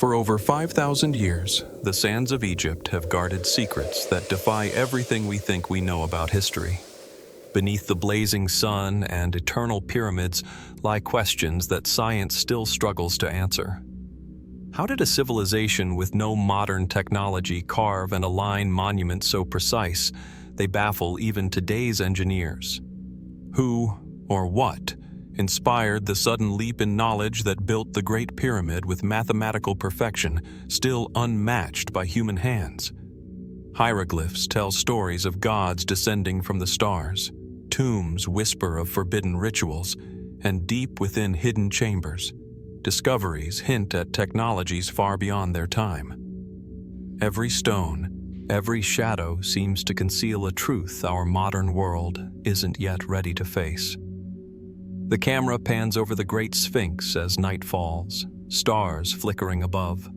For over 5,000 years, the sands of Egypt have guarded secrets that defy everything we think we know about history. Beneath the blazing sun and eternal pyramids lie questions that science still struggles to answer. How did a civilization with no modern technology carve and align monuments so precise they baffle even today's engineers? Who, or what, inspired the sudden leap in knowledge that built the Great Pyramid with mathematical perfection still unmatched by human hands? Hieroglyphs tell stories of gods descending from the stars, tombs whisper of forbidden rituals, and deep within hidden chambers, discoveries hint at technologies far beyond their time. Every stone, every shadow seems to conceal a truth our modern world isn't yet ready to face. The camera pans over the Great Sphinx as night falls, stars flickering above.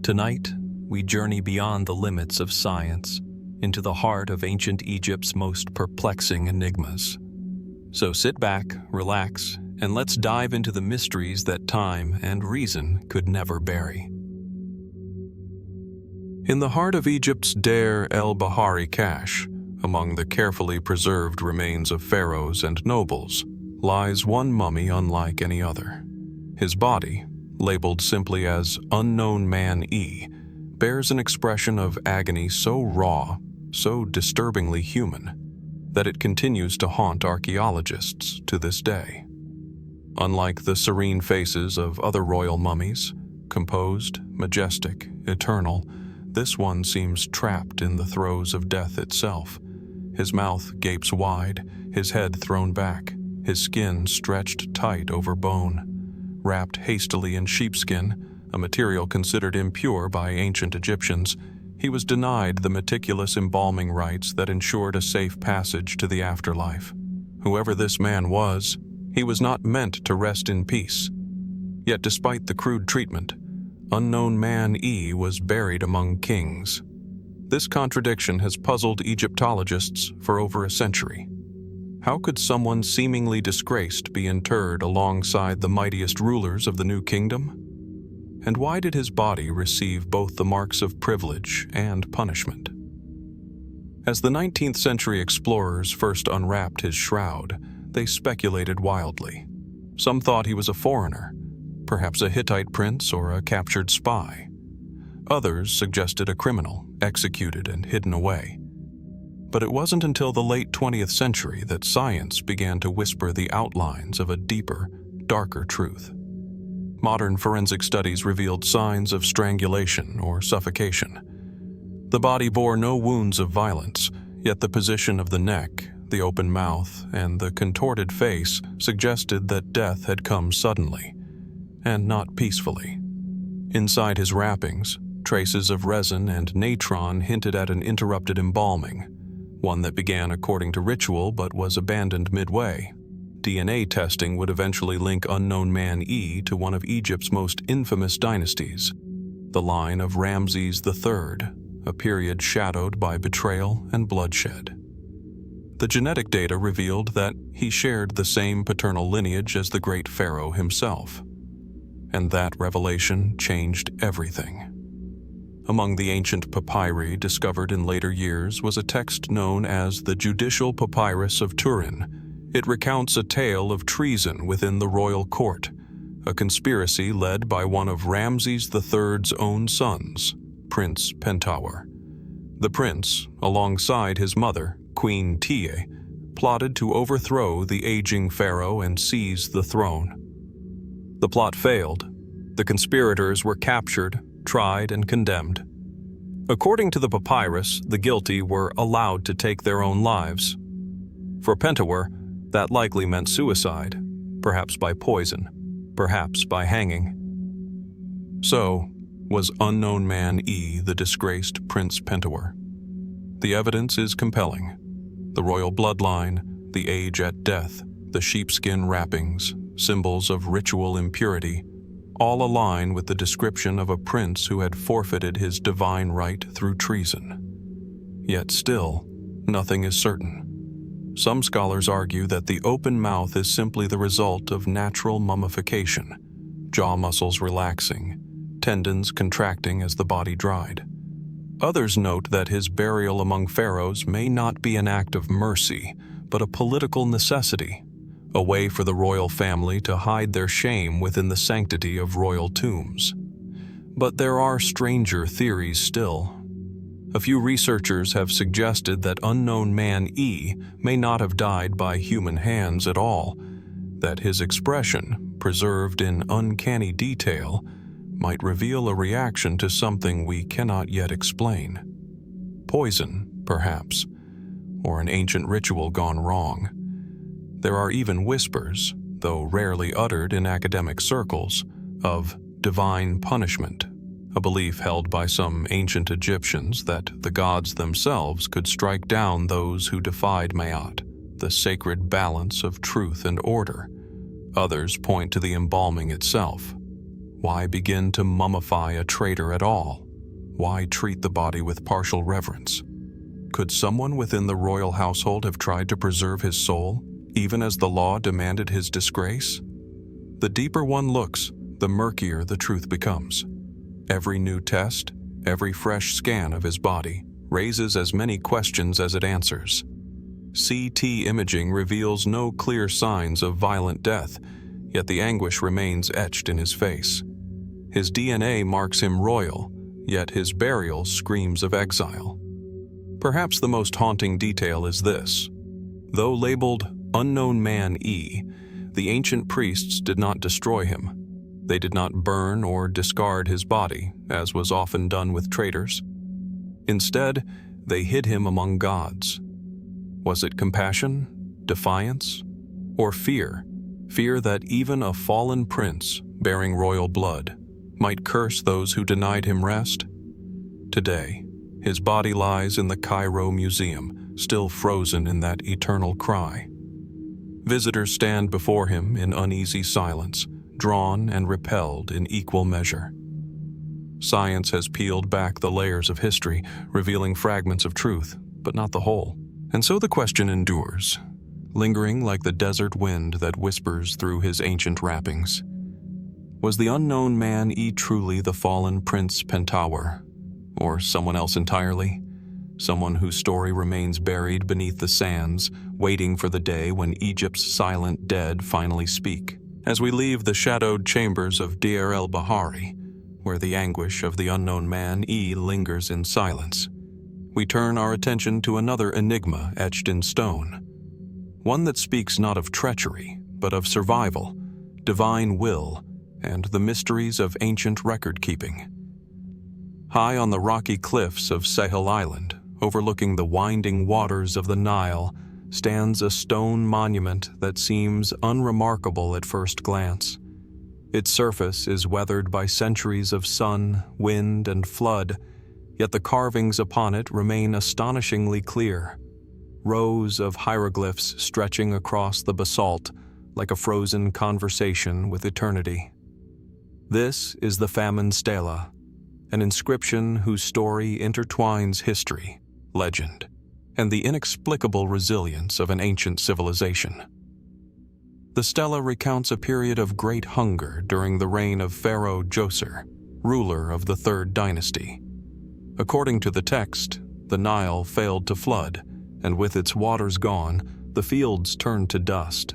Tonight, we journey beyond the limits of science, into the heart of ancient Egypt's most perplexing enigmas. So sit back, relax, and let's dive into the mysteries that time and reason could never bury. In the heart of Egypt's Deir el-Bahari cache, among the carefully preserved remains of pharaohs and nobles, lies one mummy unlike any other. His body, labeled simply as Unknown Man E, bears an expression of agony so raw, so disturbingly human, that it continues to haunt archaeologists to this day. Unlike the serene faces of other royal mummies, composed, majestic, eternal, this one seems trapped in the throes of death itself. His mouth gapes wide, his head thrown back, his skin stretched tight over bone. Wrapped hastily in sheepskin, a material considered impure by ancient Egyptians, he was denied the meticulous embalming rites that ensured a safe passage to the afterlife. Whoever this man was, he was not meant to rest in peace. Yet despite the crude treatment, Unknown Man E was buried among kings. This contradiction has puzzled Egyptologists for over a century. How could someone seemingly disgraced be interred alongside the mightiest rulers of the new kingdom? And why did his body receive both the marks of privilege and punishment? As the 19th century explorers first unwrapped his shroud, they speculated wildly. Some thought he was a foreigner, perhaps a Hittite prince or a captured spy. Others suggested a criminal, executed and hidden away. But it wasn't until the late 20th century that science began to whisper the outlines of a deeper, darker truth. Modern forensic studies revealed signs of strangulation or suffocation. The body bore no wounds of violence, yet the position of the neck, the open mouth, and the contorted face suggested that death had come suddenly, and not peacefully. Inside his wrappings, traces of resin and natron hinted at an interrupted embalming, one that began according to ritual but was abandoned midway. DNA testing would eventually link Unknown Man E to one of Egypt's most infamous dynasties, the line of Ramses III, a period shadowed by betrayal and bloodshed. The genetic data revealed that he shared the same paternal lineage as the great pharaoh himself. And that revelation changed everything. Among the ancient papyri discovered in later years was a text known as the Judicial Papyrus of Turin. It recounts a tale of treason within the royal court, a conspiracy led by one of Ramses III's own sons, Prince Pentawer. The prince, alongside his mother, Queen Nefertiti, plotted to overthrow the aging pharaoh and seize the throne. The plot failed. The conspirators were captured, tried, and condemned. According to the papyrus, the guilty were allowed to take their own lives. For Pentawer, that likely meant suicide, perhaps by poison, perhaps by hanging. So, was Unknown Man E the disgraced Prince Pentawer? The evidence is compelling. The royal bloodline, the age at death, the sheepskin wrappings, symbols of ritual impurity, all align with the description of a prince who had forfeited his divine right through treason. Yet still, nothing is certain. Some scholars argue that the open mouth is simply the result of natural mummification, jaw muscles relaxing, tendons contracting as the body dried. Others note that his burial among pharaohs may not be an act of mercy, but a political necessity, a way for the royal family to hide their shame within the sanctity of royal tombs. But there are stranger theories still. A few researchers have suggested that unknown man E may not have died by human hands at all, that his expression, preserved in uncanny detail, might reveal a reaction to something we cannot yet explain. Poison, perhaps, or an ancient ritual gone wrong. There are even whispers, though rarely uttered in academic circles, of divine punishment, a belief held by some ancient Egyptians that the gods themselves could strike down those who defied Maat, the sacred balance of truth and order. Others point to the embalming itself. Why begin to mummify a traitor at all? Why treat the body with partial reverence? Could someone within the royal household have tried to preserve his soul, even as the law demanded his disgrace? The deeper one looks, the murkier the truth becomes. Every new test, every fresh scan of his body, raises as many questions as it answers. CT imaging reveals no clear signs of violent death, yet the anguish remains etched in his face. His DNA marks him royal, yet his burial screams of exile. Perhaps the most haunting detail is this. Though labeled Unknown Man E, the ancient priests did not destroy him. They did not burn or discard his body, as was often done with traitors. Instead, they hid him among gods. Was it compassion, defiance, or fear? Fear that even a fallen prince, bearing royal blood, might curse those who denied him rest? Today, his body lies in the Cairo Museum, still frozen in that eternal cry. Visitors stand before him in uneasy silence, drawn and repelled in equal measure. Science has peeled back the layers of history, revealing fragments of truth, but not the whole. And so the question endures, lingering like the desert wind that whispers through his ancient wrappings. Was the unknown man E truly the fallen Prince Pentawer, or someone else entirely? Someone whose story remains buried beneath the sands, waiting for the day when Egypt's silent dead finally speak. As we leave the shadowed chambers of Deir el-Bahari, where the anguish of the unknown man E lingers in silence, we turn our attention to another enigma etched in stone. One that speaks not of treachery, but of survival, divine will, and the mysteries of ancient record-keeping. High on the rocky cliffs of Sahel Island, overlooking the winding waters of the Nile, stands a stone monument that seems unremarkable at first glance. Its surface is weathered by centuries of sun, wind, and flood, yet the carvings upon it remain astonishingly clear. Rows of hieroglyphs stretching across the basalt like a frozen conversation with eternity. This is the Famine Stela, an inscription whose story intertwines history, legend, and the inexplicable resilience of an ancient civilization. The stela recounts a period of great hunger during the reign of Pharaoh Djoser, ruler of the Third Dynasty. According to the text, the Nile failed to flood, and with its waters gone, the fields turned to dust.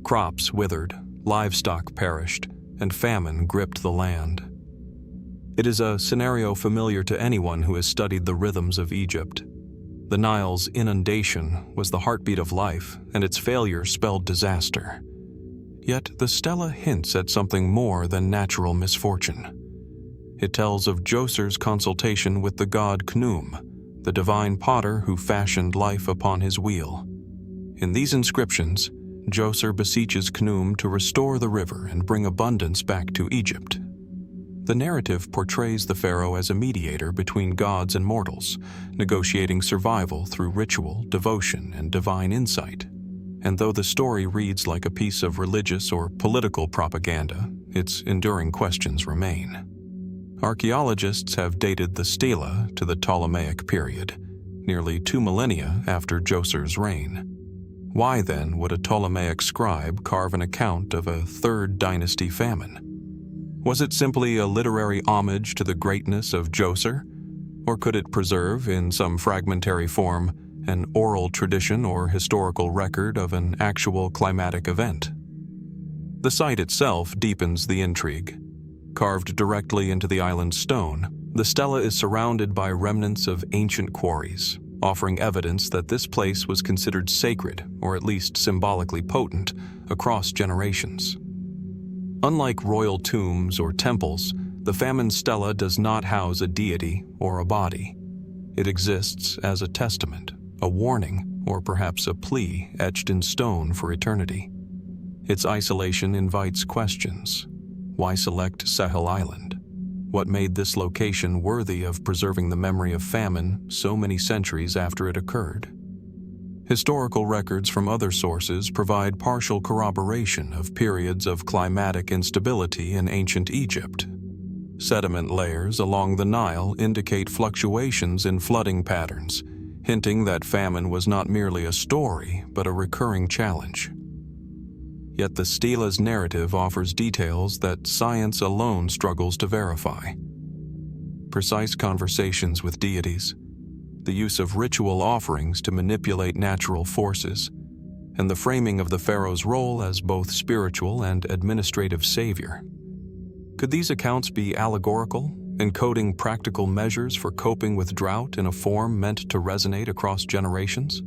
Crops withered, livestock perished, and famine gripped the land. It is a scenario familiar to anyone who has studied the rhythms of Egypt. The Nile's inundation was the heartbeat of life, and its failure spelled disaster. Yet the stela hints at something more than natural misfortune. It tells of Djoser's consultation with the god Khnum, the divine potter who fashioned life upon his wheel. In these inscriptions, Djoser beseeches Khnum to restore the river and bring abundance back to Egypt. The narrative portrays the pharaoh as a mediator between gods and mortals, negotiating survival through ritual, devotion, and divine insight. And though the story reads like a piece of religious or political propaganda, its enduring questions remain. Archaeologists have dated the stela to the Ptolemaic period, nearly 2 millennia after Djoser's reign. Why then would a Ptolemaic scribe carve an account of a Third Dynasty famine? Was it simply a literary homage to the greatness of Djoser? Or could it preserve, in some fragmentary form, an oral tradition or historical record of an actual climatic event? The site itself deepens the intrigue. Carved directly into the island's stone, the stela is surrounded by remnants of ancient quarries, offering evidence that this place was considered sacred, or at least symbolically potent, across generations. Unlike royal tombs or temples, the Famine Stela does not house a deity or a body. It exists as a testament, a warning, or perhaps a plea etched in stone for eternity. Its isolation invites questions. Why select Sahel Island? What made this location worthy of preserving the memory of famine so many centuries after it occurred? Historical records from other sources provide partial corroboration of periods of climatic instability in ancient Egypt. Sediment layers along the Nile indicate fluctuations in flooding patterns, hinting that famine was not merely a story, but a recurring challenge. Yet the stela's narrative offers details that science alone struggles to verify. Precise conversations with deities, the use of ritual offerings to manipulate natural forces, and the framing of the pharaoh's role as both spiritual and administrative savior. Could these accounts be allegorical, encoding practical measures for coping with drought in a form meant to resonate across generations?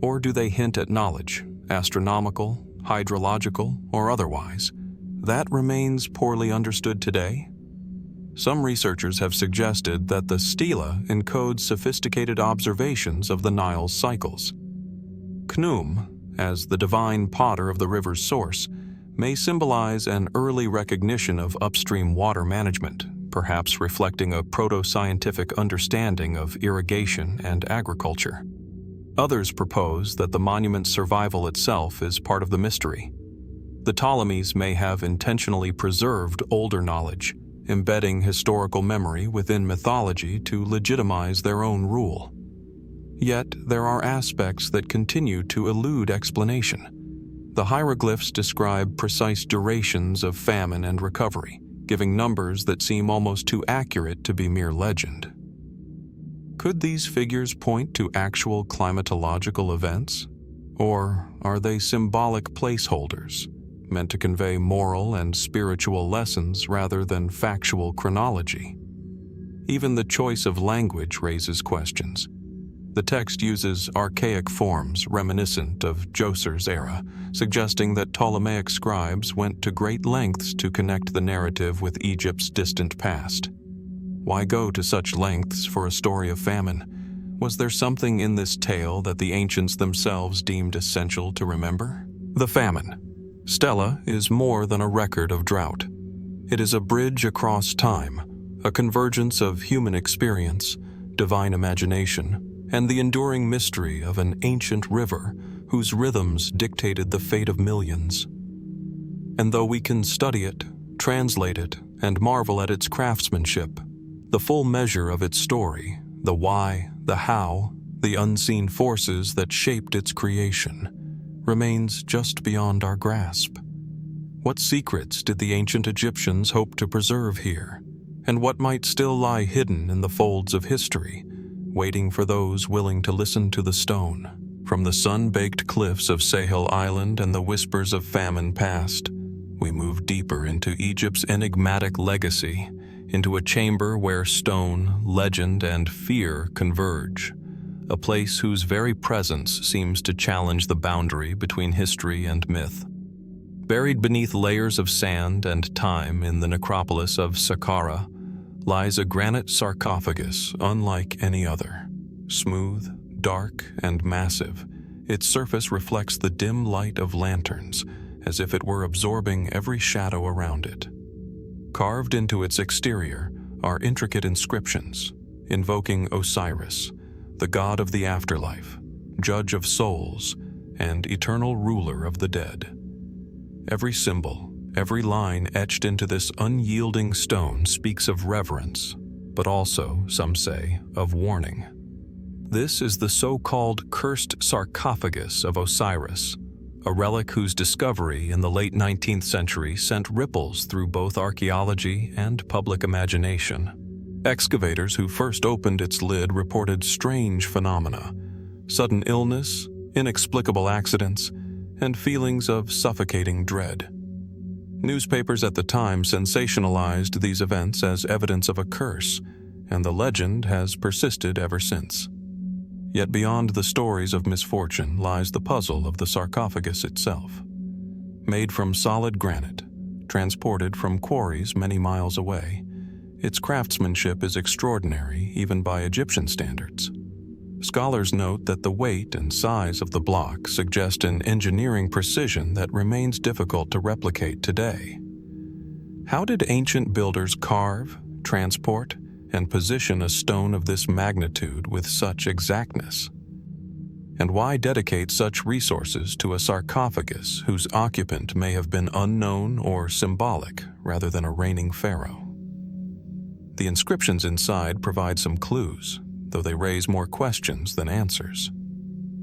Or do they hint at knowledge, astronomical, hydrological, or otherwise, that remains poorly understood today? Some researchers have suggested that the stela encodes sophisticated observations of the Nile's cycles. Khnum, as the divine potter of the river's source, may symbolize an early recognition of upstream water management, perhaps reflecting a proto-scientific understanding of irrigation and agriculture. Others propose that the monument's survival itself is part of the mystery. The Ptolemies may have intentionally preserved older knowledge, embedding historical memory within mythology to legitimize their own rule. Yet, there are aspects that continue to elude explanation. The hieroglyphs describe precise durations of famine and recovery, giving numbers that seem almost too accurate to be mere legend. Could these figures point to actual climatological events? Or are they symbolic placeholders, meant to convey moral and spiritual lessons rather than factual chronology? Even the choice of language raises questions. The text uses archaic forms reminiscent of Djoser's era, suggesting that Ptolemaic scribes went to great lengths to connect the narrative with Egypt's distant past. Why go to such lengths for a story of famine? Was there something in this tale that the ancients themselves deemed essential to remember? The Famine Stela is more than a record of drought. It is a bridge across time, a convergence of human experience, divine imagination, and the enduring mystery of an ancient river whose rhythms dictated the fate of millions. And though we can study it, translate it, and marvel at its craftsmanship, the full measure of its story, the why, the how, the unseen forces that shaped its creation, remains just beyond our grasp. What secrets did the ancient Egyptians hope to preserve here? And what might still lie hidden in the folds of history, waiting for those willing to listen to the stone? From the sun-baked cliffs of Sahel Island and the whispers of famine past, we move deeper into Egypt's enigmatic legacy, into a chamber where stone, legend, and fear converge, a place whose very presence seems to challenge the boundary between history and myth. Buried beneath layers of sand and time in the necropolis of Saqqara lies a granite sarcophagus unlike any other. Smooth, dark, and massive, its surface reflects the dim light of lanterns, as if it were absorbing every shadow around it. Carved into its exterior are intricate inscriptions, invoking Osiris, the god of the afterlife, judge of souls, and eternal ruler of the dead. Every symbol, every line etched into this unyielding stone speaks of reverence, but also, some say, of warning. This is the so-called cursed sarcophagus of Osiris, a relic whose discovery in the late 19th century sent ripples through both archaeology and public imagination. Excavators who first opened its lid reported strange phenomena: sudden illness, inexplicable accidents, and feelings of suffocating dread. Newspapers at the time sensationalized these events as evidence of a curse, and the legend has persisted ever since. Yet beyond the stories of misfortune lies the puzzle of the sarcophagus itself. Made from solid granite, transported from quarries many miles away, its craftsmanship is extraordinary even by Egyptian standards. Scholars note that the weight and size of the block suggest an engineering precision that remains difficult to replicate today. How did ancient builders carve, transport, and position a stone of this magnitude with such exactness? And why dedicate such resources to a sarcophagus whose occupant may have been unknown or symbolic rather than a reigning pharaoh? The inscriptions inside provide some clues, though they raise more questions than answers.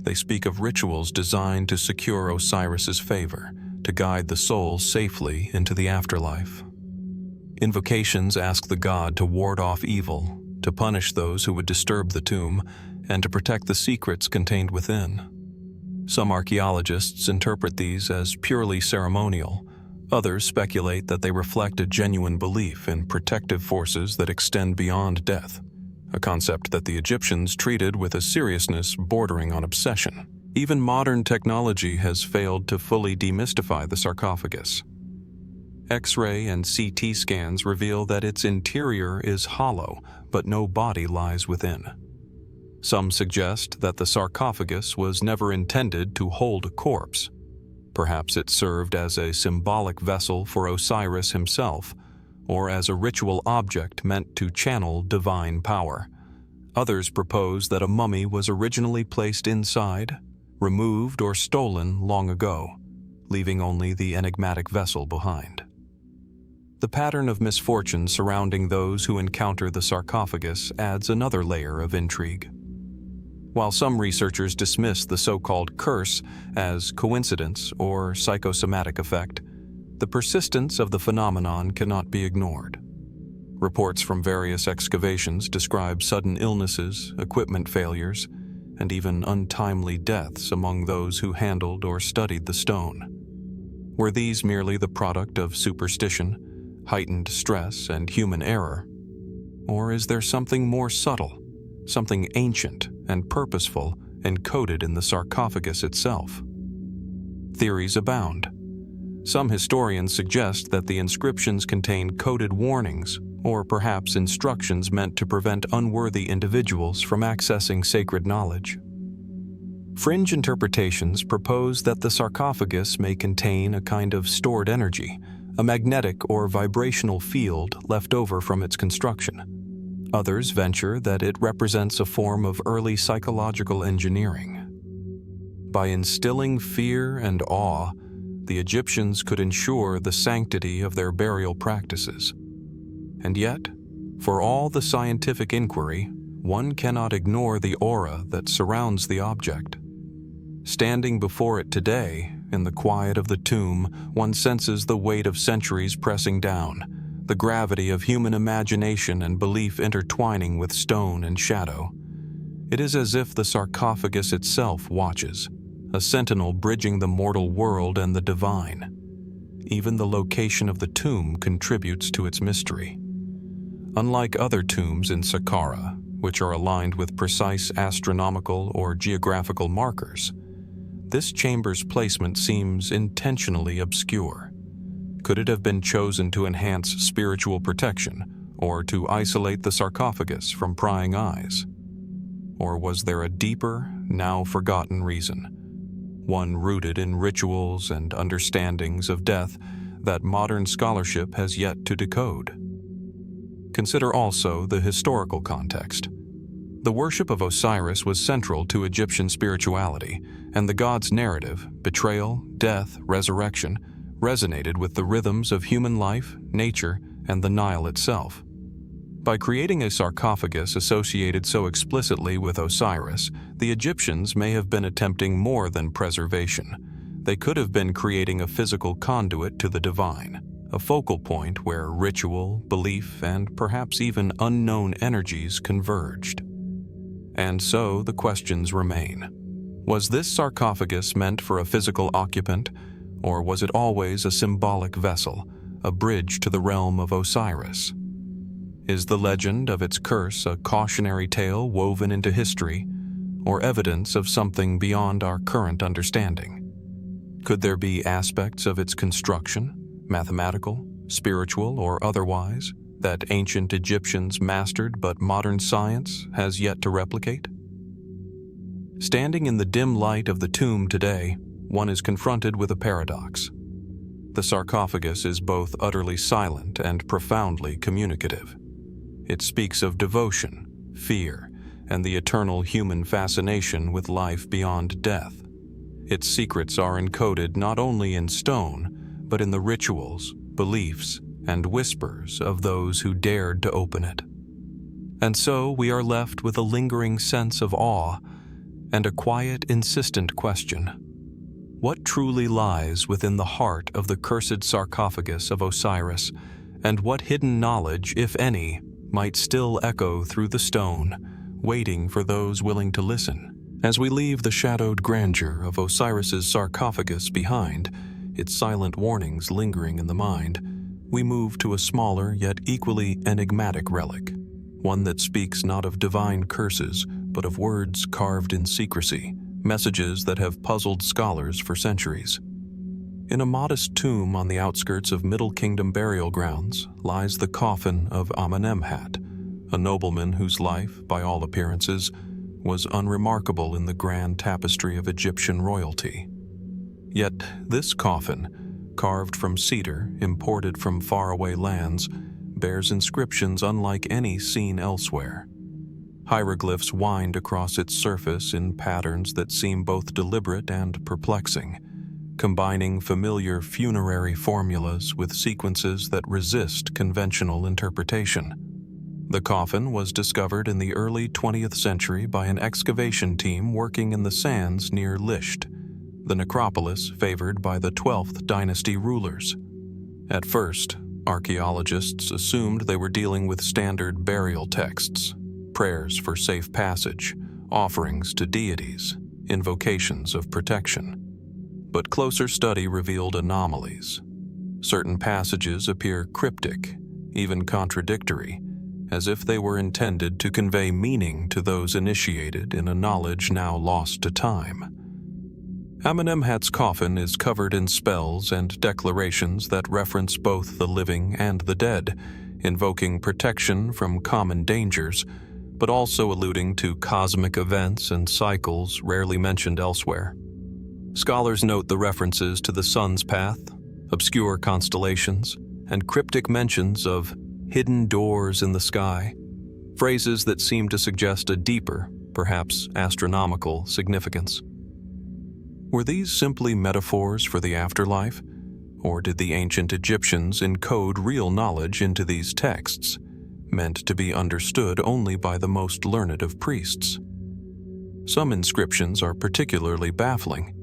They speak of rituals designed to secure Osiris's favor, to guide the soul safely into the afterlife. Invocations ask the god to ward off evil, to punish those who would disturb the tomb, and to protect the secrets contained within. Some archaeologists interpret these as purely ceremonial. Others speculate that they reflect a genuine belief in protective forces that extend beyond death, a concept that the Egyptians treated with a seriousness bordering on obsession. Even modern technology has failed to fully demystify the sarcophagus. X-ray and CT scans reveal that its interior is hollow, but no body lies within. Some suggest that the sarcophagus was never intended to hold a corpse. Perhaps it served as a symbolic vessel for Osiris himself, or as a ritual object meant to channel divine power. Others propose that a mummy was originally placed inside, removed or stolen long ago, leaving only the enigmatic vessel behind. The pattern of misfortune surrounding those who encounter the sarcophagus adds another layer of intrigue. While some researchers dismiss the so-called curse as coincidence or psychosomatic effect, the persistence of the phenomenon cannot be ignored. Reports from various excavations describe sudden illnesses, equipment failures, and even untimely deaths among those who handled or studied the stone. Were these merely the product of superstition, heightened stress, and human error? Or is there something more subtle, something ancient and purposeful encoded in the sarcophagus itself? Theories abound. Some historians suggest that the inscriptions contain coded warnings, or perhaps instructions meant to prevent unworthy individuals from accessing sacred knowledge. Fringe interpretations propose that the sarcophagus may contain a kind of stored energy, a magnetic or vibrational field left over from its construction. Others venture that it represents a form of early psychological engineering. By instilling fear and awe, the Egyptians could ensure the sanctity of their burial practices. And yet, for all the scientific inquiry, one cannot ignore the aura that surrounds the object. Standing before it today, in the quiet of the tomb, one senses the weight of centuries pressing down, the gravity of human imagination and belief intertwining with stone and shadow. It is as if the sarcophagus itself watches, a sentinel bridging the mortal world and the divine. Even the location of the tomb contributes to its mystery. Unlike other tombs in Saqqara, which are aligned with precise astronomical or geographical markers, this chamber's placement seems intentionally obscure. Could it have been chosen to enhance spiritual protection, or to isolate the sarcophagus from prying eyes? Or was there a deeper, now forgotten reason, one rooted in rituals and understandings of death that modern scholarship has yet to decode? Consider also the historical context. The worship of Osiris was central to Egyptian spirituality, and the god's narrative, betrayal, death, resurrection, resonated with the rhythms of human life, nature, and the Nile itself. By creating a sarcophagus associated so explicitly with Osiris, the Egyptians may have been attempting more than preservation. They could have been creating a physical conduit to the divine, a focal point where ritual, belief, and perhaps even unknown energies converged. And so the questions remain. Was this sarcophagus meant for a physical occupant, or was it always a symbolic vessel, a bridge to the realm of Osiris? Is the legend of its curse a cautionary tale woven into history, or evidence of something beyond our current understanding? Could there be aspects of its construction, mathematical, spiritual, or otherwise, that ancient Egyptians mastered but modern science has yet to replicate? Standing in the dim light of the tomb today, one is confronted with a paradox. The sarcophagus is both utterly silent and profoundly communicative. It speaks of devotion, fear, and the eternal human fascination with life beyond death. Its secrets are encoded not only in stone, but in the rituals, beliefs, and whispers of those who dared to open it. And so we are left with a lingering sense of awe and a quiet, insistent question. What truly lies within the heart of the cursed sarcophagus of Osiris, and what hidden knowledge, if any, might still echo through the stone, waiting for those willing to listen? As we leave the shadowed grandeur of Osiris's sarcophagus behind, its silent warnings lingering in the mind, we move to a smaller yet equally enigmatic relic, one that speaks not of divine curses, but of words carved in secrecy, messages that have puzzled scholars for centuries. In a modest tomb on the outskirts of Middle Kingdom burial grounds lies the coffin of Amenemhat, a nobleman whose life, by all appearances, was unremarkable in the grand tapestry of Egyptian royalty. Yet this coffin, carved from cedar imported from faraway lands, bears inscriptions unlike any seen elsewhere. Hieroglyphs wind across its surface in patterns that seem both deliberate and perplexing, combining familiar funerary formulas with sequences that resist conventional interpretation. The coffin was discovered in the early 20th century by an excavation team working in the sands near Lisht, the necropolis favored by the 12th dynasty rulers. At first, archaeologists assumed they were dealing with standard burial texts, prayers for safe passage, offerings to deities, invocations of protection. But closer study revealed anomalies. Certain passages appear cryptic, even contradictory, as if they were intended to convey meaning to those initiated in a knowledge now lost to time. Amenemhat's coffin is covered in spells and declarations that reference both the living and the dead, invoking protection from common dangers, but also alluding to cosmic events and cycles rarely mentioned elsewhere. Scholars note the references to the sun's path, obscure constellations, and cryptic mentions of hidden doors in the sky, phrases that seem to suggest a deeper, perhaps astronomical, significance. Were these simply metaphors for the afterlife, or did the ancient Egyptians encode real knowledge into these texts, meant to be understood only by the most learned of priests? Some inscriptions are particularly baffling.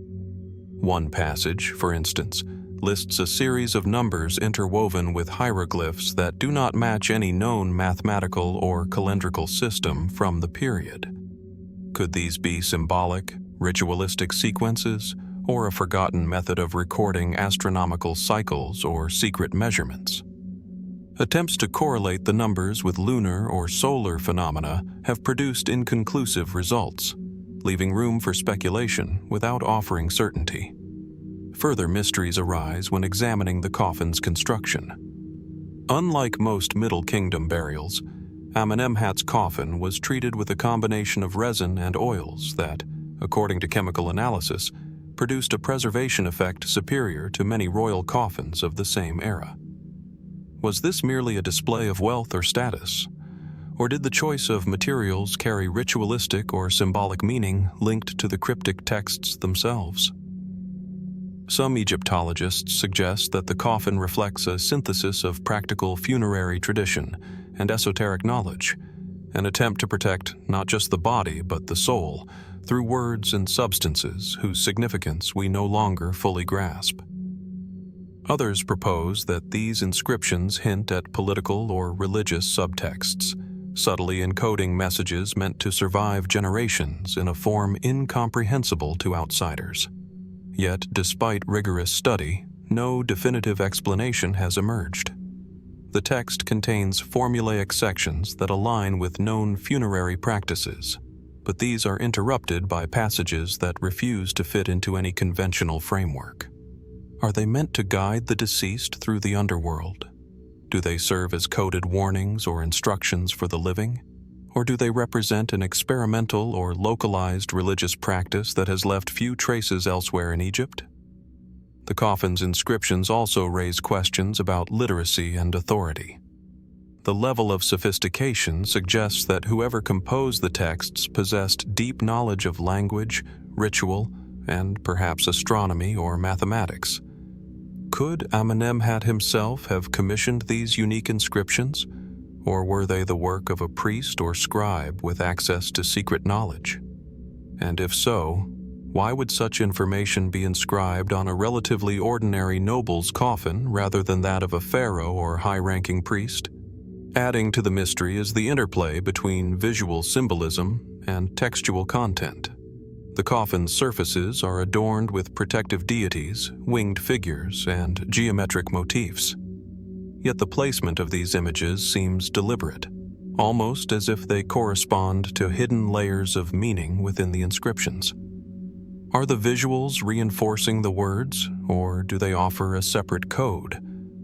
One passage, for instance, lists a series of numbers interwoven with hieroglyphs that do not match any known mathematical or calendrical system from the period. Could these be symbolic, ritualistic sequences, or a forgotten method of recording astronomical cycles or secret measurements? Attempts to correlate the numbers with lunar or solar phenomena have produced inconclusive results, leaving room for speculation without offering certainty. Further mysteries arise when examining the coffin's construction. Unlike most Middle Kingdom burials, Amenemhat's coffin was treated with a combination of resin and oils that, according to chemical analysis, produced a preservation effect superior to many royal coffins of the same era. Was this merely a display of wealth or status? Or did the choice of materials carry ritualistic or symbolic meaning linked to the cryptic texts themselves? Some Egyptologists suggest that the coffin reflects a synthesis of practical funerary tradition and esoteric knowledge, an attempt to protect not just the body but the soul through words and substances whose significance we no longer fully grasp. Others propose that these inscriptions hint at political or religious subtexts, subtly encoding messages meant to survive generations in a form incomprehensible to outsiders. Yet, despite rigorous study, no definitive explanation has emerged. The text contains formulaic sections that align with known funerary practices, but these are interrupted by passages that refuse to fit into any conventional framework. Are they meant to guide the deceased through the underworld? Do they serve as coded warnings or instructions for the living? Or do they represent an experimental or localized religious practice that has left few traces elsewhere in Egypt? The coffin's inscriptions also raise questions about literacy and authority. The level of sophistication suggests that whoever composed the texts possessed deep knowledge of language, ritual, and perhaps astronomy or mathematics. Could Amenemhat himself have commissioned these unique inscriptions, or were they the work of a priest or scribe with access to secret knowledge? And if so, why would such information be inscribed on a relatively ordinary noble's coffin rather than that of a pharaoh or high-ranking priest? Adding to the mystery is the interplay between visual symbolism and textual content. The coffin's surfaces are adorned with protective deities, winged figures, and geometric motifs. Yet the placement of these images seems deliberate, almost as if they correspond to hidden layers of meaning within the inscriptions. Are the visuals reinforcing the words, or do they offer a separate code,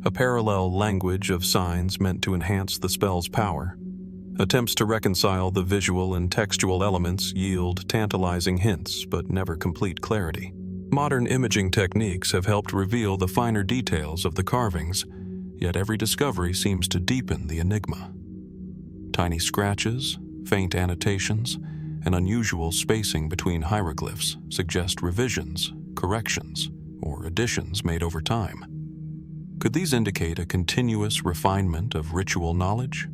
a parallel language of signs meant to enhance the spell's power? Attempts to reconcile the visual and textual elements yield tantalizing hints, but never complete clarity. Modern imaging techniques have helped reveal the finer details of the carvings, yet every discovery seems to deepen the enigma. Tiny scratches, faint annotations, and unusual spacing between hieroglyphs suggest revisions, corrections, or additions made over time. Could these indicate a continuous refinement of ritual knowledge?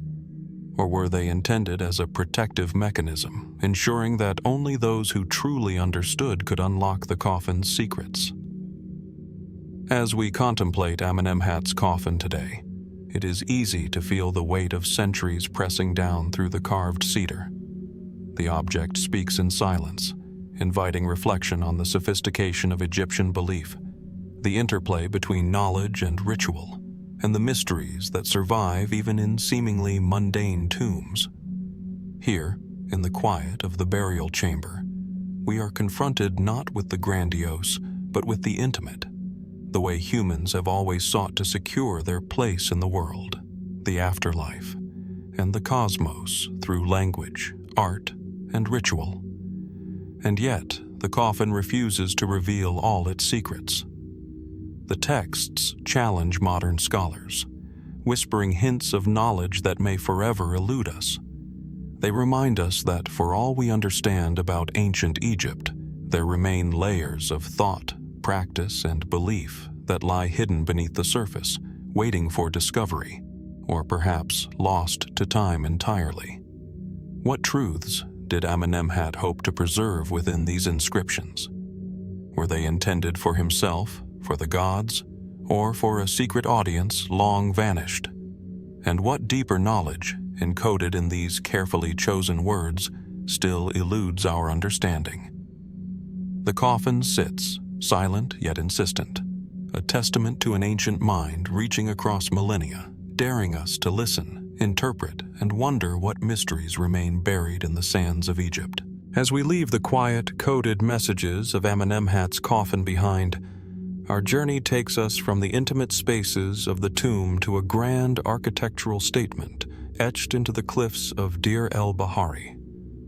Or were they intended as a protective mechanism, ensuring that only those who truly understood could unlock the coffin's secrets? As we contemplate Amenemhat's coffin today, it is easy to feel the weight of centuries pressing down through the carved cedar. The object speaks in silence, inviting reflection on the sophistication of Egyptian belief, the interplay between knowledge and ritual, and the mysteries that survive even in seemingly mundane tombs. Here, in the quiet of the burial chamber, we are confronted not with the grandiose, but with the intimate, the way humans have always sought to secure their place in the world, the afterlife, and the cosmos through language, art, and ritual. And yet, the coffin refuses to reveal all its secrets. The texts challenge modern scholars, whispering hints of knowledge that may forever elude us. They remind us that for all we understand about ancient Egypt, there remain layers of thought, practice, and belief that lie hidden beneath the surface, waiting for discovery, or perhaps lost to time entirely. What truths did Amenemhat hope to preserve within these inscriptions? Were they intended for himself, for the gods, or for a secret audience long vanished? And what deeper knowledge, encoded in these carefully chosen words, still eludes our understanding? The coffin sits, silent yet insistent, a testament to an ancient mind reaching across millennia, daring us to listen, interpret, and wonder what mysteries remain buried in the sands of Egypt. As we leave the quiet, coded messages of Amenemhat's coffin behind, our journey takes us from the intimate spaces of the tomb to a grand architectural statement etched into the cliffs of Deir el-Bahari,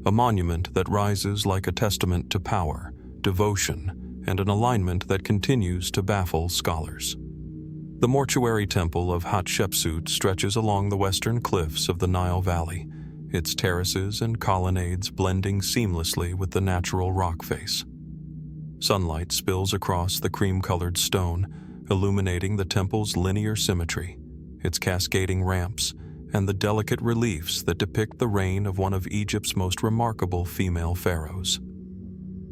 a monument that rises like a testament to power, devotion, and an alignment that continues to baffle scholars. The mortuary temple of Hatshepsut stretches along the western cliffs of the Nile Valley, its terraces and colonnades blending seamlessly with the natural rock face. Sunlight spills across the cream-colored stone, illuminating the temple's linear symmetry, its cascading ramps, and the delicate reliefs that depict the reign of one of Egypt's most remarkable female pharaohs.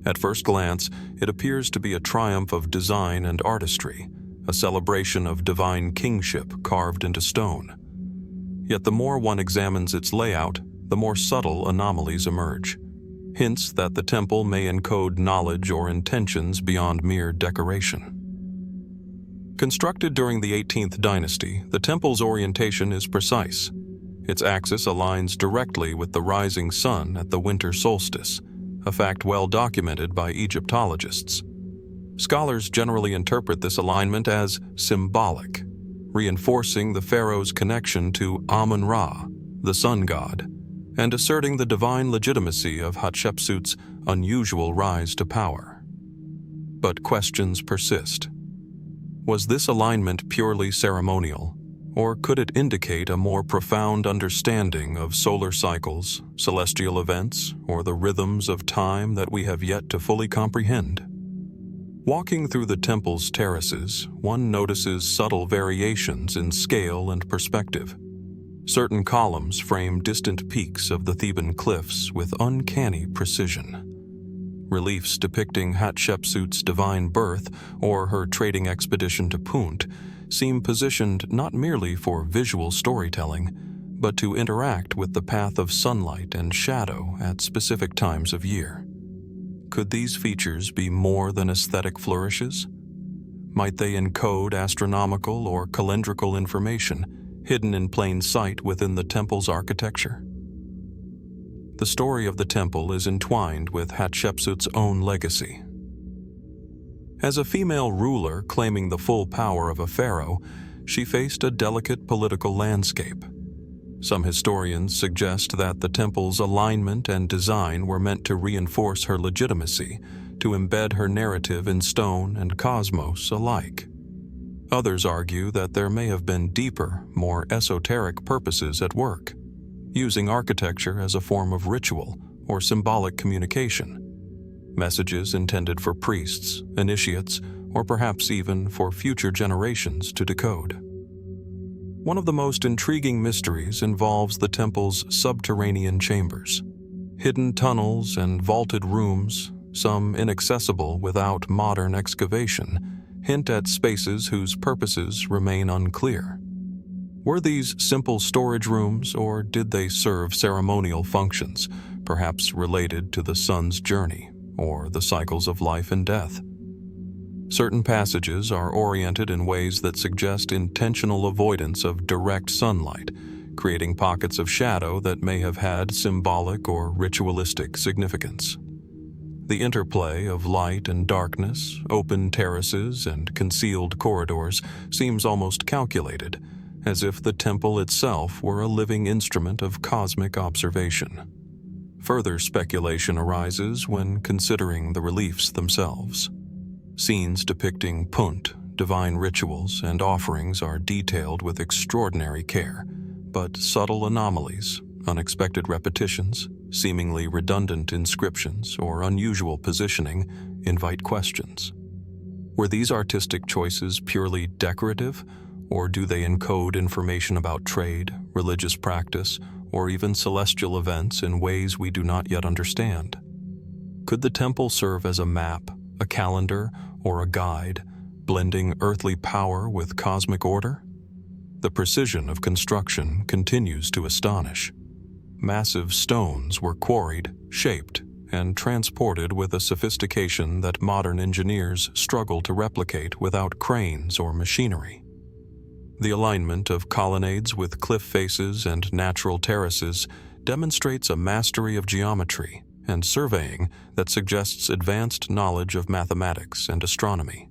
At first glance, it appears to be a triumph of design and artistry, a celebration of divine kingship carved into stone. Yet the more one examines its layout, the more subtle anomalies emerge. Hints that the temple may encode knowledge or intentions beyond mere decoration. Constructed during the 18th dynasty, the temple's orientation is precise. Its axis aligns directly with the rising sun at the winter solstice, a fact well documented by Egyptologists. Scholars generally interpret this alignment as symbolic, reinforcing the pharaoh's connection to Amun-Ra, the sun god, and asserting the divine legitimacy of Hatshepsut's unusual rise to power. But questions persist. Was this alignment purely ceremonial, or could it indicate a more profound understanding of solar cycles, celestial events, or the rhythms of time that we have yet to fully comprehend? Walking through the temple's terraces, one notices subtle variations in scale and perspective. Certain columns frame distant peaks of the Theban cliffs with uncanny precision. Reliefs depicting Hatshepsut's divine birth or her trading expedition to Punt seem positioned not merely for visual storytelling, but to interact with the path of sunlight and shadow at specific times of year. Could these features be more than aesthetic flourishes? Might they encode astronomical or calendrical information hidden in plain sight within the temple's architecture? The story of the temple is entwined with Hatshepsut's own legacy. As a female ruler claiming the full power of a pharaoh, she faced a delicate political landscape. Some historians suggest that the temple's alignment and design were meant to reinforce her legitimacy, to embed her narrative in stone and cosmos alike. Others argue that there may have been deeper, more esoteric purposes at work, using architecture as a form of ritual or symbolic communication. Messages intended for priests, initiates, or perhaps even for future generations to decode. One of the most intriguing mysteries involves the temple's subterranean chambers. Hidden tunnels and vaulted rooms, some inaccessible without modern excavation, hint at spaces whose purposes remain unclear. Were these simple storage rooms, or did they serve ceremonial functions, perhaps related to the sun's journey or the cycles of life and death? Certain passages are oriented in ways that suggest intentional avoidance of direct sunlight, creating pockets of shadow that may have had symbolic or ritualistic significance. The interplay of light and darkness, open terraces, and concealed corridors seems almost calculated, as if the temple itself were a living instrument of cosmic observation. Further speculation arises when considering the reliefs themselves. Scenes depicting Punt, divine rituals, and offerings are detailed with extraordinary care, but subtle anomalies, unexpected repetitions, seemingly redundant inscriptions, or unusual positioning invite questions. Were these artistic choices purely decorative, or do they encode information about trade, religious practice, or even celestial events in ways we do not yet understand? Could the temple serve as a map, a calendar, or a guide, blending earthly power with cosmic order? The precision of construction continues to astonish. Massive stones were quarried, shaped, and transported with a sophistication that modern engineers struggle to replicate without cranes or machinery. The alignment of colonnades with cliff faces and natural terraces demonstrates a mastery of geometry and surveying that suggests advanced knowledge of mathematics and astronomy.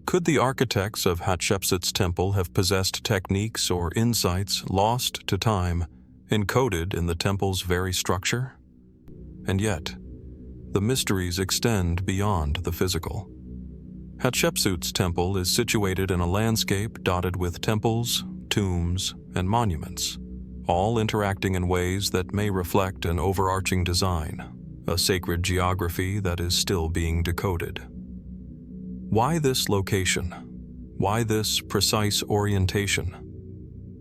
Could the architects of Hatshepsut's temple have possessed techniques or insights lost to time, encoded in the temple's very structure? And yet, the mysteries extend beyond the physical. Hatshepsut's temple is situated in a landscape dotted with temples, tombs, and monuments, all interacting in ways that may reflect an overarching design, a sacred geography that is still being decoded. Why this location? Why this precise orientation?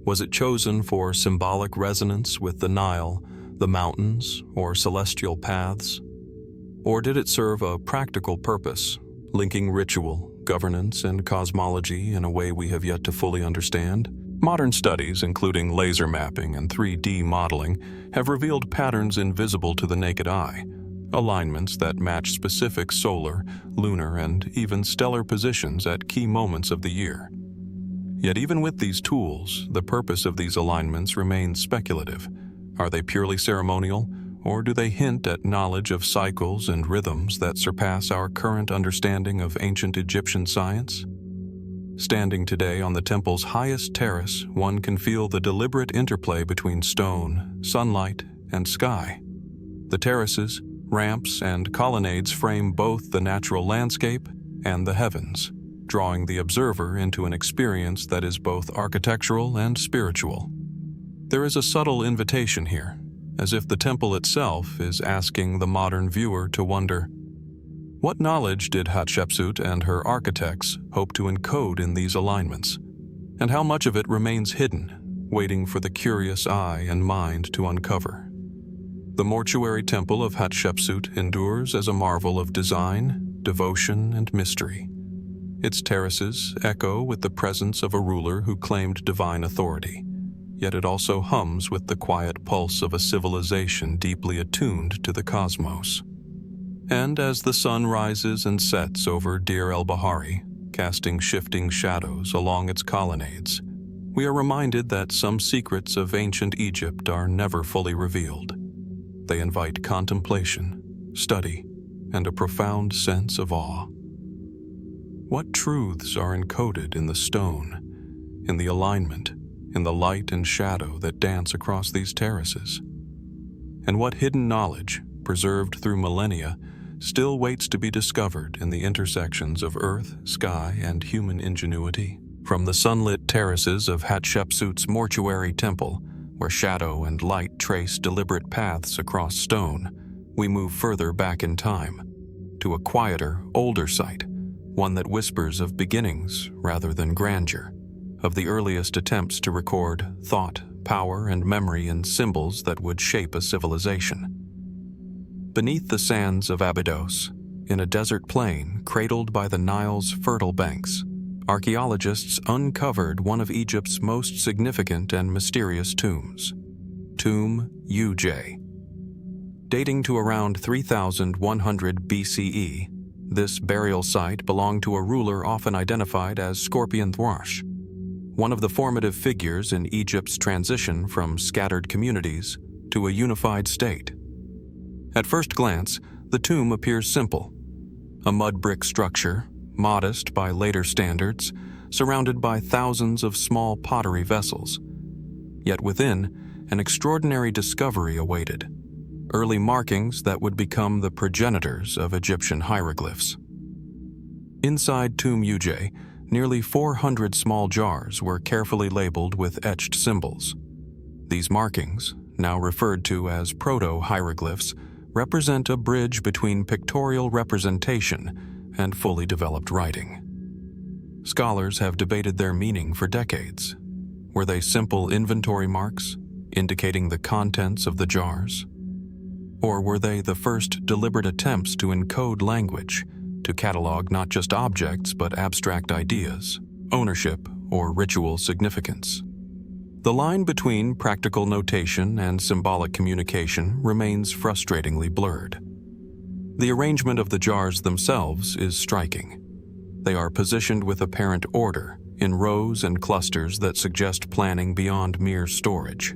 Was it chosen for symbolic resonance with the Nile, the mountains, or celestial paths? Or did it serve a practical purpose, linking ritual, governance, and cosmology in a way we have yet to fully understand? Modern studies, including laser mapping and 3D modeling, have revealed patterns invisible to the naked eye, alignments that match specific solar, lunar, and even stellar positions at key moments of the year. Yet even with these tools, the purpose of these alignments remains speculative. Are they purely ceremonial, or do they hint at knowledge of cycles and rhythms that surpass our current understanding of ancient Egyptian science? Standing today on the temple's highest terrace, one can feel the deliberate interplay between stone, sunlight, and sky. The terraces, ramps, and colonnades frame both the natural landscape and the heavens, drawing the observer into an experience that is both architectural and spiritual. There is a subtle invitation here, as if the temple itself is asking the modern viewer to wonder, what knowledge did Hatshepsut and her architects hope to encode in these alignments? And how much of it remains hidden, waiting for the curious eye and mind to uncover? The mortuary temple of Hatshepsut endures as a marvel of design, devotion, and mystery. Its terraces echo with the presence of a ruler who claimed divine authority, yet it also hums with the quiet pulse of a civilization deeply attuned to the cosmos. And as the sun rises and sets over Deir el-Bahari, casting shifting shadows along its colonnades, we are reminded that some secrets of ancient Egypt are never fully revealed. They invite contemplation, study, and a profound sense of awe. What truths are encoded in the stone, in the alignment, in the light and shadow that dance across these terraces? And what hidden knowledge, preserved through millennia, still waits to be discovered in the intersections of earth, sky, and human ingenuity? From the sunlit terraces of Hatshepsut's mortuary temple, where shadow and light trace deliberate paths across stone, we move further back in time, to a quieter, older site, one that whispers of beginnings rather than grandeur, of the earliest attempts to record thought, power, and memory in symbols that would shape a civilization. Beneath the sands of Abydos, in a desert plain cradled by the Nile's fertile banks, archaeologists uncovered one of Egypt's most significant and mysterious tombs, Tomb Uj. Dating to around 3100 BCE, this burial site belonged to a ruler often identified as Scorpion Thwash, one of the formative figures in Egypt's transition from scattered communities to a unified state. At first glance, the tomb appears simple, a mud brick structure, modest by later standards, surrounded by thousands of small pottery vessels. Yet within, an extraordinary discovery awaited, early markings that would become the progenitors of Egyptian hieroglyphs. Inside Tomb Uj, nearly 400 small jars were carefully labeled with etched symbols. These markings, now referred to as Proto-Hieroglyphs, represent a bridge between pictorial representation and fully developed writing. Scholars have debated their meaning for decades. Were they simple inventory marks, indicating the contents of the jars? Or were they the first deliberate attempts to encode language, to catalog not just objects but abstract ideas, ownership, or ritual significance? The line between practical notation and symbolic communication remains frustratingly blurred. The arrangement of the jars themselves is striking. They are positioned with apparent order, in rows and clusters that suggest planning beyond mere storage.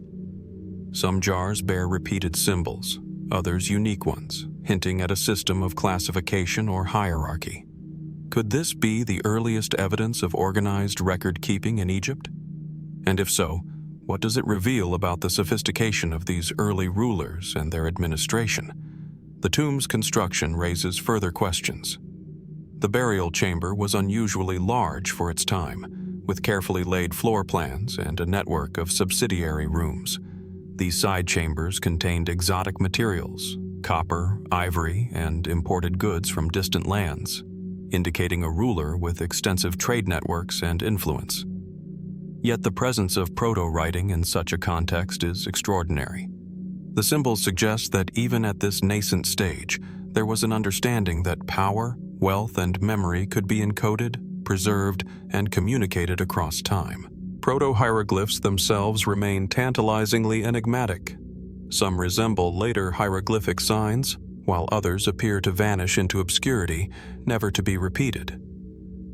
Some jars bear repeated symbols, others unique ones, hinting at a system of classification or hierarchy. Could this be the earliest evidence of organized record-keeping in Egypt? And if so, what does it reveal about the sophistication of these early rulers and their administration? The tomb's construction raises further questions. The burial chamber was unusually large for its time, with carefully laid floor plans and a network of subsidiary rooms. These side chambers contained exotic materials, copper, ivory, and imported goods from distant lands, indicating a ruler with extensive trade networks and influence. Yet the presence of proto-writing in such a context is extraordinary. The symbols suggest that even at this nascent stage, there was an understanding that power, wealth, and memory could be encoded, preserved, and communicated across time. Proto-hieroglyphs themselves remain tantalizingly enigmatic. Some resemble later hieroglyphic signs, while others appear to vanish into obscurity, never to be repeated.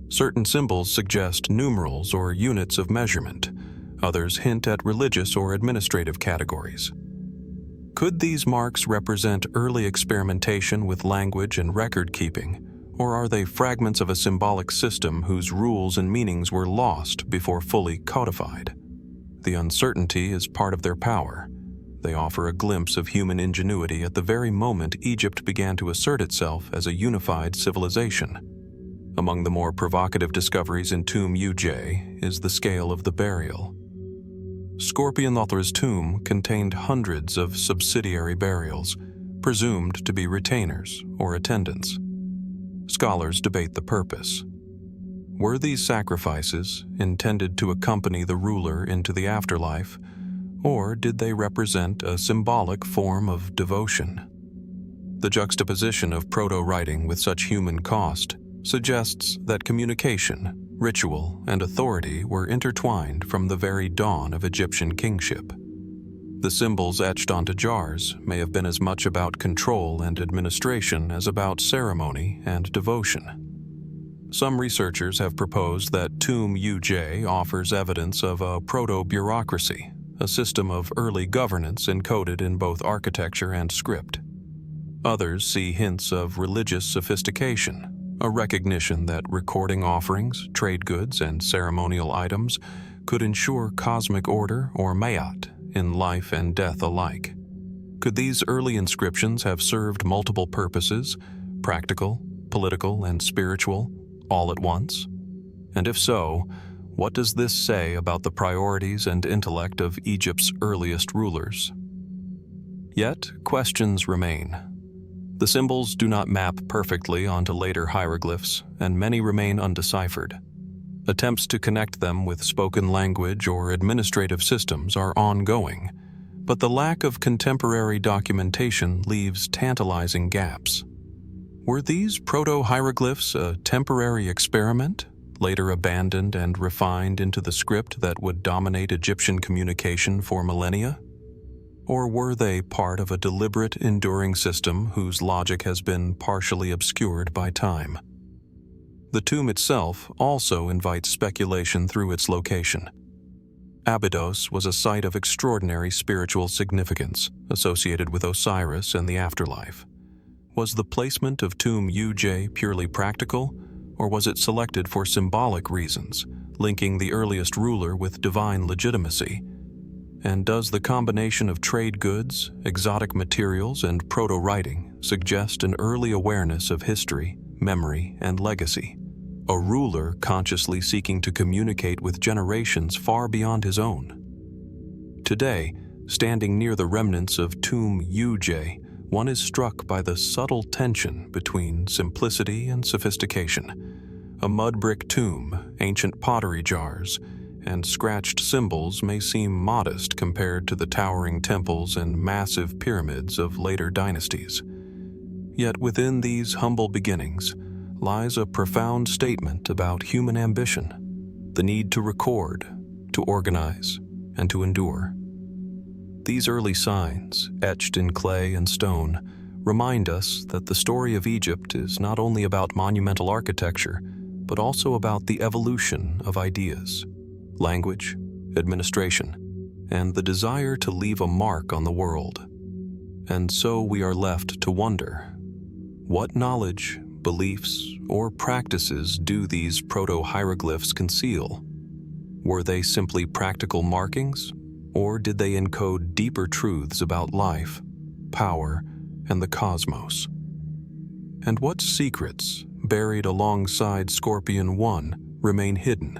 Certain symbols suggest numerals or units of measurement. Others hint at religious or administrative categories. Could these marks represent early experimentation with language and record-keeping, or are they fragments of a symbolic system whose rules and meanings were lost before fully codified? The uncertainty is part of their power. They offer a glimpse of human ingenuity at the very moment Egypt began to assert itself as a unified civilization. Among the more provocative discoveries in Tomb UJ is the scale of the burial. Scorpion-Lothra's tomb contained hundreds of subsidiary burials, presumed to be retainers or attendants. Scholars debate the purpose. Were these sacrifices intended to accompany the ruler into the afterlife, or did they represent a symbolic form of devotion? The juxtaposition of proto-writing with such human cost suggests that communication, ritual, and authority were intertwined from the very dawn of Egyptian kingship. The symbols etched onto jars may have been as much about control and administration as about ceremony and devotion. Some researchers have proposed that Tomb UJ offers evidence of a proto-bureaucracy, a system of early governance encoded in both architecture and script. Others see hints of religious sophistication, a recognition that recording offerings, trade goods, and ceremonial items could ensure cosmic order or mayat in life and death alike. Could these early inscriptions have served multiple purposes, practical, political, and spiritual, all at once? And if so, what does this say about the priorities and intellect of Egypt's earliest rulers? Yet, questions remain. The symbols do not map perfectly onto later hieroglyphs, and many remain undeciphered. Attempts to connect them with spoken language or administrative systems are ongoing, but the lack of contemporary documentation leaves tantalizing gaps. Were these proto-hieroglyphs a temporary experiment, later abandoned and refined into the script that would dominate Egyptian communication for millennia? Or were they part of a deliberate, enduring system whose logic has been partially obscured by time? The tomb itself also invites speculation through its location. Abydos was a site of extraordinary spiritual significance associated with Osiris and the afterlife. Was the placement of Tomb UJ purely practical, or was it selected for symbolic reasons, linking the earliest ruler with divine legitimacy? And does the combination of trade goods, exotic materials, and proto-writing suggest an early awareness of history, memory, and legacy? A ruler consciously seeking to communicate with generations far beyond his own. Today, standing near the remnants of Tomb UJ, one is struck by the subtle tension between simplicity and sophistication. A mud brick tomb, ancient pottery jars, and scratched symbols may seem modest compared to the towering temples and massive pyramids of later dynasties. Yet within these humble beginnings lies a profound statement about human ambition, the need to record, to organize, and to endure. These early signs, etched in clay and stone, remind us that the story of Egypt is not only about monumental architecture, but also about the evolution of ideas, language, administration, and the desire to leave a mark on the world. And so we are left to wonder, what knowledge, beliefs, or practices do these proto-hieroglyphs conceal? Were they simply practical markings, or did they encode deeper truths about life, power, and the cosmos? And what secrets, buried alongside Scorpion 1, remain hidden,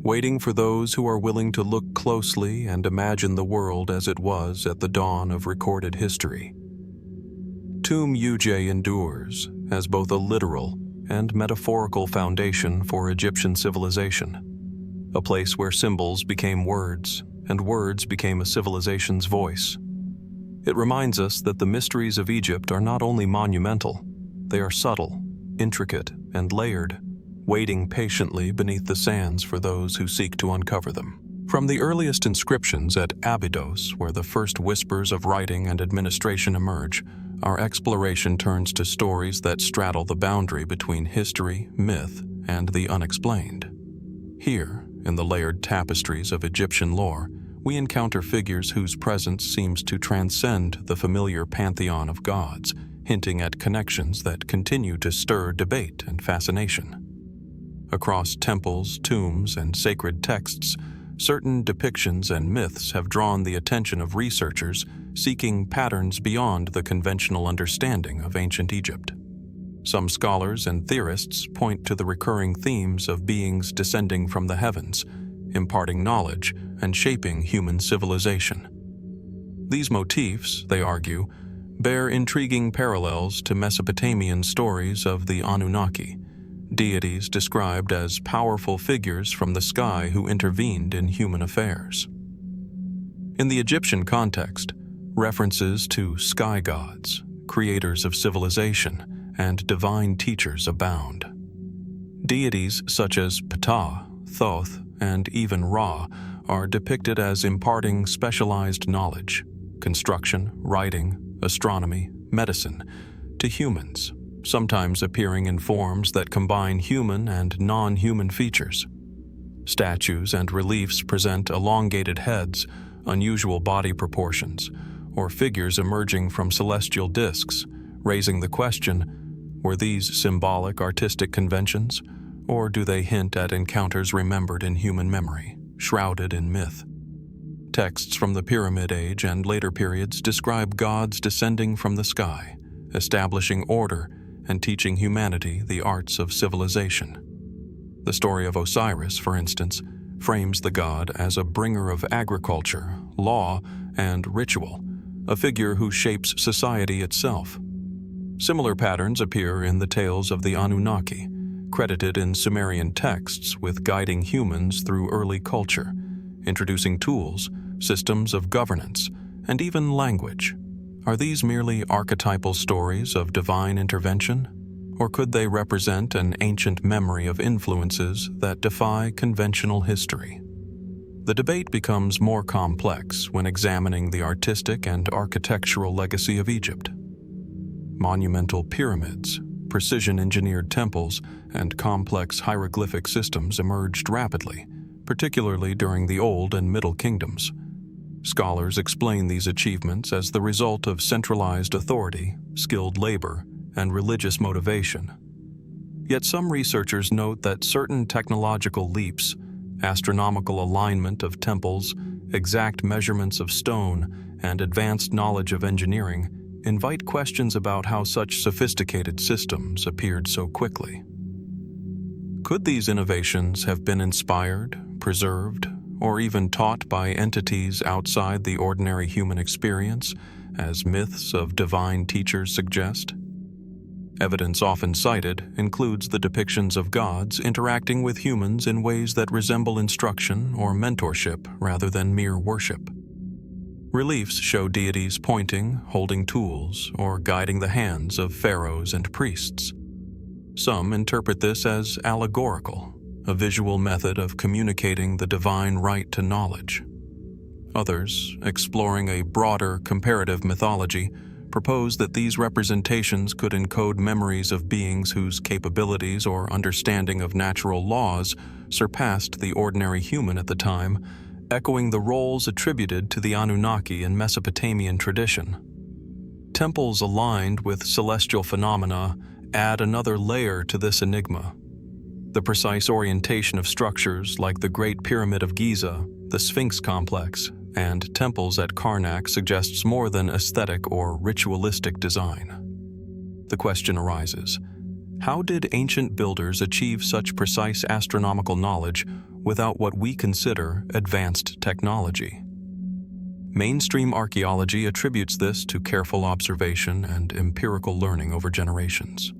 waiting for those who are willing to look closely and imagine the world as it was at the dawn of recorded history? Tomb UJ endures as both a literal and metaphorical foundation for Egyptian civilization, a place where symbols became words and words became a civilization's voice. It reminds us that the mysteries of Egypt are not only monumental, they are subtle, intricate, and layered, waiting patiently beneath the sands for those who seek to uncover them. From the earliest inscriptions at Abydos, where the first whispers of writing and administration emerge, our exploration turns to stories that straddle the boundary between history, myth, and the unexplained. Here, in the layered tapestries of Egyptian lore, we encounter figures whose presence seems to transcend the familiar pantheon of gods, hinting at connections that continue to stir debate and fascination. Across temples, tombs, and sacred texts, certain depictions and myths have drawn the attention of researchers seeking patterns beyond the conventional understanding of ancient Egypt. Some scholars and theorists point to the recurring themes of beings descending from the heavens, imparting knowledge and shaping human civilization. These motifs, they argue, bear intriguing parallels to Mesopotamian stories of the Anunnaki, deities described as powerful figures from the sky who intervened in human affairs. In the Egyptian context, references to sky gods, creators of civilization, and divine teachers abound. Deities such as Ptah, Thoth, and even Ra are depicted as imparting specialized knowledge, construction, writing, astronomy, medicine, to humans, sometimes appearing in forms that combine human and non-human features. Statues and reliefs present elongated heads, unusual body proportions, or figures emerging from celestial discs, raising the question, were these symbolic artistic conventions, or do they hint at encounters remembered in human memory, shrouded in myth? Texts from the Pyramid Age and later periods describe gods descending from the sky, establishing order and teaching humanity the arts of civilization. The story of Osiris, for instance, frames the god as a bringer of agriculture, law, and ritual, a figure who shapes society itself. Similar patterns appear in the tales of the Anunnaki, credited in Sumerian texts with guiding humans through early culture, introducing tools, systems of governance, and even language. Are these merely archetypal stories of divine intervention, or could they represent an ancient memory of influences that defy conventional history? The debate becomes more complex when examining the artistic and architectural legacy of Egypt. Monumental pyramids, precision-engineered temples, and complex hieroglyphic systems emerged rapidly, particularly during the Old and Middle Kingdoms. Scholars explain these achievements as the result of centralized authority, skilled labor, and religious motivation. Yet some researchers note that certain technological leaps, astronomical alignment of temples, exact measurements of stone, and advanced knowledge of engineering, invite questions about how such sophisticated systems appeared so quickly. Could these innovations have been inspired, preserved, or even taught by entities outside the ordinary human experience, as myths of divine teachers suggest? Evidence often cited includes the depictions of gods interacting with humans in ways that resemble instruction or mentorship rather than mere worship. Reliefs show deities pointing, holding tools, or guiding the hands of pharaohs and priests. Some interpret this as allegorical, a visual method of communicating the divine right to knowledge. Others, exploring a broader comparative mythology, propose that these representations could encode memories of beings whose capabilities or understanding of natural laws surpassed the ordinary human at the time, echoing the roles attributed to the Anunnaki in Mesopotamian tradition. Temples aligned with celestial phenomena add another layer to this enigma. The precise orientation of structures like the Great Pyramid of Giza, the Sphinx complex, and temples at Karnak suggests more than aesthetic or ritualistic design. The question arises, how did ancient builders achieve such precise astronomical knowledge without what we consider advanced technology? Mainstream archaeology attributes this to careful observation and empirical learning over generations.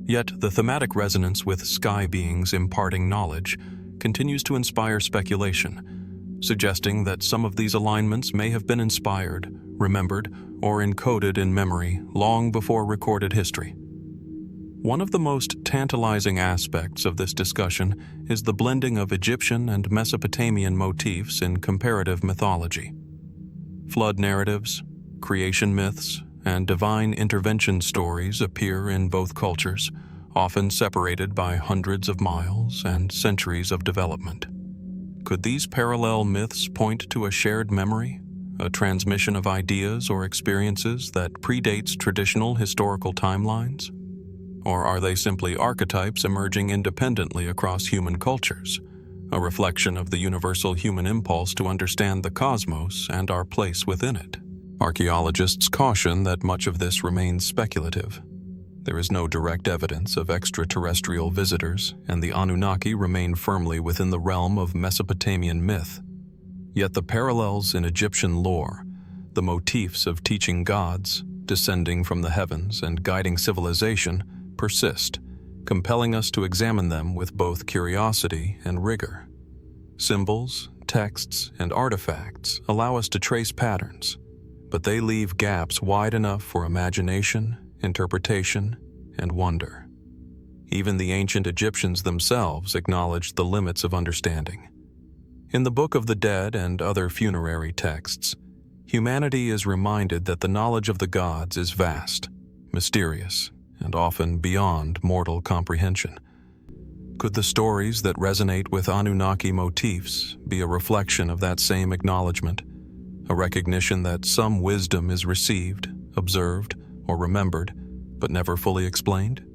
Yet the thematic resonance with sky beings imparting knowledge continues to inspire speculation. suggesting that some of these alignments may have been inspired, remembered, or encoded in memory long before recorded history. One of the most tantalizing aspects of this discussion is the blending of Egyptian and Mesopotamian motifs in comparative mythology. Flood narratives, creation myths, and divine intervention stories appear in both cultures, often separated by hundreds of miles and centuries of development. Could these parallel myths point to a shared memory, a transmission of ideas or experiences that predates traditional historical timelines? Or are they simply archetypes emerging independently across human cultures, a reflection of the universal human impulse to understand the cosmos and our place within it? Archaeologists caution that much of this remains speculative. There is no direct evidence of extraterrestrial visitors, and the Anunnaki remain firmly within the realm of Mesopotamian myth. Yet the parallels in Egyptian lore, the motifs of teaching gods, descending from the heavens and guiding civilization, persist, compelling us to examine them with both curiosity and rigor. Symbols, texts, and artifacts allow us to trace patterns, but they leave gaps wide enough for imagination, interpretation, and wonder. Even the ancient Egyptians themselves acknowledged the limits of understanding. In the Book of the Dead and other funerary texts, humanity is reminded that the knowledge of the gods is vast, mysterious, and often beyond mortal comprehension. Could the stories that resonate with Anunnaki motifs be a reflection of that same acknowledgement, a recognition that some wisdom is received, observed, or remembered, but never fully explained?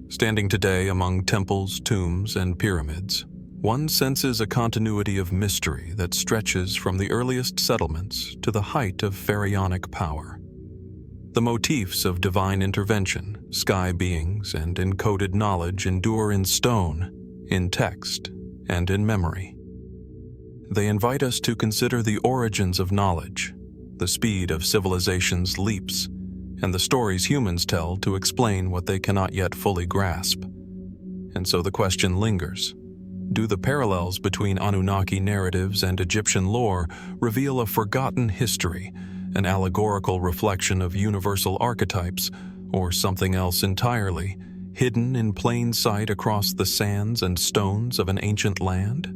Standing today among temples, tombs, and pyramids, one senses a continuity of mystery that stretches from the earliest settlements to the height of pharaonic power. The motifs of divine intervention, sky beings, and encoded knowledge endure in stone, in text, and in memory. They invite us to consider the origins of knowledge, the speed of civilization's leaps, and the stories humans tell to explain what they cannot yet fully grasp. And so the question lingers: do the parallels between Anunnaki narratives and Egyptian lore reveal a forgotten history, an allegorical reflection of universal archetypes, or something else entirely, hidden in plain sight across the sands and stones of an ancient land?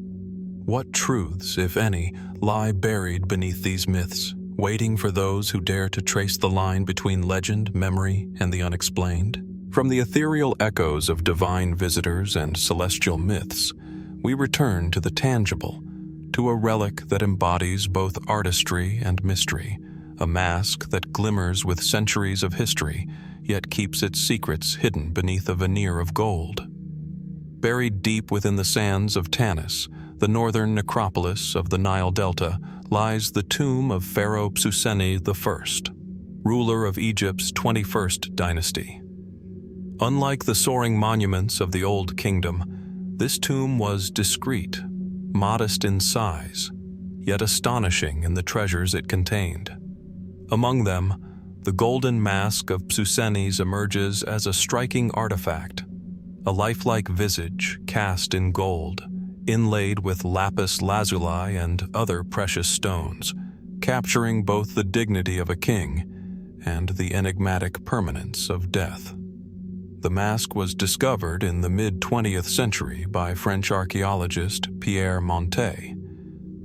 What truths, if any, lie buried beneath these myths, waiting for those who dare to trace the line between legend, memory, and the unexplained? From the ethereal echoes of divine visitors and celestial myths, we return to the tangible, to a relic that embodies both artistry and mystery, a mask that glimmers with centuries of history, yet keeps its secrets hidden beneath a veneer of gold. Buried deep within the sands of Tanis, the northern necropolis of the Nile Delta, lies the tomb of Pharaoh Psusennes I, ruler of Egypt's 21st dynasty. Unlike the soaring monuments of the Old Kingdom, this tomb was discreet, modest in size, yet astonishing in the treasures it contained. Among them, the golden mask of Psusennes emerges as a striking artifact, a lifelike visage cast in gold, inlaid with lapis lazuli and other precious stones, capturing both the dignity of a king and the enigmatic permanence of death. The mask was discovered in the mid-20th century by French archaeologist Pierre Montet,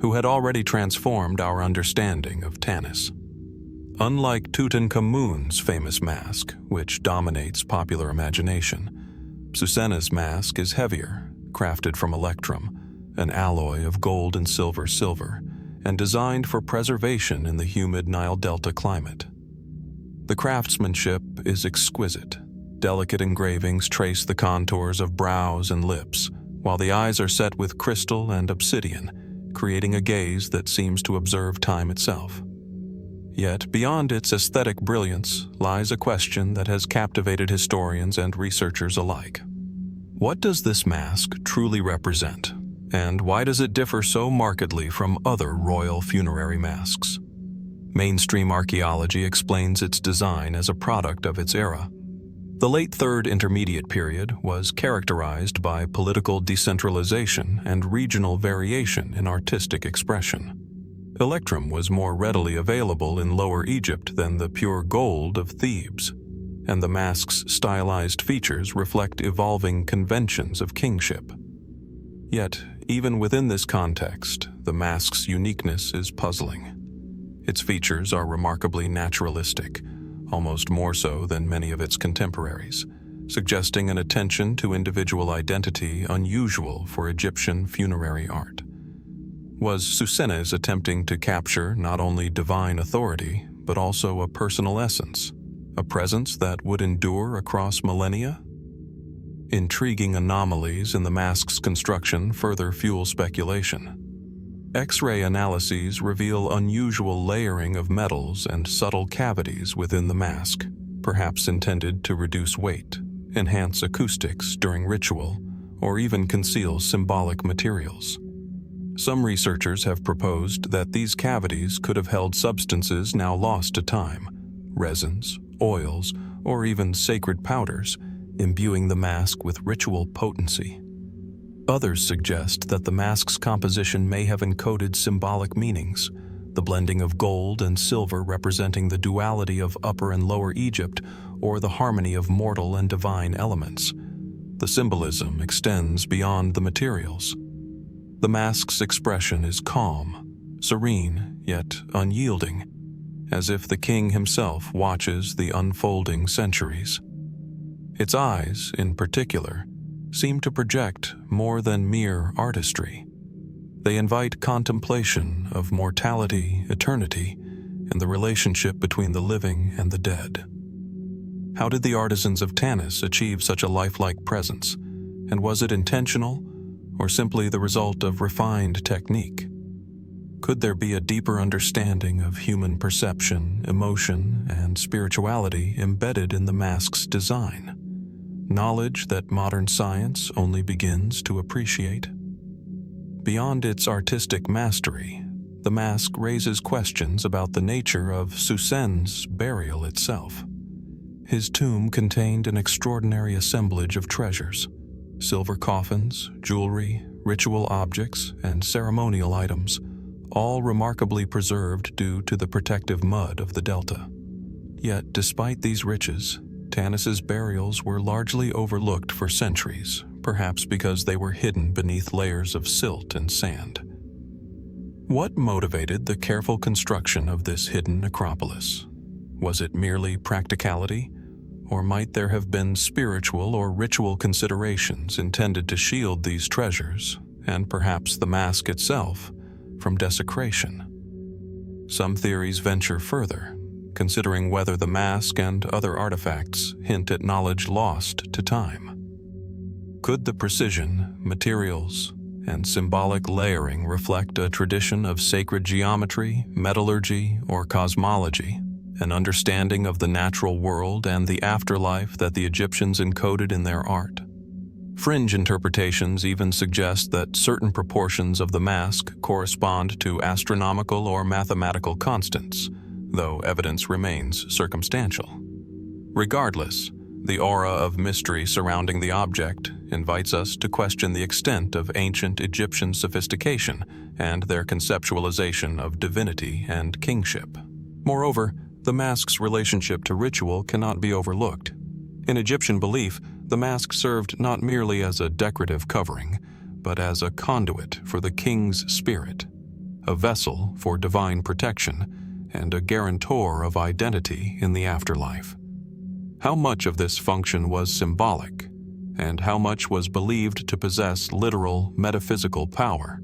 who had already transformed our understanding of Tanis. Unlike Tutankhamun's famous mask, which dominates popular imagination, Psusennes' mask is heavier, crafted from electrum, an alloy of gold and silver, and designed for preservation in the humid Nile Delta climate. The craftsmanship is exquisite. Delicate engravings trace the contours of brows and lips, while the eyes are set with crystal and obsidian, creating a gaze that seems to observe time itself. Yet, beyond its aesthetic brilliance lies a question that has captivated historians and researchers alike. What does this mask truly represent, and why does it differ so markedly from other royal funerary masks? Mainstream archaeology explains its design as a product of its era. The late Third Intermediate period was characterized by political decentralization and regional variation in artistic expression. Electrum was more readily available in Lower Egypt than the pure gold of Thebes, and the mask's stylized features reflect evolving conventions of kingship. Yet, even within this context, the mask's uniqueness is puzzling. Its features are remarkably naturalistic, almost more so than many of its contemporaries, suggesting an attention to individual identity unusual for Egyptian funerary art. Was Psusennes attempting to capture not only divine authority, but also a personal essence, a presence that would endure across millennia? Intriguing anomalies in the mask's construction further fuel speculation. X-ray analyses reveal unusual layering of metals and subtle cavities within the mask, perhaps intended to reduce weight, enhance acoustics during ritual, or even conceal symbolic materials. Some researchers have proposed that these cavities could have held substances now lost to time, resins, oils, or even sacred powders, imbuing the mask with ritual potency. Others suggest that the mask's composition may have encoded symbolic meanings, the blending of gold and silver representing the duality of Upper and Lower Egypt, or the harmony of mortal and divine elements. The symbolism extends beyond the materials. The mask's expression is calm, serene, yet unyielding, as if the king himself watches the unfolding centuries. Its eyes, in particular, seem to project more than mere artistry. They invite contemplation of mortality, eternity, and the relationship between the living and the dead. How did the artisans of Tanis achieve such a lifelike presence, and was it intentional, or simply the result of refined technique? Could there be a deeper understanding of human perception, emotion, and spirituality embedded in the mask's design? Knowledge that modern science only begins to appreciate? Beyond its artistic mastery, the mask raises questions about the nature of Psusennes' burial itself. His tomb contained an extraordinary assemblage of treasures: silver coffins, jewelry, ritual objects, and ceremonial items, all remarkably preserved due to the protective mud of the delta. Yet, despite these riches, Tanis's burials were largely overlooked for centuries, perhaps because they were hidden beneath layers of silt and sand. What motivated the careful construction of this hidden necropolis? Was it merely practicality, or might there have been spiritual or ritual considerations intended to shield these treasures, and perhaps the mask itself, from desecration? Some theories venture further, considering whether the mask and other artifacts hint at knowledge lost to time. Could the precision, materials, and symbolic layering reflect a tradition of sacred geometry, metallurgy, or cosmology, an understanding of the natural world and the afterlife that the Egyptians encoded in their art? Fringe interpretations even suggest that certain proportions of the mask correspond to astronomical or mathematical constants, though evidence remains circumstantial. Regardless, the aura of mystery surrounding the object invites us to question the extent of ancient Egyptian sophistication and their conceptualization of divinity and kingship. Moreover, the mask's relationship to ritual cannot be overlooked. In Egyptian belief, the mask served not merely as a decorative covering, but as a conduit for the king's spirit, a vessel for divine protection, and a guarantor of identity in the afterlife. How much of this function was symbolic, and how much was believed to possess literal, metaphysical power?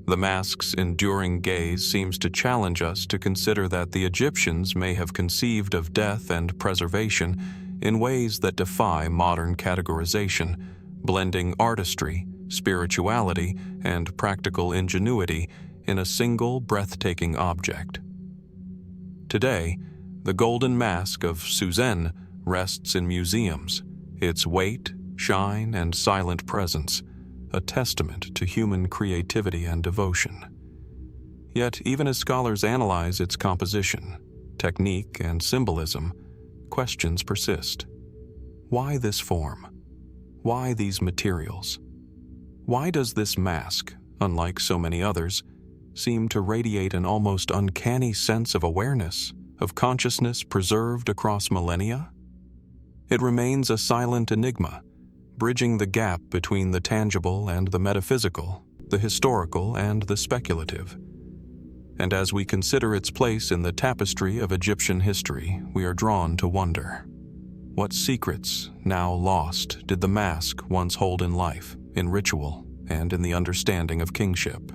The mask's enduring gaze seems to challenge us to consider that the Egyptians may have conceived of death and preservation in ways that defy modern categorization, blending artistry, spirituality, and practical ingenuity in a single breathtaking object. Today, the golden mask of Psusennes rests in museums, its weight, shine, and silent presence, a testament to human creativity and devotion. Yet, even as scholars analyze its composition, technique, and symbolism, questions persist. Why this form? Why these materials? Why does this mask, unlike so many others, seem to radiate an almost uncanny sense of awareness, of consciousness preserved across millennia? It remains a silent enigma, bridging the gap between the tangible and the metaphysical, the historical and the speculative. And as we consider its place in the tapestry of Egyptian history, we are drawn to wonder. What secrets, now lost, did the mask once hold in life, in ritual, and in the understanding of kingship?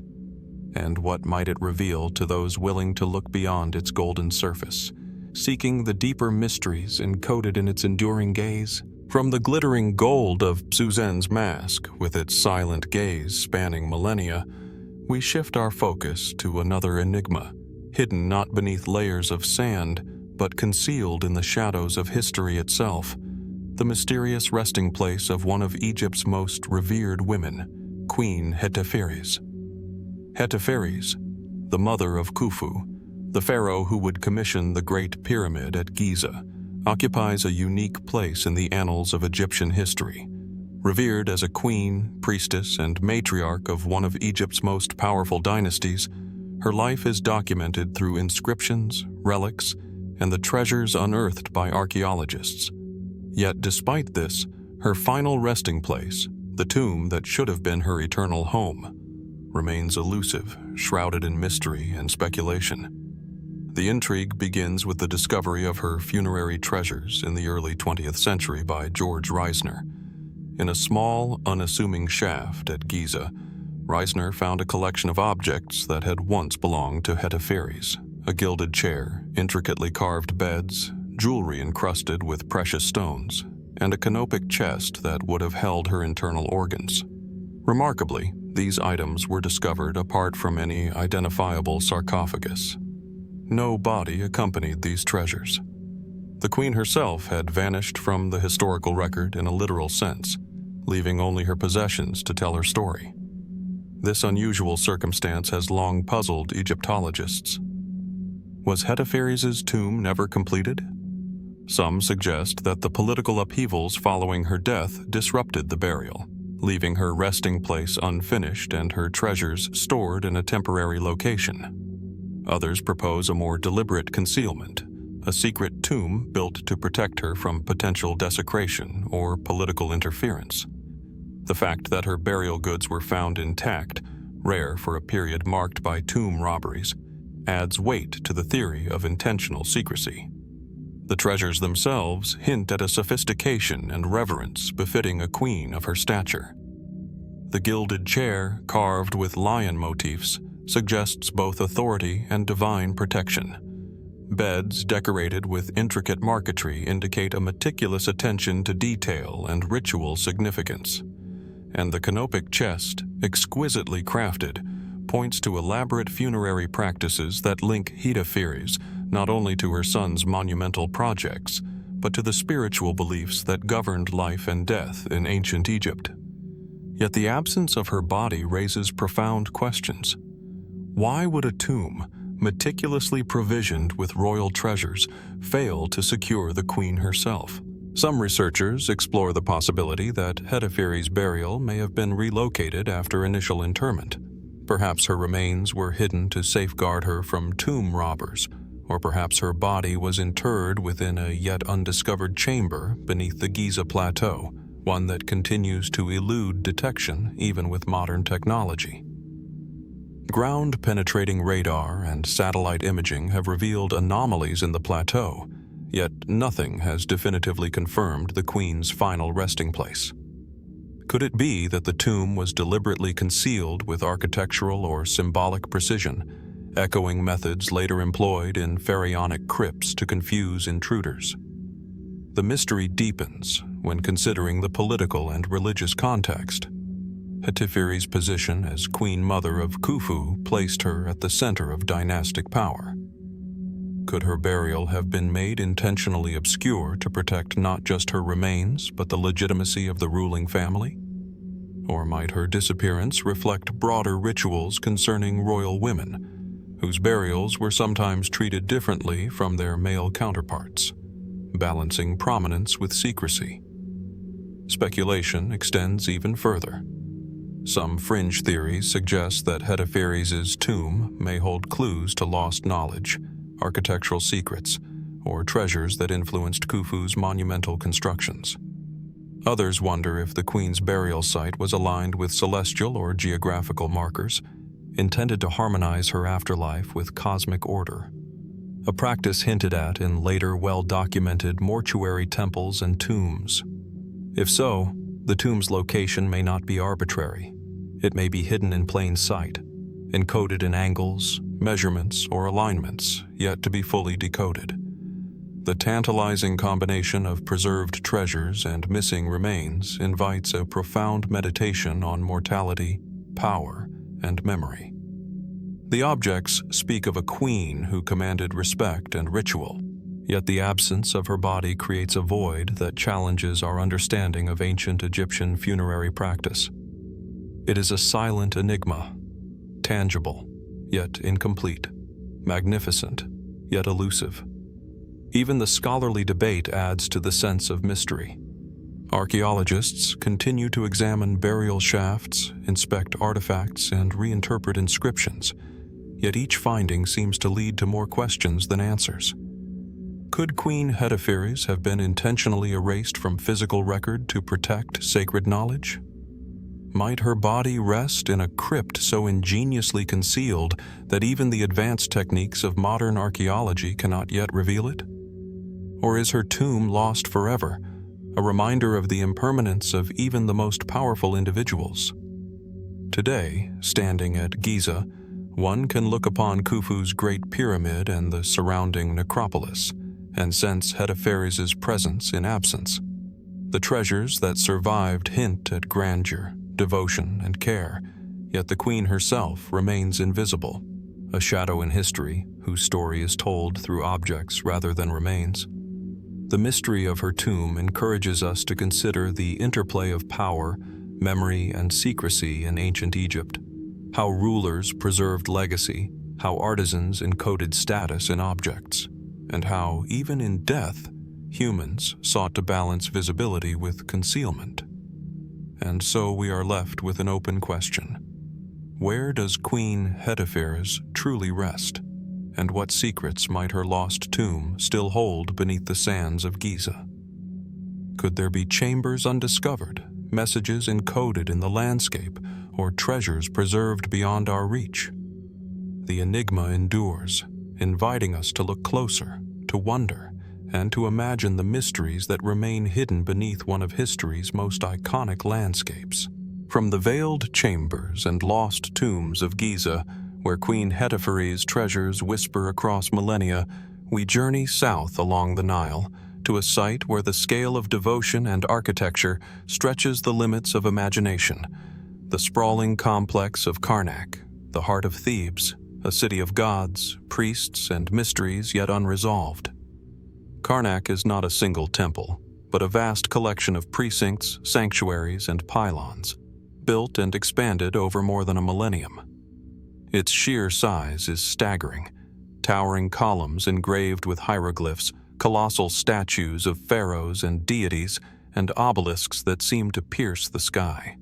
And what might it reveal to those willing to look beyond its golden surface, seeking the deeper mysteries encoded in its enduring gaze? From the glittering gold of Psusennes' mask, with its silent gaze spanning millennia, we shift our focus to another enigma, hidden not beneath layers of sand, but concealed in the shadows of history itself, the mysterious resting place of one of Egypt's most revered women, Queen Hetepheres. Hetepheres, the mother of Khufu, the pharaoh who would commission the Great Pyramid at Giza, occupies a unique place in the annals of Egyptian history. Revered as a queen, priestess, and matriarch of one of Egypt's most powerful dynasties, her life is documented through inscriptions, relics, and the treasures unearthed by archaeologists. Yet despite this, her final resting place, the tomb that should have been her eternal home, remains elusive, shrouded in mystery and speculation. The intrigue begins with the discovery of her funerary treasures in the early 20th century by George Reisner. In a small, unassuming shaft at Giza, Reisner found a collection of objects that had once belonged to Hetepheres: a gilded chair, intricately carved beds, jewelry encrusted with precious stones, and a canopic chest that would have held her internal organs. Remarkably, these items were discovered apart from any identifiable sarcophagus. No body accompanied these treasures. The queen herself had vanished from the historical record in a literal sense, leaving only her possessions to tell her story. This unusual circumstance has long puzzled Egyptologists. Was Hetepheres' tomb never completed? Some suggest that the political upheavals following her death disrupted the burial, leaving her resting place unfinished and her treasures stored in a temporary location. Others propose a more deliberate concealment, a secret tomb built to protect her from potential desecration or political interference. The fact that her burial goods were found intact, rare for a period marked by tomb robberies, adds weight to the theory of intentional secrecy. The treasures themselves hint at a sophistication and reverence befitting a queen of her stature. The gilded chair, carved with lion motifs, suggests both authority and divine protection. Beds decorated with intricate marquetry indicate a meticulous attention to detail and ritual significance. And the canopic chest, exquisitely crafted, points to elaborate funerary practices that link Hetepheres not only to her son's monumental projects, but to the spiritual beliefs that governed life and death in ancient Egypt. Yet the absence of her body raises profound questions. Why would a tomb, meticulously provisioned with royal treasures, fail to secure the queen herself? Some researchers explore the possibility that Hetepheres' burial may have been relocated after initial interment. Perhaps her remains were hidden to safeguard her from tomb robbers, or perhaps her body was interred within a yet undiscovered chamber beneath the Giza Plateau, one that continues to elude detection even with modern technology. Ground-penetrating radar and satellite imaging have revealed anomalies in the plateau, yet nothing has definitively confirmed the queen's final resting place. Could it be that the tomb was deliberately concealed with architectural or symbolic precision, echoing methods later employed in pharaonic crypts to confuse intruders? The mystery deepens when considering the political and religious context. Hetepheres' position as Queen Mother of Khufu placed her at the center of dynastic power. Could her burial have been made intentionally obscure to protect not just her remains, but the legitimacy of the ruling family? Or might her disappearance reflect broader rituals concerning royal women, whose burials were sometimes treated differently from their male counterparts, balancing prominence with secrecy? Speculation extends even further. Some fringe theories suggest that Hetepheres' tomb may hold clues to lost knowledge, architectural secrets, or treasures that influenced Khufu's monumental constructions. Others wonder if the queen's burial site was aligned with celestial or geographical markers, intended to harmonize her afterlife with cosmic order, a practice hinted at in later well-documented mortuary temples and tombs. If so, the tomb's location may not be arbitrary. It may be hidden in plain sight, encoded in angles, measurements, or alignments, yet to be fully decoded. The tantalizing combination of preserved treasures and missing remains invites a profound meditation on mortality, power, and memory. The objects speak of a queen who commanded respect and ritual, yet the absence of her body creates a void that challenges our understanding of ancient Egyptian funerary practice. It is a silent enigma, tangible, yet incomplete, magnificent, yet elusive. Even the scholarly debate adds to the sense of mystery. Archaeologists continue to examine burial shafts, inspect artifacts, and reinterpret inscriptions, yet each finding seems to lead to more questions than answers. Could Queen Hetepheres have been intentionally erased from physical record to protect sacred knowledge? Might her body rest in a crypt so ingeniously concealed that even the advanced techniques of modern archaeology cannot yet reveal it? Or is her tomb lost forever, a reminder of the impermanence of even the most powerful individuals? Today, standing at Giza, one can look upon Khufu's Great Pyramid and the surrounding necropolis, and sense Hetepheres' presence in absence. The treasures that survived hint at grandeur, devotion, and care, yet the queen herself remains invisible, a shadow in history whose story is told through objects rather than remains. The mystery of her tomb encourages us to consider the interplay of power, memory, and secrecy in ancient Egypt, how rulers preserved legacy, how artisans encoded status in objects, and how, even in death, humans sought to balance visibility with concealment. And so we are left with an open question. Where does Queen Hetepheres truly rest? And what secrets might her lost tomb still hold beneath the sands of Giza? Could there be chambers undiscovered, messages encoded in the landscape, or treasures preserved beyond our reach? The enigma endures, inviting us to look closer, to wonder, and to imagine the mysteries that remain hidden beneath one of history's most iconic landscapes. From the veiled chambers and lost tombs of Giza, where Queen Hetepheres' treasures whisper across millennia, we journey south along the Nile to a site where the scale of devotion and architecture stretches the limits of imagination. The sprawling complex of Karnak, the heart of Thebes, a city of gods, priests, and mysteries yet unresolved. Karnak is not a single temple, but a vast collection of precincts, sanctuaries, and pylons, built and expanded over more than a millennium. Its sheer size is staggering. Towering columns engraved with hieroglyphs, colossal statues of pharaohs and deities, and obelisks that seem to pierce the sky.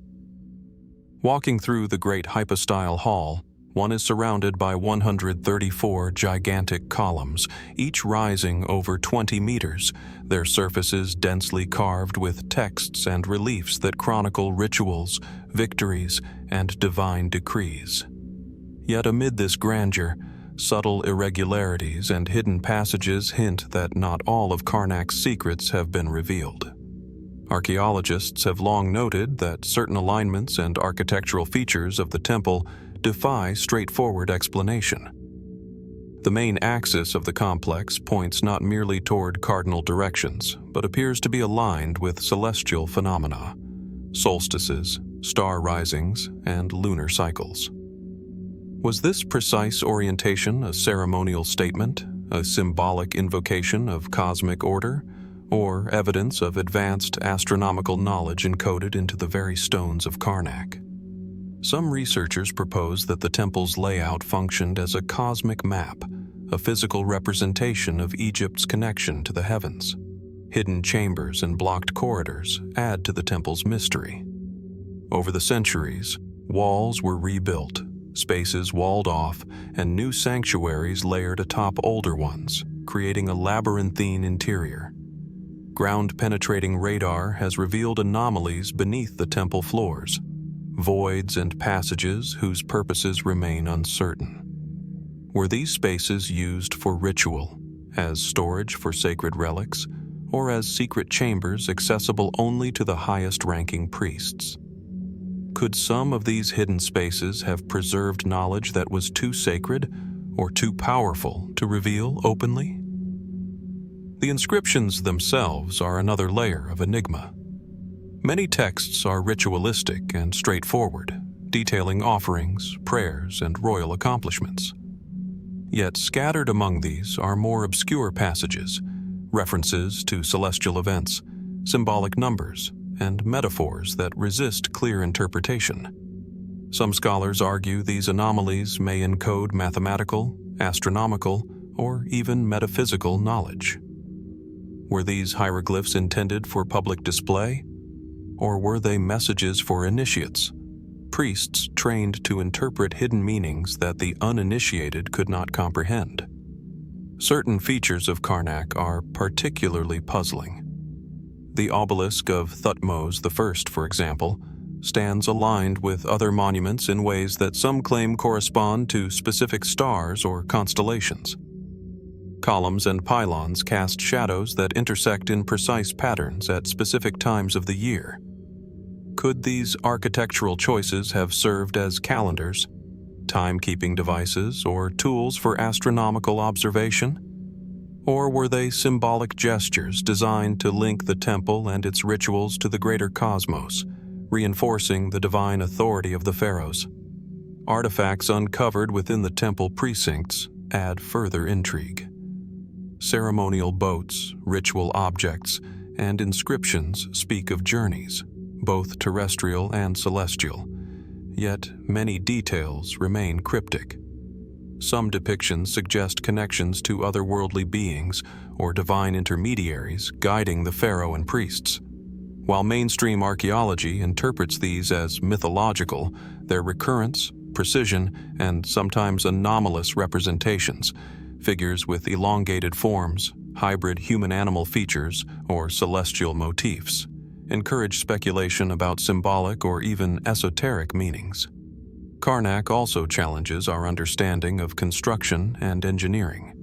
Walking through the great hypostyle hall, one is surrounded by 134 gigantic columns, each rising over 20 meters, their surfaces densely carved with texts and reliefs that chronicle rituals, victories, and divine decrees. Yet amid this grandeur, subtle irregularities and hidden passages hint that not all of Karnak's secrets have been revealed. Archaeologists have long noted that certain alignments and architectural features of the temple defy straightforward explanation. The main axis of the complex points not merely toward cardinal directions, but appears to be aligned with celestial phenomena, solstices, star risings, and lunar cycles. Was this precise orientation a ceremonial statement, a symbolic invocation of cosmic order, or evidence of advanced astronomical knowledge encoded into the very stones of Karnak? Some researchers propose that the temple's layout functioned as a cosmic map, a physical representation of Egypt's connection to the heavens. Hidden chambers and blocked corridors add to the temple's mystery. Over the centuries, walls were rebuilt, spaces walled off, and new sanctuaries layered atop older ones, creating a labyrinthine interior. Ground-penetrating radar has revealed anomalies beneath the temple floors, voids and passages whose purposes remain uncertain. Were these spaces used for ritual, as storage for sacred relics, or as secret chambers accessible only to the highest-ranking priests? Could some of these hidden spaces have preserved knowledge that was too sacred or too powerful to reveal openly? The inscriptions themselves are another layer of enigma. Many texts are ritualistic and straightforward, detailing offerings, prayers, and royal accomplishments. Yet scattered among these are more obscure passages, references to celestial events, symbolic numbers, and metaphors that resist clear interpretation. Some scholars argue these anomalies may encode mathematical, astronomical, or even metaphysical knowledge. Were these hieroglyphs intended for public display? Or were they messages for initiates, priests trained to interpret hidden meanings that the uninitiated could not comprehend? Certain features of Karnak are particularly puzzling. The obelisk of Thutmose I, for example, stands aligned with other monuments in ways that some claim correspond to specific stars or constellations. Columns and pylons cast shadows that intersect in precise patterns at specific times of the year. Could these architectural choices have served as calendars, timekeeping devices, or tools for astronomical observation? Or were they symbolic gestures designed to link the temple and its rituals to the greater cosmos, reinforcing the divine authority of the pharaohs? Artifacts uncovered within the temple precincts add further intrigue. Ceremonial boats, ritual objects, and inscriptions speak of journeys, both terrestrial and celestial, yet many details remain cryptic. Some depictions suggest connections to otherworldly beings or divine intermediaries guiding the pharaoh and priests. While mainstream archaeology interprets these as mythological, their recurrence, precision, and sometimes anomalous representations, figures with elongated forms, hybrid human-animal features, or celestial motifs, encourage speculation about symbolic or even esoteric meanings. Karnak also challenges our understanding of construction and engineering.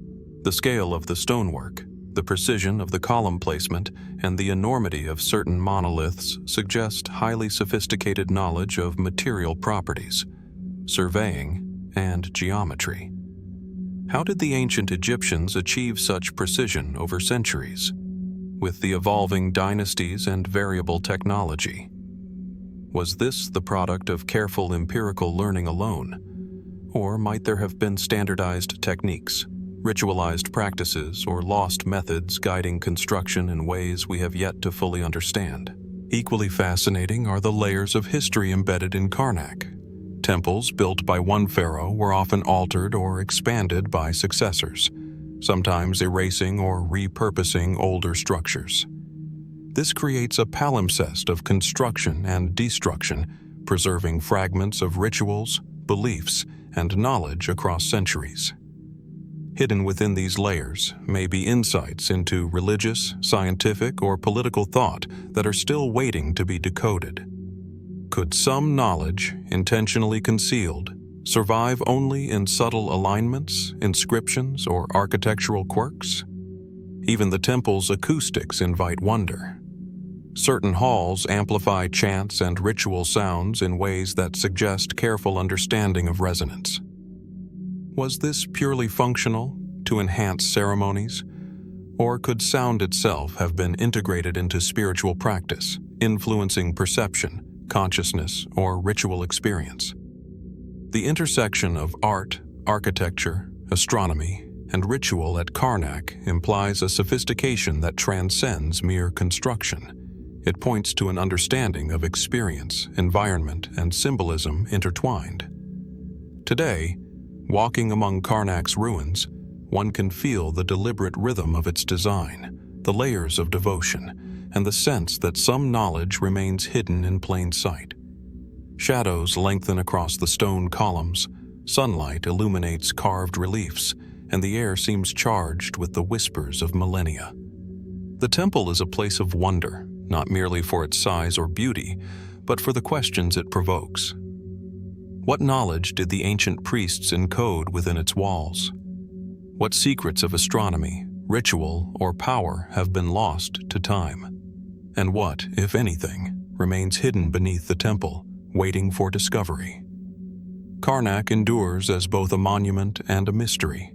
The scale of the stonework, the precision of the column placement, and the enormity of certain monoliths suggest highly sophisticated knowledge of material properties, surveying, and geometry. How did the ancient Egyptians achieve such precision over centuries, with the evolving dynasties and variable technology? Was this the product of careful empirical learning alone? Or might there have been standardized techniques, ritualized practices, or lost methods guiding construction in ways we have yet to fully understand? Equally fascinating are the layers of history embedded in Karnak. Temples built by one pharaoh were often altered or expanded by successors, sometimes erasing or repurposing older structures. This creates a palimpsest of construction and destruction, preserving fragments of rituals, beliefs, and knowledge across centuries. Hidden within these layers may be insights into religious, scientific, or political thought that are still waiting to be decoded. Could some knowledge, intentionally concealed, survive only in subtle alignments, inscriptions, or architectural quirks? Even the temple's acoustics invite wonder. Certain halls amplify chants and ritual sounds in ways that suggest careful understanding of resonance. Was this purely functional, to enhance ceremonies? Or could sound itself have been integrated into spiritual practice, influencing perception, consciousness, or ritual experience? The intersection of art, architecture, astronomy, and ritual at Karnak implies a sophistication that transcends mere construction. It points to an understanding of experience, environment, and symbolism intertwined. Today, walking among Karnak's ruins, one can feel the deliberate rhythm of its design, the layers of devotion, and the sense that some knowledge remains hidden in plain sight. Shadows lengthen across the stone columns, sunlight illuminates carved reliefs, and the air seems charged with the whispers of millennia. The temple is a place of wonder, not merely for its size or beauty, but for the questions it provokes. What knowledge did the ancient priests encode within its walls? What secrets of astronomy, ritual, or power have been lost to time? And what, if anything, remains hidden beneath the temple, waiting for discovery? Karnak endures as both a monument and a mystery.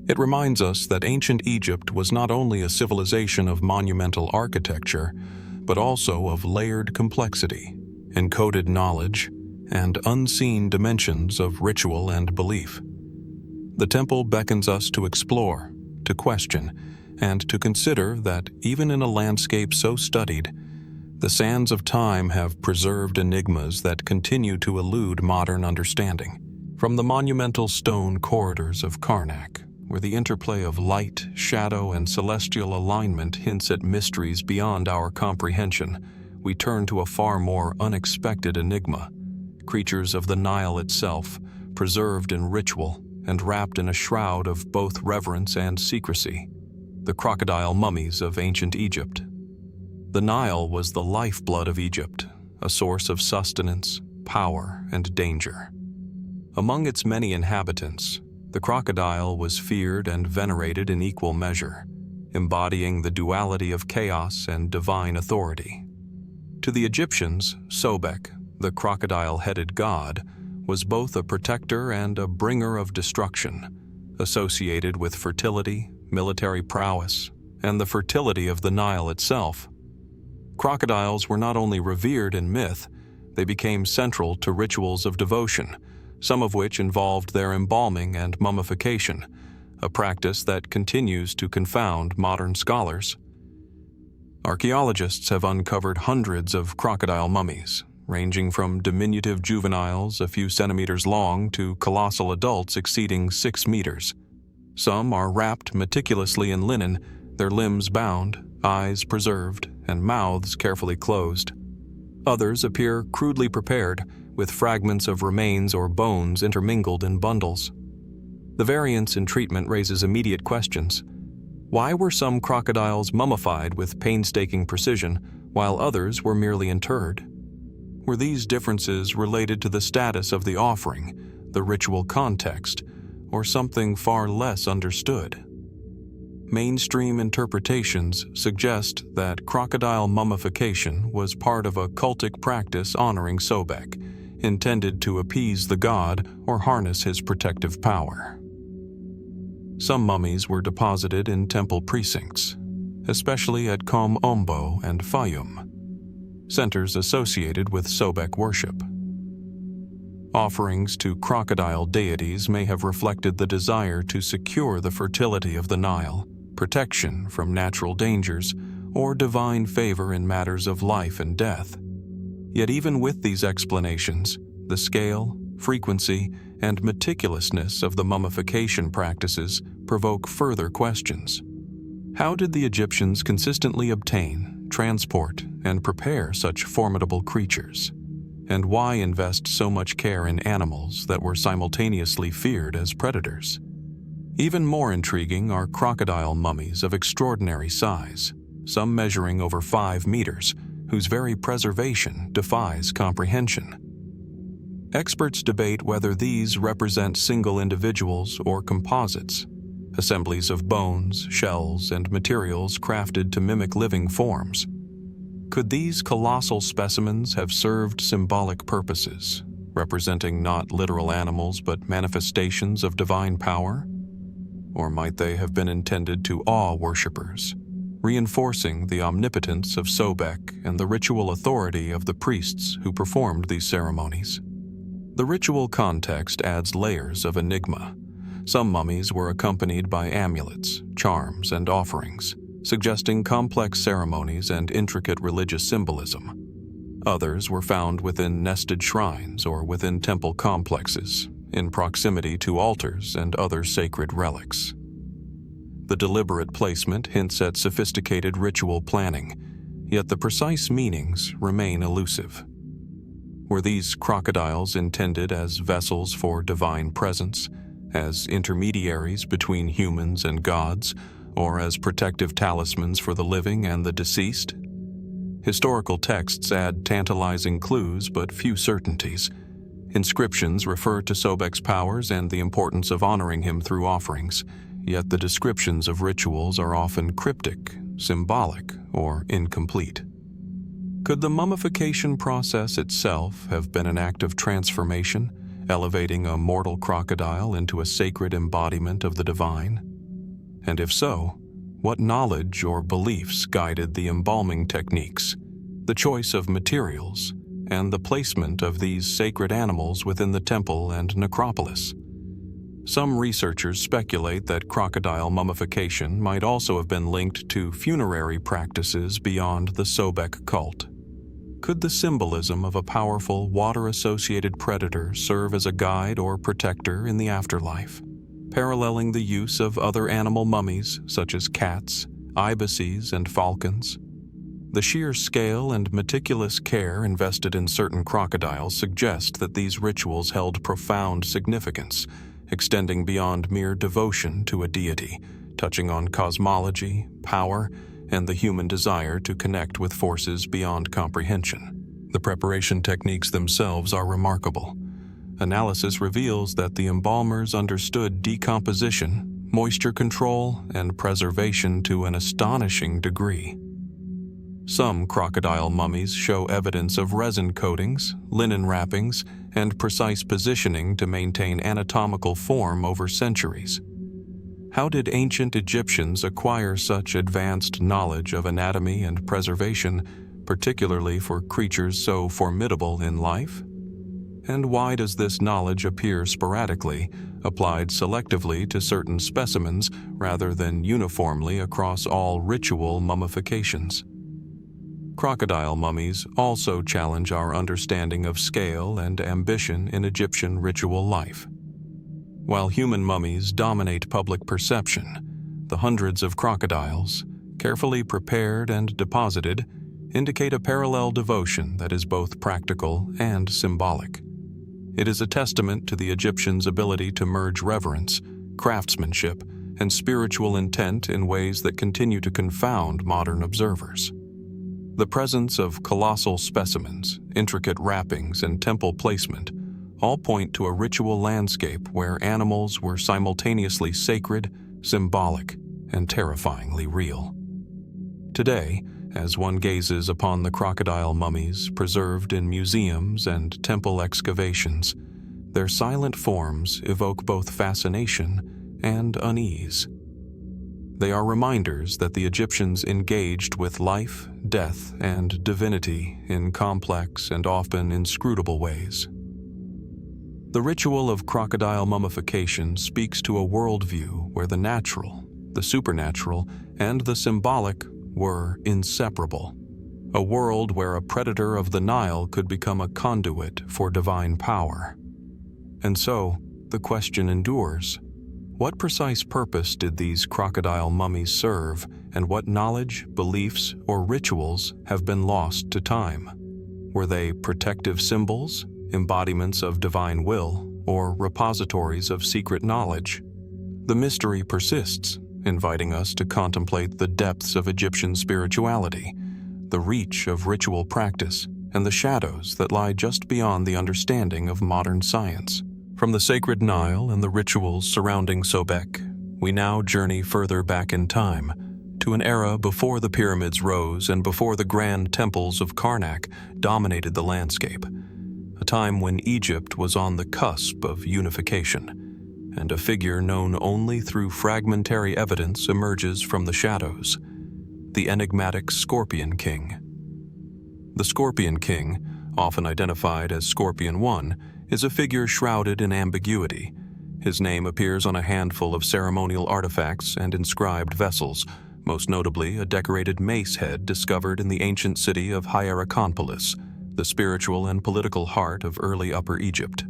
It reminds us that ancient Egypt was not only a civilization of monumental architecture, but also of layered complexity, encoded knowledge, and unseen dimensions of ritual and belief. The temple beckons us to explore, to question, and to consider that even in a landscape so studied, the sands of time have preserved enigmas that continue to elude modern understanding. From the monumental stone corridors of Karnak, where the interplay of light, shadow, and celestial alignment hints at mysteries beyond our comprehension, we turn to a far more unexpected enigma: creatures of the Nile itself, preserved in ritual and wrapped in a shroud of both reverence and secrecy. The crocodile mummies of ancient Egypt. The Nile was the lifeblood of Egypt, a source of sustenance, power, and danger. Among its many inhabitants, the crocodile was feared and venerated in equal measure, embodying the duality of chaos and divine authority. To the Egyptians, Sobek, the crocodile-headed god, was both a protector and a bringer of destruction, associated with fertility, military prowess, and the fertility of the Nile itself. Crocodiles were not only revered in myth, they became central to rituals of devotion, some of which involved their embalming and mummification, a practice that continues to confound modern scholars. Archaeologists have uncovered hundreds of crocodile mummies, ranging from diminutive juveniles a few centimeters long to colossal adults exceeding 6 meters. Some are wrapped meticulously in linen, their limbs bound, eyes preserved, and mouths carefully closed. Others appear crudely prepared, with fragments of remains or bones intermingled in bundles. The variance in treatment raises immediate questions. Why were some crocodiles mummified with painstaking precision, while others were merely interred? Were these differences related to the status of the offering, the ritual context, or something far less understood? Mainstream interpretations suggest that crocodile mummification was part of a cultic practice honoring Sobek, intended to appease the god or harness his protective power. Some mummies were deposited in temple precincts, especially at Kom Ombo and Fayum, centers associated with Sobek worship. Offerings to crocodile deities may have reflected the desire to secure the fertility of the Nile, protection from natural dangers, or divine favor in matters of life and death. Yet even with these explanations, the scale, frequency, and meticulousness of the mummification practices provoke further questions. How did the Egyptians consistently obtain, transport, and prepare such formidable creatures? And why invest so much care in animals that were simultaneously feared as predators? Even more intriguing are crocodile mummies of extraordinary size, some measuring over 5 meters, whose very preservation defies comprehension. Experts debate whether these represent single individuals or composites, assemblies of bones, shells, and materials crafted to mimic living forms. Could these colossal specimens have served symbolic purposes, representing not literal animals but manifestations of divine power? Or might they have been intended to awe worshippers, reinforcing the omnipotence of Sobek and the ritual authority of the priests who performed these ceremonies? The ritual context adds layers of enigma. Some mummies were accompanied by amulets, charms, and offerings, suggesting complex ceremonies and intricate religious symbolism. Others were found within nested shrines or within temple complexes, in proximity to altars and other sacred relics. The deliberate placement hints at sophisticated ritual planning, yet the precise meanings remain elusive. Were these crocodiles intended as vessels for divine presence, as intermediaries between humans and gods, or as protective talismans for the living and the deceased? Historical texts add tantalizing clues but few certainties. Inscriptions refer to Sobek's powers and the importance of honoring him through offerings, yet the descriptions of rituals are often cryptic, symbolic, or incomplete. Could the mummification process itself have been an act of transformation, elevating a mortal crocodile into a sacred embodiment of the divine? And if so, what knowledge or beliefs guided the embalming techniques, the choice of materials, and the placement of these sacred animals within the temple and necropolis? Some researchers speculate that crocodile mummification might also have been linked to funerary practices beyond the Sobek cult. Could the symbolism of a powerful water-associated predator serve as a guide or protector in the afterlife, paralleling the use of other animal mummies such as cats, ibises, and falcons? The sheer scale and meticulous care invested in certain crocodiles suggest that these rituals held profound significance, extending beyond mere devotion to a deity, touching on cosmology, power, and the human desire to connect with forces beyond comprehension. The preparation techniques themselves are remarkable. Analysis reveals that the embalmers understood decomposition, moisture control, and preservation to an astonishing degree. Some crocodile mummies show evidence of resin coatings, linen wrappings, and precise positioning to maintain anatomical form over centuries. How did ancient Egyptians acquire such advanced knowledge of anatomy and preservation, particularly for creatures so formidable in life? And why does this knowledge appear sporadically, applied selectively to certain specimens rather than uniformly across all ritual mummifications? Crocodile mummies also challenge our understanding of scale and ambition in Egyptian ritual life. While human mummies dominate public perception, the hundreds of crocodiles, carefully prepared and deposited, indicate a parallel devotion that is both practical and symbolic. It is a testament to the Egyptians' ability to merge reverence, craftsmanship, and spiritual intent in ways that continue to confound modern observers. The presence of colossal specimens, intricate wrappings, and temple placement all point to a ritual landscape where animals were simultaneously sacred, symbolic, and terrifyingly real. Today, as one gazes upon the crocodile mummies preserved in museums and temple excavations, their silent forms evoke both fascination and unease. They are reminders that the Egyptians engaged with life, death, and divinity in complex and often inscrutable ways. The ritual of crocodile mummification speaks to a worldview where the natural, the supernatural, and the symbolic were inseparable. A world where a predator of the Nile could become a conduit for divine power. And so, the question endures: what precise purpose did these crocodile mummies serve, and what knowledge, beliefs, or rituals have been lost to time? Were they protective symbols, embodiments of divine will, or repositories of secret knowledge? The mystery persists, inviting us to contemplate the depths of Egyptian spirituality, the reach of ritual practice, and the shadows that lie just beyond the understanding of modern science. From the sacred Nile and the rituals surrounding Sobek, we now journey further back in time, to an era before the pyramids rose and before the grand temples of Karnak dominated the landscape. A time when Egypt was on the cusp of unification, and a figure known only through fragmentary evidence emerges from the shadows: the enigmatic Scorpion King. The Scorpion King, often identified as Scorpion I, is a figure shrouded in ambiguity. His name appears on a handful of ceremonial artifacts and inscribed vessels, most notably a decorated mace head discovered in the ancient city of Hierakonpolis, the spiritual and political heart of early Upper Egypt.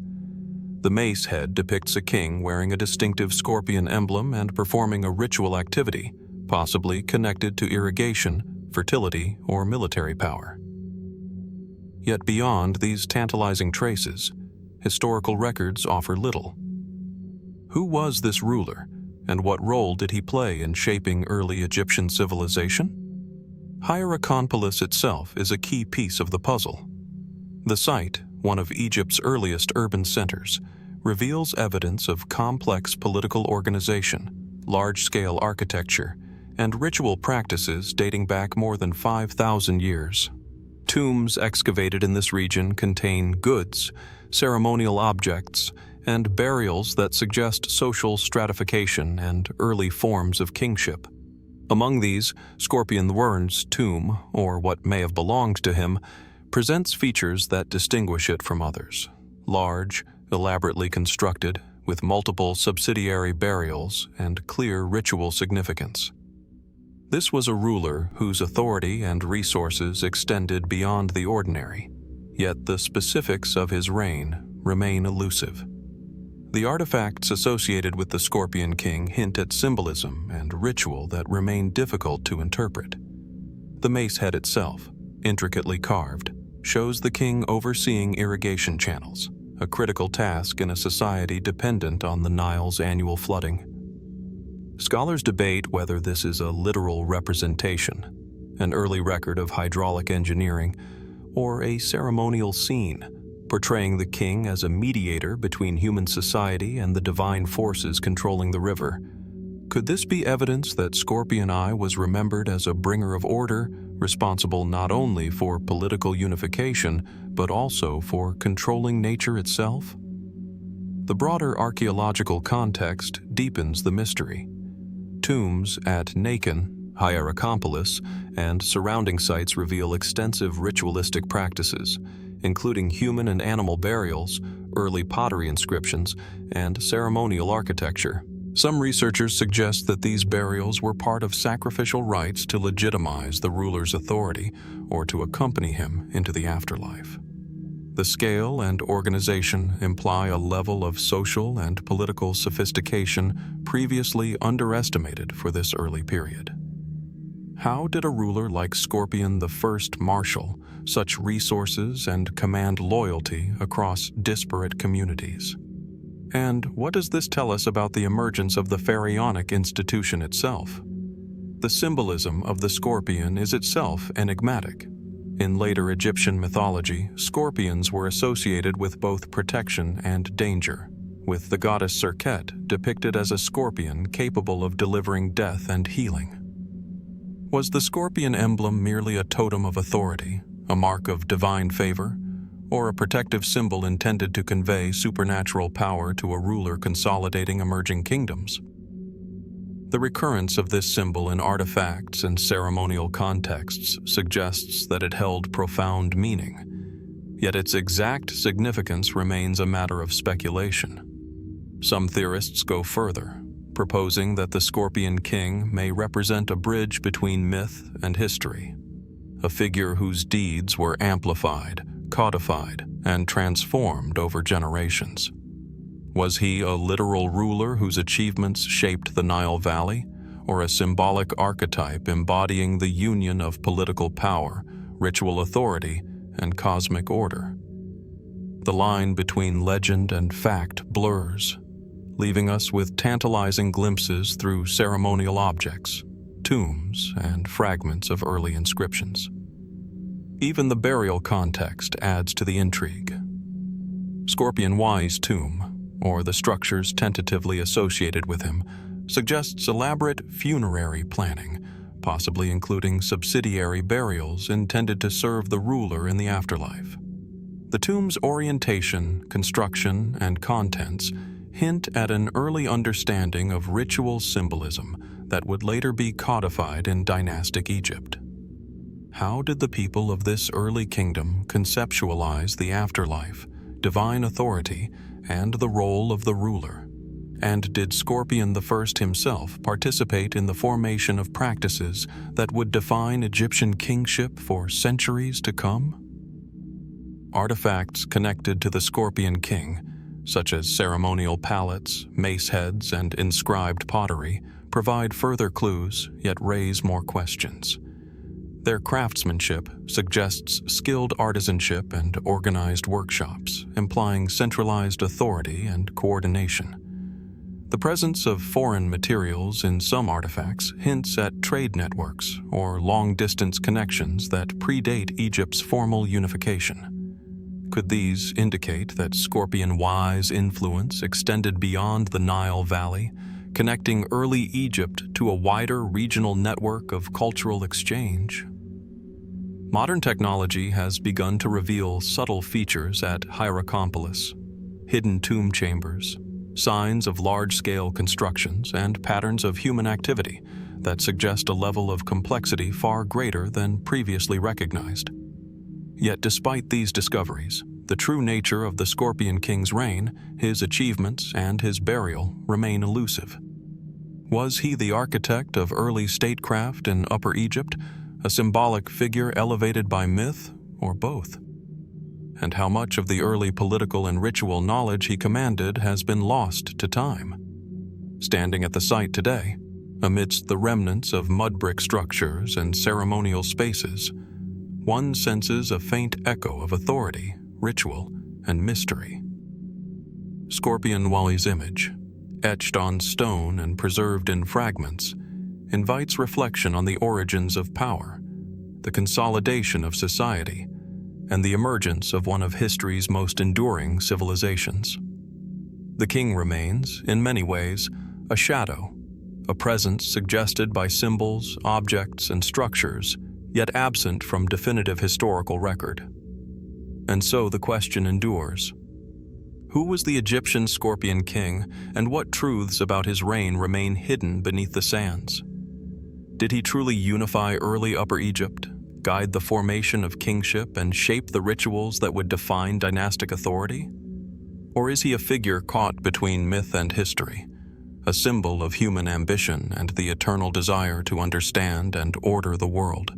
The mace head depicts a king wearing a distinctive scorpion emblem and performing a ritual activity, possibly connected to irrigation, fertility, or military power. Yet beyond these tantalizing traces, historical records offer little. Who was this ruler, and what role did he play in shaping early Egyptian civilization? Hierakonpolis itself is a key piece of the puzzle. The site, one of Egypt's earliest urban centers, reveals evidence of complex political organization, large-scale architecture, and ritual practices dating back more than 5,000 years. Tombs excavated in this region contain goods, ceremonial objects, and burials that suggest social stratification and early forms of kingship. Among these, Scorpion the Wern's tomb, or what may have belonged to him, presents features that distinguish it from others. Large, elaborately constructed, with multiple subsidiary burials and clear ritual significance. This was a ruler whose authority and resources extended beyond the ordinary, yet the specifics of his reign remain elusive. The artifacts associated with the Scorpion King hint at symbolism and ritual that remain difficult to interpret. The mace head itself, intricately carved, shows the king overseeing irrigation channels, a critical task in a society dependent on the Nile's annual flooding. Scholars debate whether this is a literal representation, an early record of hydraulic engineering, or a ceremonial scene, portraying the king as a mediator between human society and the divine forces controlling the river. Could this be evidence that Scorpion Eye was remembered as a bringer of order, responsible not only for political unification, but also for controlling nature itself? The broader archaeological context deepens the mystery. Tombs at Nakan, Hierakonpolis, and surrounding sites reveal extensive ritualistic practices, including human and animal burials, early pottery inscriptions, and ceremonial architecture. Some researchers suggest that these burials were part of sacrificial rites to legitimize the ruler's authority or to accompany him into the afterlife. The scale and organization imply a level of social and political sophistication previously underestimated for this early period. How did a ruler like Scorpion the First marshal such resources and command loyalty across disparate communities? And what does this tell us about the emergence of the pharaonic institution itself? The symbolism of the scorpion is itself enigmatic. In later Egyptian mythology, scorpions were associated with both protection and danger, with the goddess Serket depicted as a scorpion capable of delivering death and healing. Was the scorpion emblem merely a totem of authority, a mark of divine favor, or a protective symbol intended to convey supernatural power to a ruler consolidating emerging kingdoms? The recurrence of this symbol in artifacts and ceremonial contexts suggests that it held profound meaning, yet its exact significance remains a matter of speculation. Some theorists go further, proposing that the Scorpion King may represent a bridge between myth and history, a figure whose deeds were amplified, codified, and transformed over generations. Was he a literal ruler whose achievements shaped the Nile Valley, or a symbolic archetype embodying the union of political power, ritual authority, and cosmic order? The line between legend and fact blurs, leaving us with tantalizing glimpses through ceremonial objects, tombs, and fragments of early inscriptions. Even the burial context adds to the intrigue. Scorpion Y's tomb, or the structures tentatively associated with him, suggests elaborate funerary planning, possibly including subsidiary burials intended to serve the ruler in the afterlife. The tomb's orientation, construction, and contents hint at an early understanding of ritual symbolism that would later be codified in dynastic Egypt. How did the people of this early kingdom conceptualize the afterlife, divine authority, and the role of the ruler? And did Scorpion I himself participate in the formation of practices that would define Egyptian kingship for centuries to come? Artifacts connected to the Scorpion King, such as ceremonial palettes, mace heads, and inscribed pottery, provide further clues yet raise more questions. Their craftsmanship suggests skilled artisanship and organized workshops, implying centralized authority and coordination. The presence of foreign materials in some artifacts hints at trade networks or long-distance connections that predate Egypt's formal unification. Could these indicate that Scorpion Y's influence extended beyond the Nile Valley, connecting early Egypt to a wider regional network of cultural exchange? Modern technology has begun to reveal subtle features at Hierakonpolis: hidden tomb chambers, signs of large-scale constructions, and patterns of human activity that suggest a level of complexity far greater than previously recognized. Yet despite these discoveries, the true nature of the Scorpion King's reign, his achievements, and his burial remain elusive. Was he the architect of early statecraft in Upper Egypt, a symbolic figure elevated by myth, or both? And how much of the early political and ritual knowledge he commanded has been lost to time? Standing at the site today, amidst the remnants of mud brick structures and ceremonial spaces, one senses a faint echo of authority, ritual, and mystery. Scorpion Wali's image, etched on stone and preserved in fragments, invites reflection on the origins of power, the consolidation of society, and the emergence of one of history's most enduring civilizations. The king remains, in many ways, a shadow, a presence suggested by symbols, objects, and structures, yet absent from definitive historical record. And so the question endures: who was the Egyptian Scorpion King, and what truths about his reign remain hidden beneath the sands? Did he truly unify early Upper Egypt, guide the formation of kingship, and shape the rituals that would define dynastic authority? Or is he a figure caught between myth and history, a symbol of human ambition and the eternal desire to understand and order the world?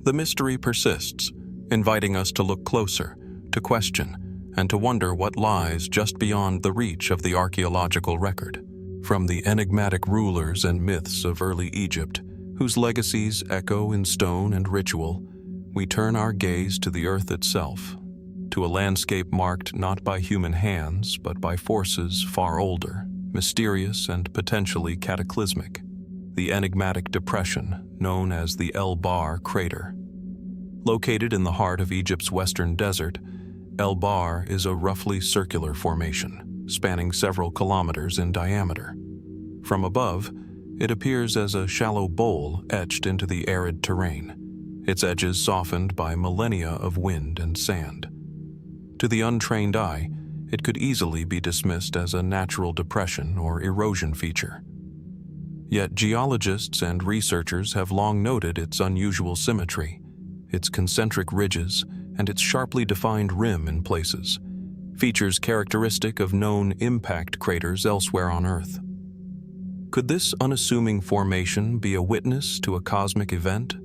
The mystery persists, inviting us to look closer, to question, and to wonder what lies just beyond the reach of the archaeological record. From the enigmatic rulers and myths of early Egypt, whose legacies echo in stone and ritual, we turn our gaze to the earth itself, to a landscape marked not by human hands, but by forces far older, mysterious, and potentially cataclysmic: the enigmatic depression known as the El Bar crater. Located in the heart of Egypt's western desert, El Bar is a roughly circular formation, spanning several kilometers in diameter. From above, it appears as a shallow bowl etched into the arid terrain, its edges softened by millennia of wind and sand. To the untrained eye, it could easily be dismissed as a natural depression or erosion feature. Yet geologists and researchers have long noted its unusual symmetry, its concentric ridges, and its sharply defined rim in places, features characteristic of known impact craters elsewhere on Earth. Could this unassuming formation be a witness to a cosmic event,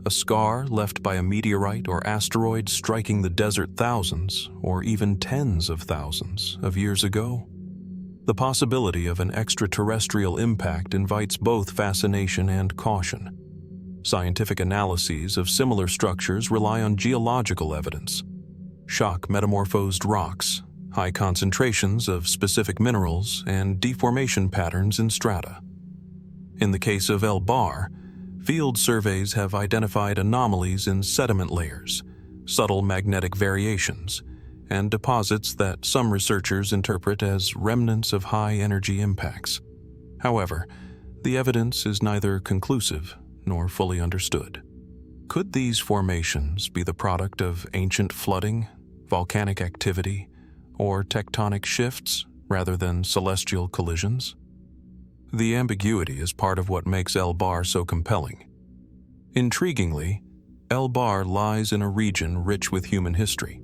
a scar left by a meteorite or asteroid striking the desert thousands, or even tens of thousands, of years ago? The possibility of an extraterrestrial impact invites both fascination and caution. Scientific analyses of similar structures rely on geological evidence: shock metamorphosed rocks, high concentrations of specific minerals, and deformation patterns in strata. In the case of El Bar, field surveys have identified anomalies in sediment layers, subtle magnetic variations, and deposits that some researchers interpret as remnants of high-energy impacts. However, the evidence is neither conclusive nor fully understood. Could these formations be the product of ancient flooding, volcanic activity, or tectonic shifts rather than celestial collisions? The ambiguity is part of what makes El Bar so compelling. Intriguingly, El Bar lies in a region rich with human history.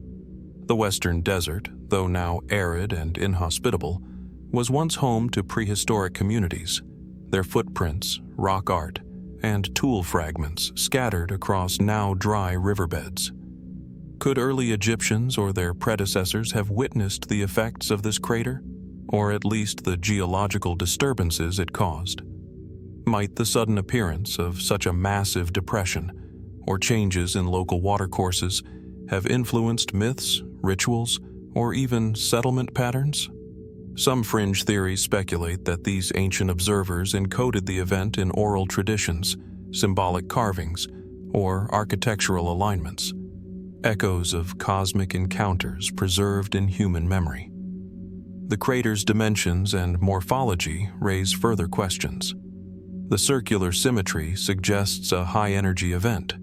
The Western Desert, though now arid and inhospitable, was once home to prehistoric communities, their footprints, rock art, and tool fragments scattered across now dry riverbeds. Could early Egyptians or their predecessors have witnessed the effects of this crater, or at least the geological disturbances it caused? Might the sudden appearance of such a massive depression or changes in local watercourses have influenced myths, rituals, or even settlement patterns? Some fringe theories speculate that these ancient observers encoded the event in oral traditions, symbolic carvings, or architectural alignments, echoes of cosmic encounters preserved in human memory. The crater's dimensions and morphology raise further questions. The circular symmetry suggests a high-energy event,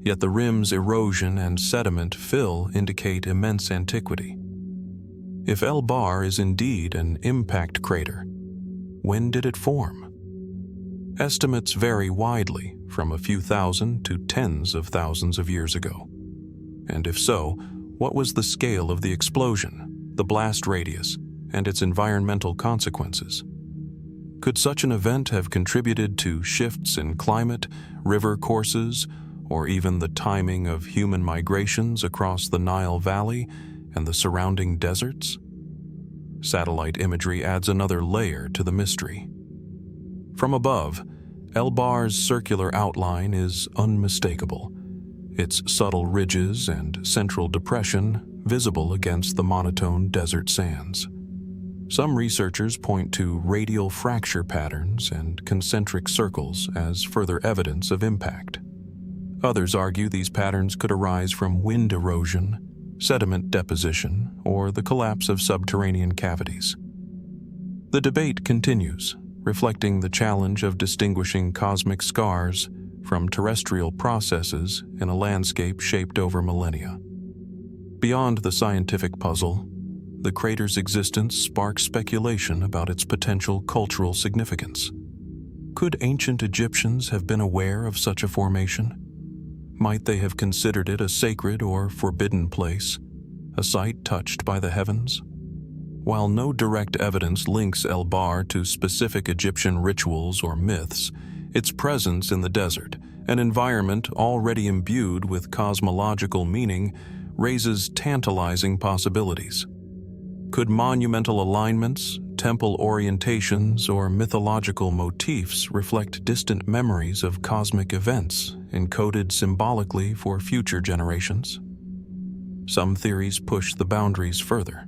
yet the rim's erosion and sediment fill indicate immense antiquity. If El Bar is indeed an impact crater, when did it form? Estimates vary widely, from a few thousand to tens of thousands of years ago. And if so, what was the scale of the explosion, the blast radius, and its environmental consequences? Could such an event have contributed to shifts in climate, river courses, or even the timing of human migrations across the Nile Valley and the surrounding deserts? Satellite imagery adds another layer to the mystery. From above, El Bar's circular outline is unmistakable, its subtle ridges and central depression visible against the monotone desert sands. Some researchers point to radial fracture patterns and concentric circles as further evidence of impact. Others argue these patterns could arise from wind erosion, sediment deposition, or the collapse of subterranean cavities. The debate continues, reflecting the challenge of distinguishing cosmic scars from terrestrial processes in a landscape shaped over millennia. Beyond the scientific puzzle, the crater's existence sparks speculation about its potential cultural significance. Could ancient Egyptians have been aware of such a formation? Might they have considered it a sacred or forbidden place, a site touched by the heavens? While no direct evidence links El Bar to specific Egyptian rituals or myths, its presence in the desert, an environment already imbued with cosmological meaning, raises tantalizing possibilities. Could monumental alignments, temple orientations, or mythological motifs reflect distant memories of cosmic events encoded symbolically for future generations? Some theories push the boundaries further.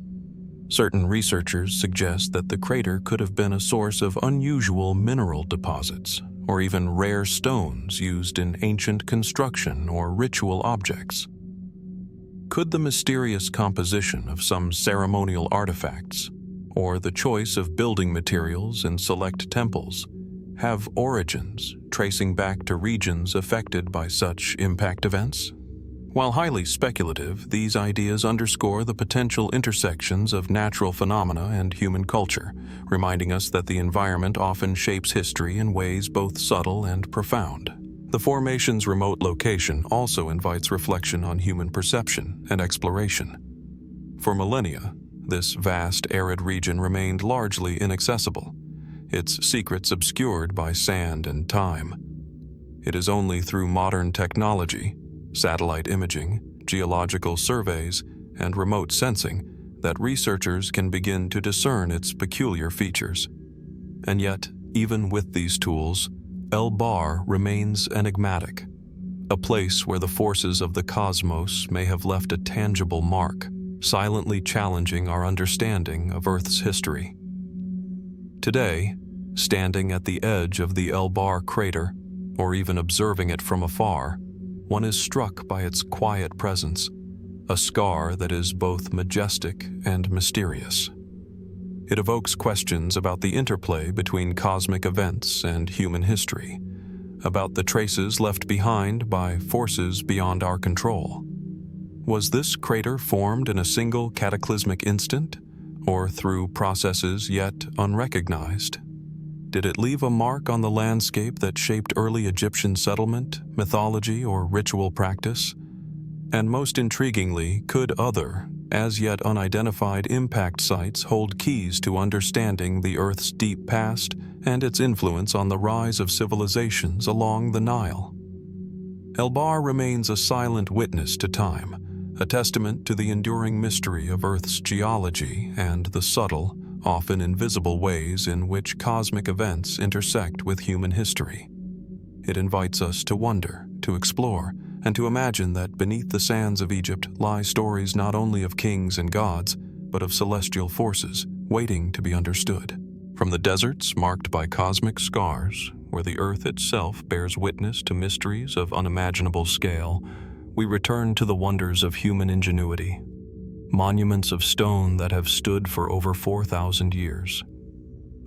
Certain researchers suggest that the crater could have been a source of unusual mineral deposits, or even rare stones used in ancient construction or ritual objects. Could the mysterious composition of some ceremonial artifacts, or the choice of building materials in select temples, have origins tracing back to regions affected by such impact events? While highly speculative, these ideas underscore the potential intersections of natural phenomena and human culture, reminding us that the environment often shapes history in ways both subtle and profound. The formation's remote location also invites reflection on human perception and exploration. For millennia, this vast arid region remained largely inaccessible, its secrets obscured by sand and time. It is only through modern technology, satellite imaging, geological surveys, and remote sensing that researchers can begin to discern its peculiar features. And yet, even with these tools, El Bar remains enigmatic, a place where the forces of the cosmos may have left a tangible mark, silently challenging our understanding of Earth's history. Today, standing at the edge of the El Bar crater, or even observing it from afar, one is struck by its quiet presence, a scar that is both majestic and mysterious. It evokes questions about the interplay between cosmic events and human history, about the traces left behind by forces beyond our control. Was this crater formed in a single cataclysmic instant, or through processes yet unrecognized? Did it leave a mark on the landscape that shaped early Egyptian settlement, mythology, or ritual practice? And most intriguingly, could other, as yet unidentified impact sites hold keys to understanding the Earth's deep past and its influence on the rise of civilizations along the Nile? El Bar remains a silent witness to time, a testament to the enduring mystery of Earth's geology and the subtle, often invisible ways in which cosmic events intersect with human history. It invites us to wonder, to explore, and to imagine that beneath the sands of Egypt lie stories not only of kings and gods, but of celestial forces waiting to be understood. From the deserts marked by cosmic scars, where the earth itself bears witness to mysteries of unimaginable scale, we return to the wonders of human ingenuity, monuments of stone that have stood for over 4,000 years.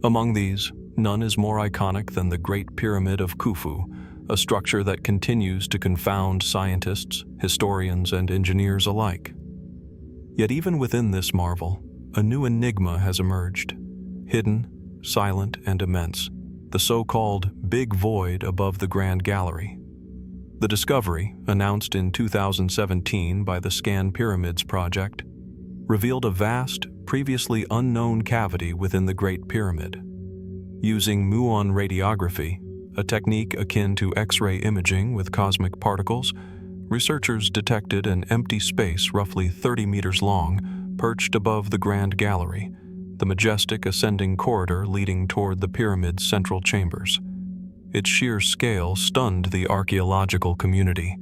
Among these, none is more iconic than the Great Pyramid of Khufu, a structure that continues to confound scientists, historians, and engineers alike. Yet even within this marvel, a new enigma has emerged. Hidden, silent, and immense, the so-called Big Void above the Grand Gallery. The discovery, announced in 2017 by the Scan Pyramids project, revealed a vast, previously unknown cavity within the Great Pyramid. Using muon radiography, a technique akin to X-ray imaging with cosmic particles, researchers detected an empty space roughly 30 meters long, perched above the Grand Gallery, the majestic ascending corridor leading toward the pyramid's central chambers. Its sheer scale stunned the archaeological community.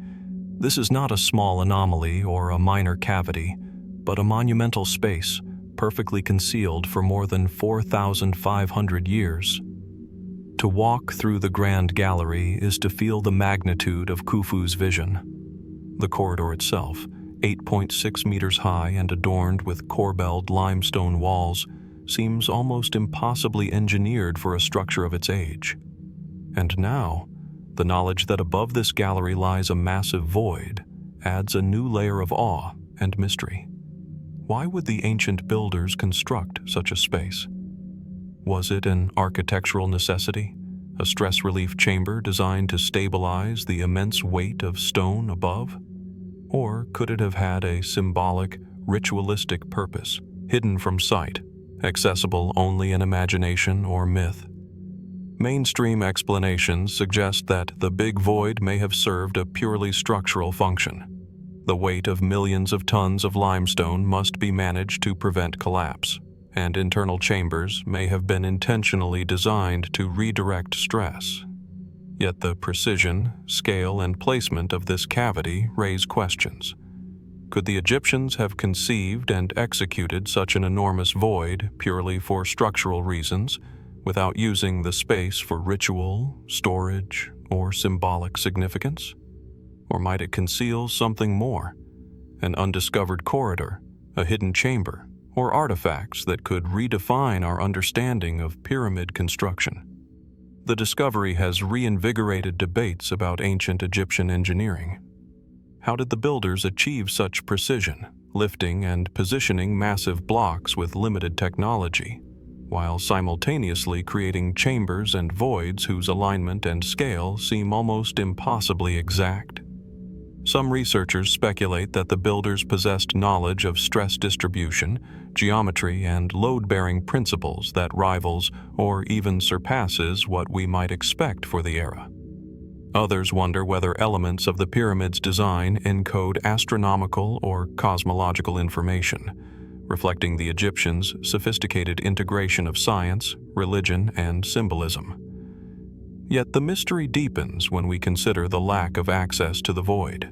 This is not a small anomaly or a minor cavity, but a monumental space, perfectly concealed for more than 4,500 years. To walk through the Grand Gallery is to feel the magnitude of Khufu's vision. The corridor itself, 8.6 meters high and adorned with corbelled limestone walls, seems almost impossibly engineered for a structure of its age. And now, the knowledge that above this gallery lies a massive void adds a new layer of awe and mystery. Why would the ancient builders construct such a space? Was it an architectural necessity, a stress relief chamber designed to stabilize the immense weight of stone above? Or could it have had a symbolic, ritualistic purpose, hidden from sight, accessible only in imagination or myth? Mainstream explanations suggest that the Big Void may have served a purely structural function. The weight of millions of tons of limestone must be managed to prevent collapse, and internal chambers may have been intentionally designed to redirect stress. Yet the precision, scale, and placement of this cavity raise questions. Could the Egyptians have conceived and executed such an enormous void purely for structural reasons, without using the space for ritual, storage, or symbolic significance? Or might it conceal something more, an undiscovered corridor, a hidden chamber, or artifacts that could redefine our understanding of pyramid construction? The discovery has reinvigorated debates about ancient Egyptian engineering. How did the builders achieve such precision, lifting and positioning massive blocks with limited technology, while simultaneously creating chambers and voids whose alignment and scale seem almost impossibly exact? Some researchers speculate that the builders possessed knowledge of stress distribution, geometry, and load-bearing principles that rivals or even surpasses what we might expect for the era. Others wonder whether elements of the pyramid's design encode astronomical or cosmological information, reflecting the Egyptians' sophisticated integration of science, religion, and symbolism. Yet the mystery deepens when we consider the lack of access to the void.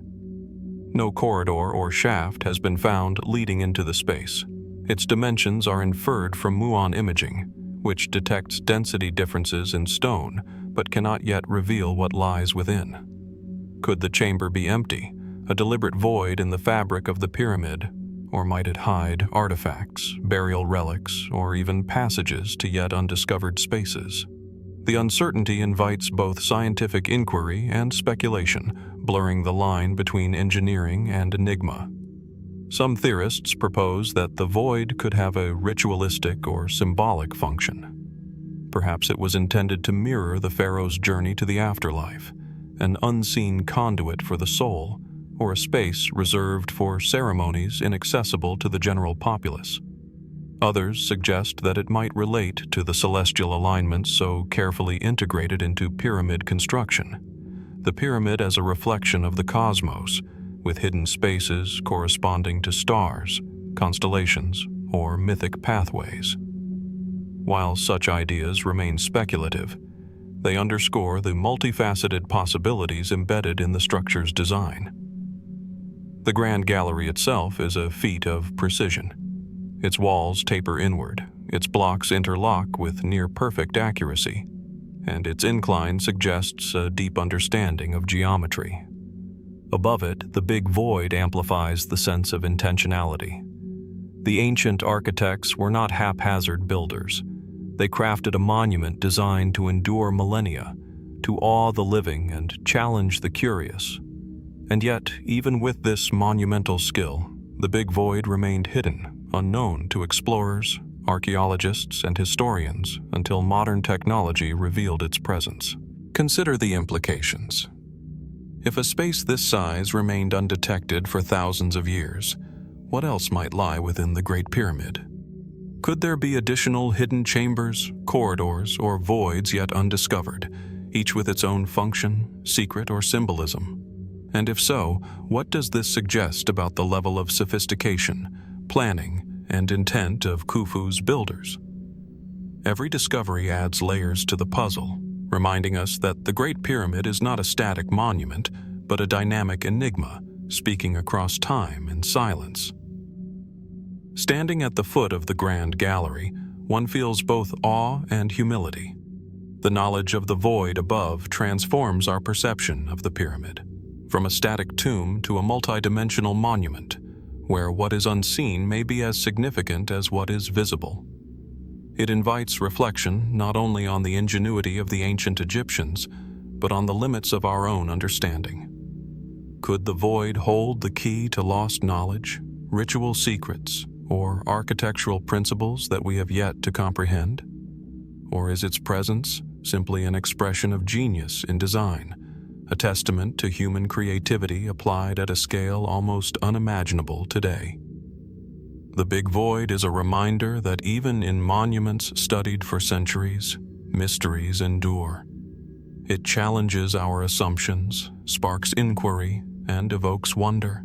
No corridor or shaft has been found leading into the space. Its dimensions are inferred from muon imaging, which detects density differences in stone but cannot yet reveal what lies within. Could the chamber be empty, a deliberate void in the fabric of the pyramid? Or might it hide artifacts, burial relics, or even passages to yet undiscovered spaces? The uncertainty invites both scientific inquiry and speculation, blurring the line between engineering and enigma. Some theorists propose that the void could have a ritualistic or symbolic function. Perhaps it was intended to mirror the pharaoh's journey to the afterlife, an unseen conduit for the soul, or a space reserved for ceremonies inaccessible to the general populace. Others suggest that it might relate to the celestial alignments so carefully integrated into pyramid construction. The pyramid as a reflection of the cosmos, with hidden spaces corresponding to stars, constellations, or mythic pathways. While such ideas remain speculative, they underscore the multifaceted possibilities embedded in the structure's design. The Grand Gallery itself is a feat of precision. Its walls taper inward, its blocks interlock with near-perfect accuracy, and its incline suggests a deep understanding of geometry. Above it, the big void amplifies the sense of intentionality. The ancient architects were not haphazard builders. They crafted a monument designed to endure millennia, to awe the living and challenge the curious. And yet, even with this monumental skill, the big void remained hidden, unknown to explorers, archaeologists, and historians until modern technology revealed its presence. Consider the implications. If a space this size remained undetected for thousands of years, what else might lie within the Great Pyramid? Could there be additional hidden chambers, corridors, or voids yet undiscovered, each with its own function, secret, or symbolism? And if so, what does this suggest about the level of sophistication, planning, and intent of Khufu's builders? Every discovery adds layers to the puzzle, reminding us that the Great Pyramid is not a static monument, but a dynamic enigma, speaking across time and silence. Standing at the foot of the Grand Gallery, one feels both awe and humility. The knowledge of the void above transforms our perception of the pyramid, from a static tomb to a multidimensional monument, where what is unseen may be as significant as what is visible. It invites reflection not only on the ingenuity of the ancient Egyptians, but on the limits of our own understanding. Could the void hold the key to lost knowledge, ritual secrets, or architectural principles that we have yet to comprehend? Or is its presence simply an expression of genius in design, a testament to human creativity applied at a scale almost unimaginable today? The big void is a reminder that even in monuments studied for centuries, mysteries endure. It challenges our assumptions, sparks inquiry, and evokes wonder.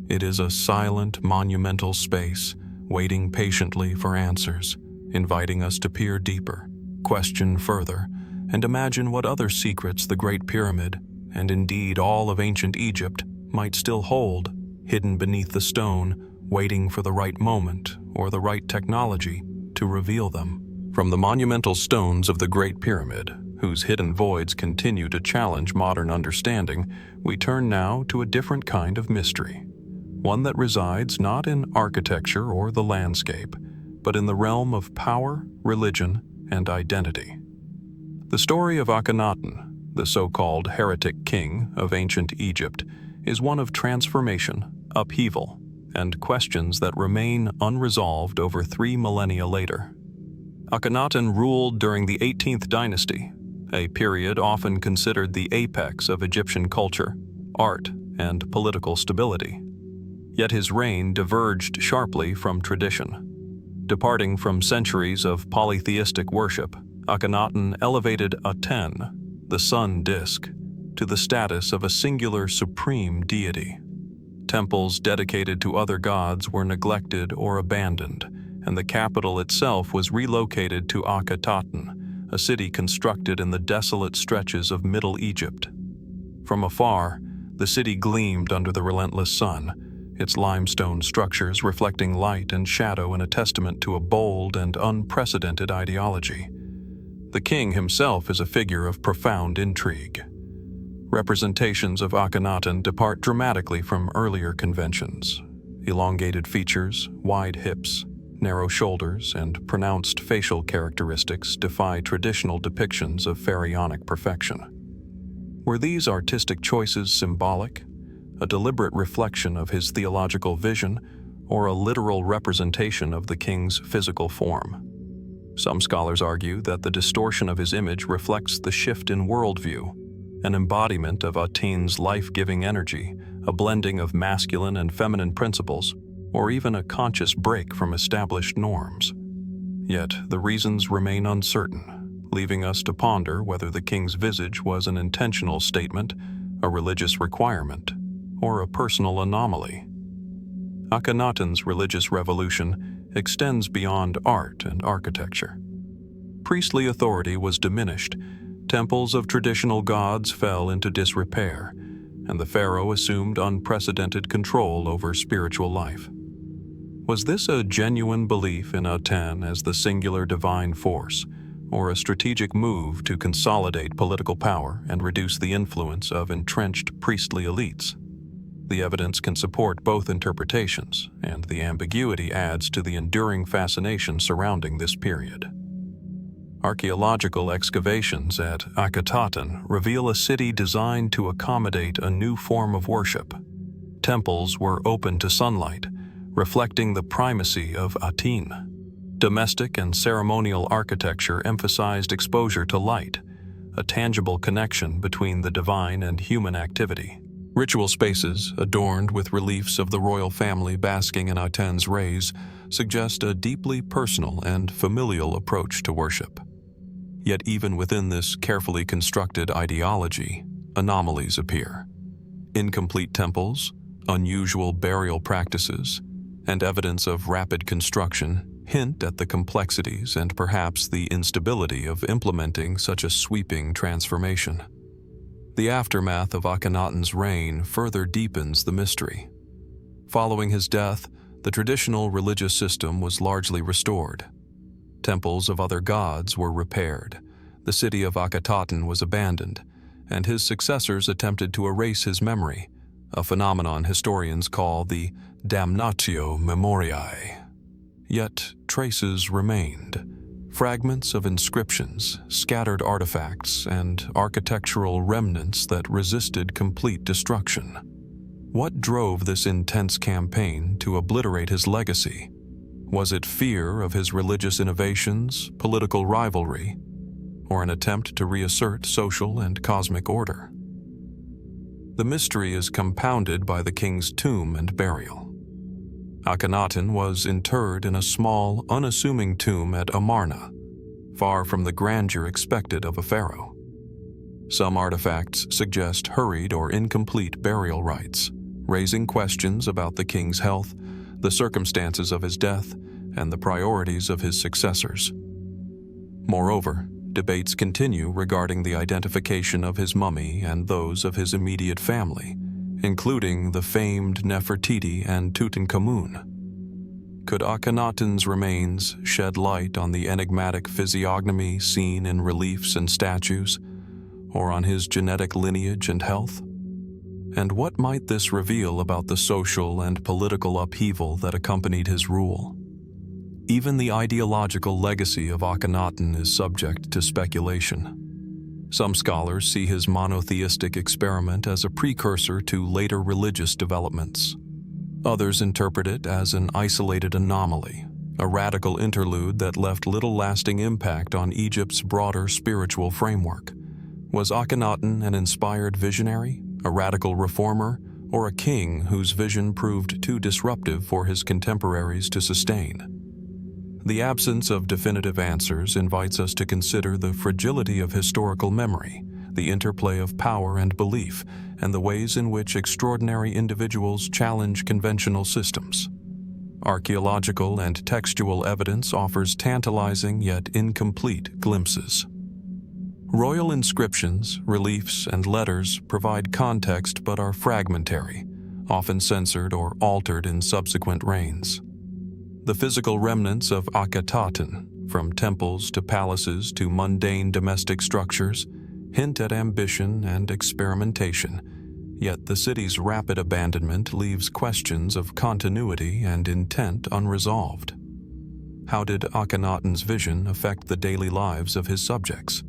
It is a silent, monumental space, waiting patiently for answers, inviting us to peer deeper, question further, and imagine what other secrets the Great Pyramid, and indeed all of ancient Egypt, might still hold, hidden beneath the stone, waiting for the right moment or the right technology to reveal them. From the monumental stones of the Great Pyramid, whose hidden voids continue to challenge modern understanding, we turn now to a different kind of mystery. One that resides not in architecture or the landscape, but in the realm of power, religion, and identity. The story of Akhenaten, the so-called heretic king of ancient Egypt, is one of transformation, upheaval, and questions that remain unresolved over 3 millennia later. Akhenaten ruled during the 18th dynasty, a period often considered the apex of Egyptian culture, art, and political stability. Yet his reign diverged sharply from tradition. Departing from centuries of polytheistic worship, Akhenaten elevated Aten, the sun disk, to the status of a singular supreme deity. Temples dedicated to other gods were neglected or abandoned, and the capital itself was relocated to Akhetaten, a city constructed in the desolate stretches of Middle Egypt. From afar, the city gleamed under the relentless sun, its limestone structures reflecting light and shadow in a testament to a bold and unprecedented ideology. The king himself is a figure of profound intrigue. Representations of Akhenaten depart dramatically from earlier conventions. Elongated features, wide hips, narrow shoulders, and pronounced facial characteristics defy traditional depictions of pharaonic perfection. Were these artistic choices symbolic, a deliberate reflection of his theological vision, or a literal representation of the king's physical form? Some scholars argue that the distortion of his image reflects the shift in worldview, an embodiment of Aten's life-giving energy, a blending of masculine and feminine principles, or even a conscious break from established norms. Yet the reasons remain uncertain, leaving us to ponder whether the king's visage was an intentional statement, a religious requirement, or a personal anomaly. Akhenaten's religious revolution extends beyond art and architecture. Priestly authority was diminished, temples of traditional gods fell into disrepair, and the pharaoh assumed unprecedented control over spiritual life. Was this a genuine belief in Aten as the singular divine force, or a strategic move to consolidate political power and reduce the influence of entrenched priestly elites? The evidence can support both interpretations, and the ambiguity adds to the enduring fascination surrounding this period. Archaeological excavations at Akhenaten reveal a city designed to accommodate a new form of worship. Temples were open to sunlight, reflecting the primacy of Aten. Domestic and ceremonial architecture emphasized exposure to light, a tangible connection between the divine and human activity. Ritual spaces, adorned with reliefs of the royal family basking in Aten's rays, suggest a deeply personal and familial approach to worship. Yet even within this carefully constructed ideology, anomalies appear. Incomplete temples, unusual burial practices, and evidence of rapid construction hint at the complexities and perhaps the instability of implementing such a sweeping transformation. The aftermath of Akhenaten's reign further deepens the mystery. Following his death, the traditional religious system was largely restored. Temples of other gods were repaired, the city of Akhenaten was abandoned, and his successors attempted to erase his memory, a phenomenon historians call the damnatio memoriae. Yet traces remained. Fragments of inscriptions, scattered artifacts, and architectural remnants that resisted complete destruction. What drove this intense campaign to obliterate his legacy? Was it fear of his religious innovations, political rivalry, or an attempt to reassert social and cosmic order? The mystery is compounded by the king's tomb and burial. Akhenaten was interred in a small, unassuming tomb at Amarna, far from the grandeur expected of a pharaoh. Some artifacts suggest hurried or incomplete burial rites, raising questions about the king's health, the circumstances of his death, and the priorities of his successors. Moreover, debates continue regarding the identification of his mummy and those of his immediate family, including the famed Nefertiti and Tutankhamun. Could Akhenaten's remains shed light on the enigmatic physiognomy seen in reliefs and statues, or on his genetic lineage and health? And what might this reveal about the social and political upheaval that accompanied his rule? Even the ideological legacy of Akhenaten is subject to speculation. Some scholars see his monotheistic experiment as a precursor to later religious developments. Others interpret it as an isolated anomaly, a radical interlude that left little lasting impact on Egypt's broader spiritual framework. Was Akhenaten an inspired visionary, a radical reformer, or a king whose vision proved too disruptive for his contemporaries to sustain? The absence of definitive answers invites us to consider the fragility of historical memory, the interplay of power and belief, and the ways in which extraordinary individuals challenge conventional systems. Archaeological and textual evidence offers tantalizing yet incomplete glimpses. Royal inscriptions, reliefs, and letters provide context but are fragmentary, often censored or altered in subsequent reigns. The physical remnants of Akhenaten, from temples to palaces to mundane domestic structures, hint at ambition and experimentation, yet the city's rapid abandonment leaves questions of continuity and intent unresolved. How did Akhenaten's vision affect the daily lives of his subjects?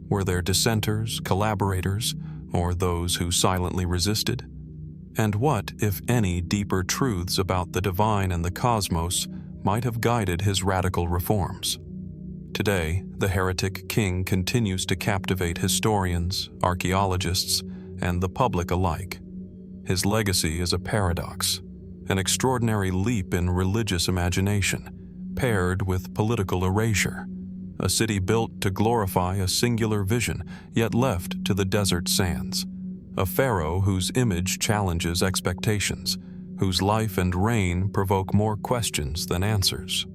Were there dissenters, collaborators, or those who silently resisted? And what, if any, deeper truths about the divine and the cosmos might have guided his radical reforms? Today, the heretic king continues to captivate historians, archaeologists, and the public alike. His legacy is a paradox, an extraordinary leap in religious imagination, paired with political erasure. A city built to glorify a singular vision, yet left to the desert sands. a pharaoh whose image challenges expectations, whose life and reign provoke more questions than answers.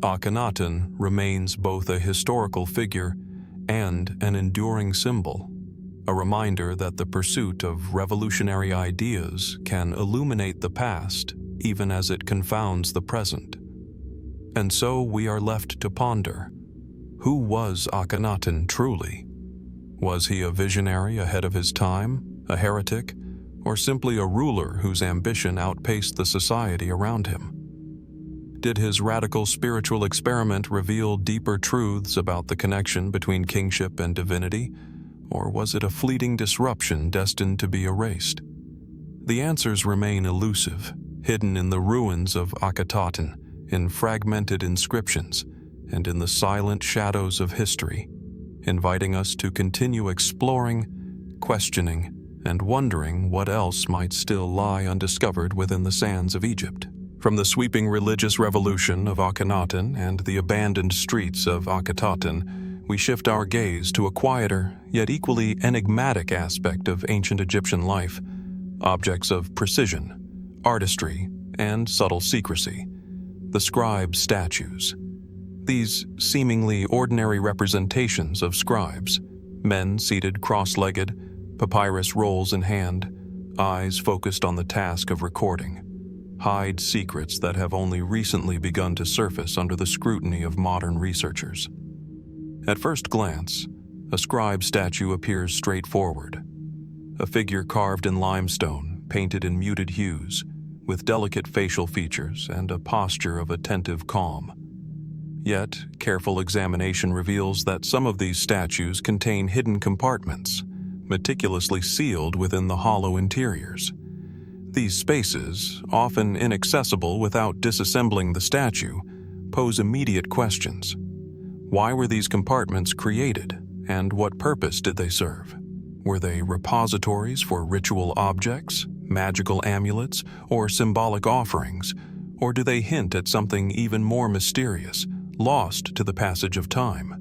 Akhenaten remains both a historical figure and an enduring symbol, a reminder that the pursuit of revolutionary ideas can illuminate the past even as it confounds the present. And so we are left to ponder, who was Akhenaten truly? Was he a visionary ahead of his time, a heretic, or simply a ruler whose ambition outpaced the society around him? Did his radical spiritual experiment reveal deeper truths about the connection between kingship and divinity, or was it a fleeting disruption destined to be erased? The answers remain elusive, hidden in the ruins of Akhenaten, in fragmented inscriptions, and in the silent shadows of history, inviting us to continue exploring, questioning, and wondering what else might still lie undiscovered within the sands of Egypt. From the sweeping religious revolution of Akhenaten and the abandoned streets of Akhetaten, we shift our gaze to a quieter, yet equally enigmatic aspect of ancient Egyptian life, objects of precision, artistry, and subtle secrecy, the scribe statues. These seemingly ordinary representations of scribes, men seated cross-legged, papyrus rolls in hand, eyes focused on the task of recording, hide secrets that have only recently begun to surface under the scrutiny of modern researchers. At first glance, a scribe statue appears straightforward, a figure carved in limestone, painted in muted hues, with delicate facial features and a posture of attentive calm. Yet, careful examination reveals that some of these statues contain hidden compartments, meticulously sealed within the hollow interiors. These spaces, often inaccessible without disassembling the statue, pose immediate questions. Why were these compartments created, and what purpose did they serve? Were they repositories for ritual objects, magical amulets, or symbolic offerings, or do they hint at something even more mysterious, lost to the passage of time?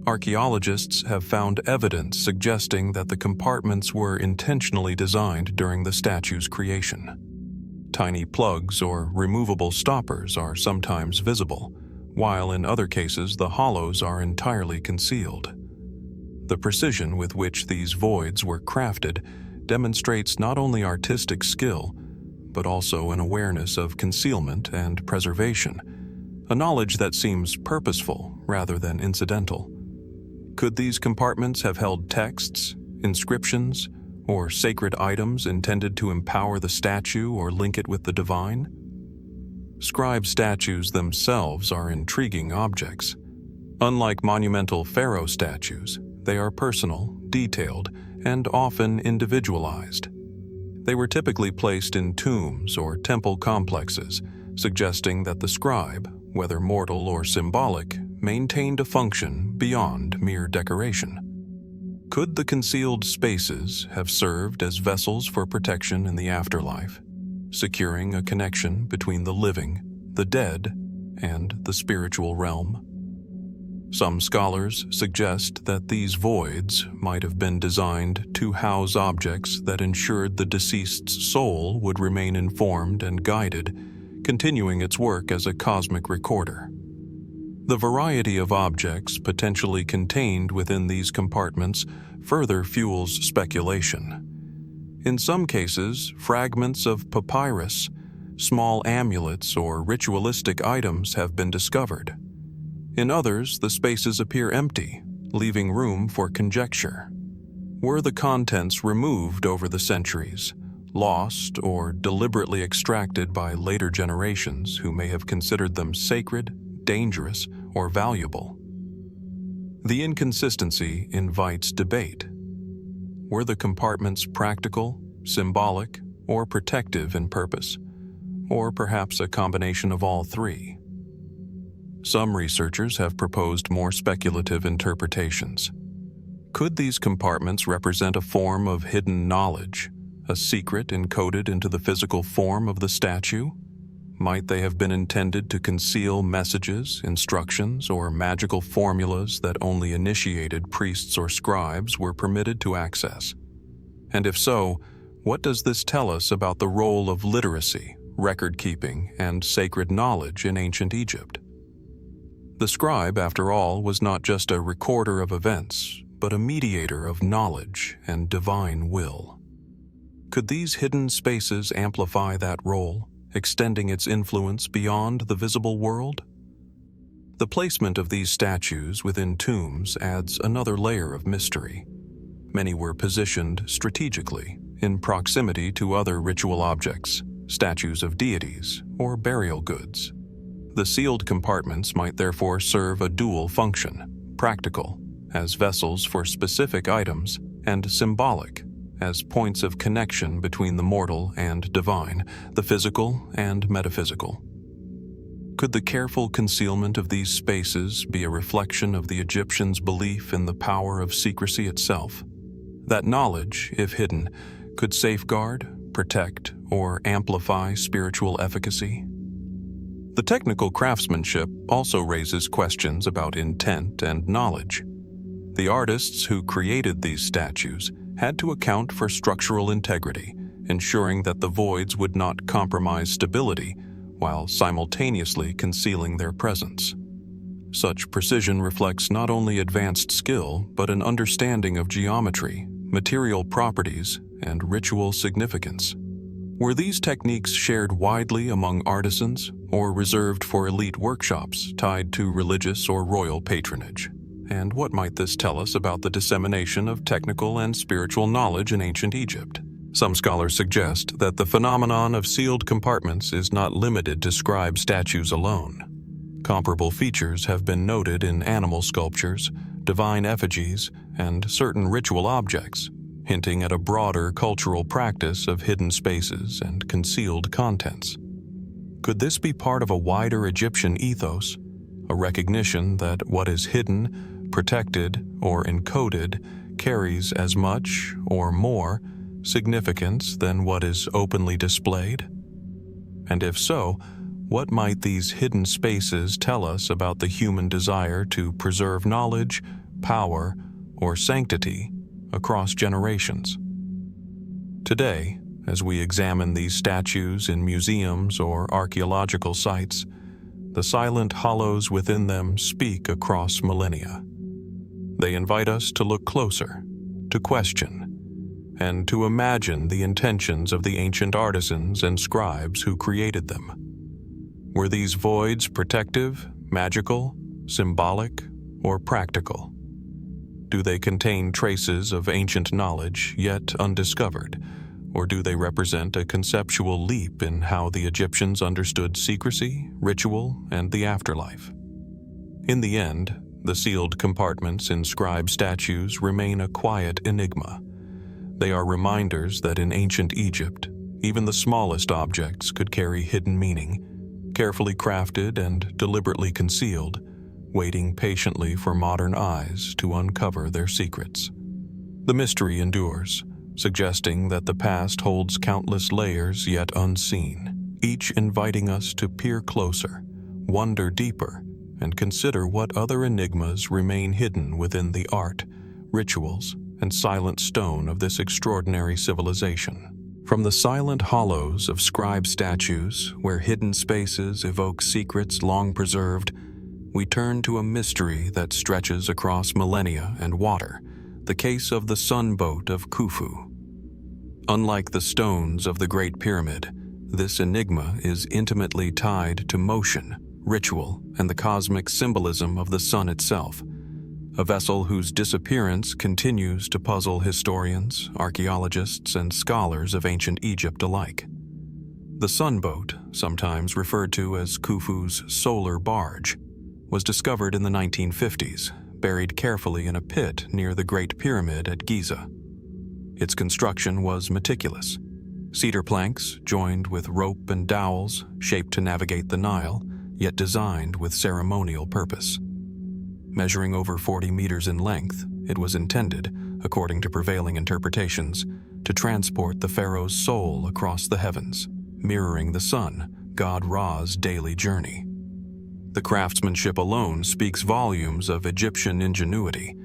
Archaeologists have found evidence suggesting that the compartments were intentionally designed during the statue's creation. Tiny plugs or removable stoppers are sometimes visible, while in other cases the hollows are entirely concealed. The precision with which these voids were crafted demonstrates not only artistic skill, but also an awareness of concealment and preservation, a knowledge that seems purposeful rather than incidental. Could these compartments have held texts, inscriptions, or sacred items intended to empower the statue or link it with the divine? Scribe statues themselves are intriguing objects. Unlike monumental pharaoh statues, they are personal, detailed, and often individualized. They were typically placed in tombs or temple complexes, suggesting that the scribe, whether mortal or symbolic, maintained a function beyond mere decoration. Could the concealed spaces have served as vessels for protection in the afterlife, securing a connection between the living, the dead, and the spiritual realm? Some scholars suggest that these voids might have been designed to house objects that ensured the deceased's soul would remain informed and guided, continuing its work as a cosmic recorder. The variety of objects potentially contained within these compartments further fuels speculation. In some cases, fragments of papyrus, small amulets, or ritualistic items have been discovered. In others, the spaces appear empty, leaving room for conjecture. Were the contents removed over the centuries, lost or deliberately extracted by later generations who may have considered them sacred, dangerous, or valuable? The inconsistency invites debate. Were the compartments practical, symbolic, or protective in purpose, or perhaps a combination of all three? Some researchers have proposed more speculative interpretations. Could these compartments represent a form of hidden knowledge, a secret encoded into the physical form of the statue? Might they have been intended to conceal messages, instructions, or magical formulas that only initiated priests or scribes were permitted to access? And if so, what does this tell us about the role of literacy, record-keeping, and sacred knowledge in ancient Egypt? The scribe, after all, was not just a recorder of events, but a mediator of knowledge and divine will. Could these hidden spaces amplify that role, extending its influence beyond the visible world? The placement of these statues within tombs adds another layer of mystery. Many were positioned strategically, in proximity to other ritual objects, statues of deities, or burial goods. The sealed compartments might therefore serve a dual function: practical, as vessels for specific items, and symbolic, as points of connection between the mortal and divine, the physical and metaphysical. Could the careful concealment of these spaces be a reflection of the Egyptians' belief in the power of secrecy itself? That knowledge, if hidden, could safeguard, protect, or amplify spiritual efficacy? The technical craftsmanship also raises questions about intent and knowledge. The artists who created these statues had to account for structural integrity, ensuring that the voids would not compromise stability while simultaneously concealing their presence. Such precision reflects not only advanced skill, but an understanding of geometry, material properties, and ritual significance. Were these techniques shared widely among artisans, or reserved for elite workshops tied to religious or royal patronage? And what might this tell us about the dissemination of technical and spiritual knowledge in ancient Egypt? Some scholars suggest that the phenomenon of sealed compartments is not limited to scribe statues alone. Comparable features have been noted in animal sculptures, divine effigies, and certain ritual objects, hinting at a broader cultural practice of hidden spaces and concealed contents. Could this be part of a wider Egyptian ethos, a recognition that what is hidden, protected, or encoded carries as much, or more, significance than what is openly displayed? And if so, what might these hidden spaces tell us about the human desire to preserve knowledge, power, or sanctity across generations? Today, as we examine these statues in museums or archaeological sites, the silent hollows within them speak across millennia. They invite us to look closer, to question, and to imagine the intentions of the ancient artisans and scribes who created them. Were these voids protective, magical, symbolic, or practical? Do they contain traces of ancient knowledge yet undiscovered, or do they represent a conceptual leap in how the Egyptians understood secrecy, ritual, and the afterlife? In the end, the sealed compartments in scribe statues remain a quiet enigma. They are reminders that in ancient Egypt, even the smallest objects could carry hidden meaning, carefully crafted and deliberately concealed, waiting patiently for modern eyes to uncover their secrets. The mystery endures, suggesting that the past holds countless layers yet unseen, each inviting us to peer closer, wonder deeper, and consider what other enigmas remain hidden within the art, rituals, and silent stone of this extraordinary civilization. From the silent hollows of scribe statues, where hidden spaces evoke secrets long preserved, we turn to a mystery that stretches across millennia and water, the case of the sun boat of Khufu. Unlike the stones of the Great Pyramid, this enigma is intimately tied to motion, ritual, and the cosmic symbolism of the sun itself, a vessel whose disappearance continues to puzzle historians, archaeologists, and scholars of ancient Egypt alike. The sunboat, sometimes referred to as Khufu's solar barge, was discovered in the 1950s, buried carefully in a pit near the Great Pyramid at Giza. Its construction was meticulous. Cedar planks, joined with rope and dowels, shaped to navigate the Nile, yet designed with ceremonial purpose. Measuring over 40 meters in length, it was intended, according to prevailing interpretations, to transport the pharaoh's soul across the heavens, mirroring the sun, god Ra's daily journey. The craftsmanship alone speaks volumes of Egyptian ingenuity,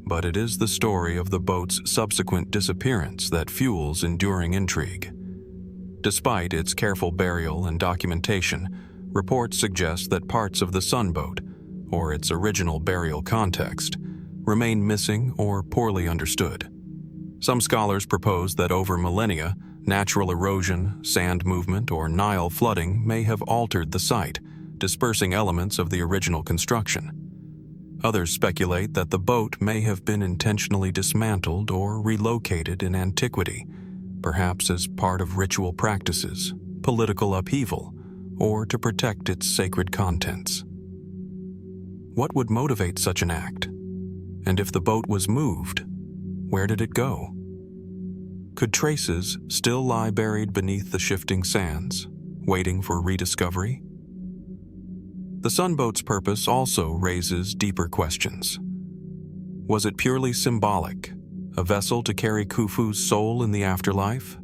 but it is the story of the boat's subsequent disappearance that fuels enduring intrigue. Despite its careful burial and documentation, reports suggest that parts of the sunboat, or its original burial context, remain missing or poorly understood. Some scholars propose that over millennia, natural erosion, sand movement, or Nile flooding may have altered the site, dispersing elements of the original construction. Others speculate that the boat may have been intentionally dismantled or relocated in antiquity, perhaps as part of ritual practices, political upheaval, or to protect its sacred contents. What would motivate such an act? And if the boat was moved, where did it go? Could traces still lie buried beneath the shifting sands, waiting for rediscovery? The sunboat's purpose also raises deeper questions. Was it purely symbolic, a vessel to carry Khufu's soul in the afterlife?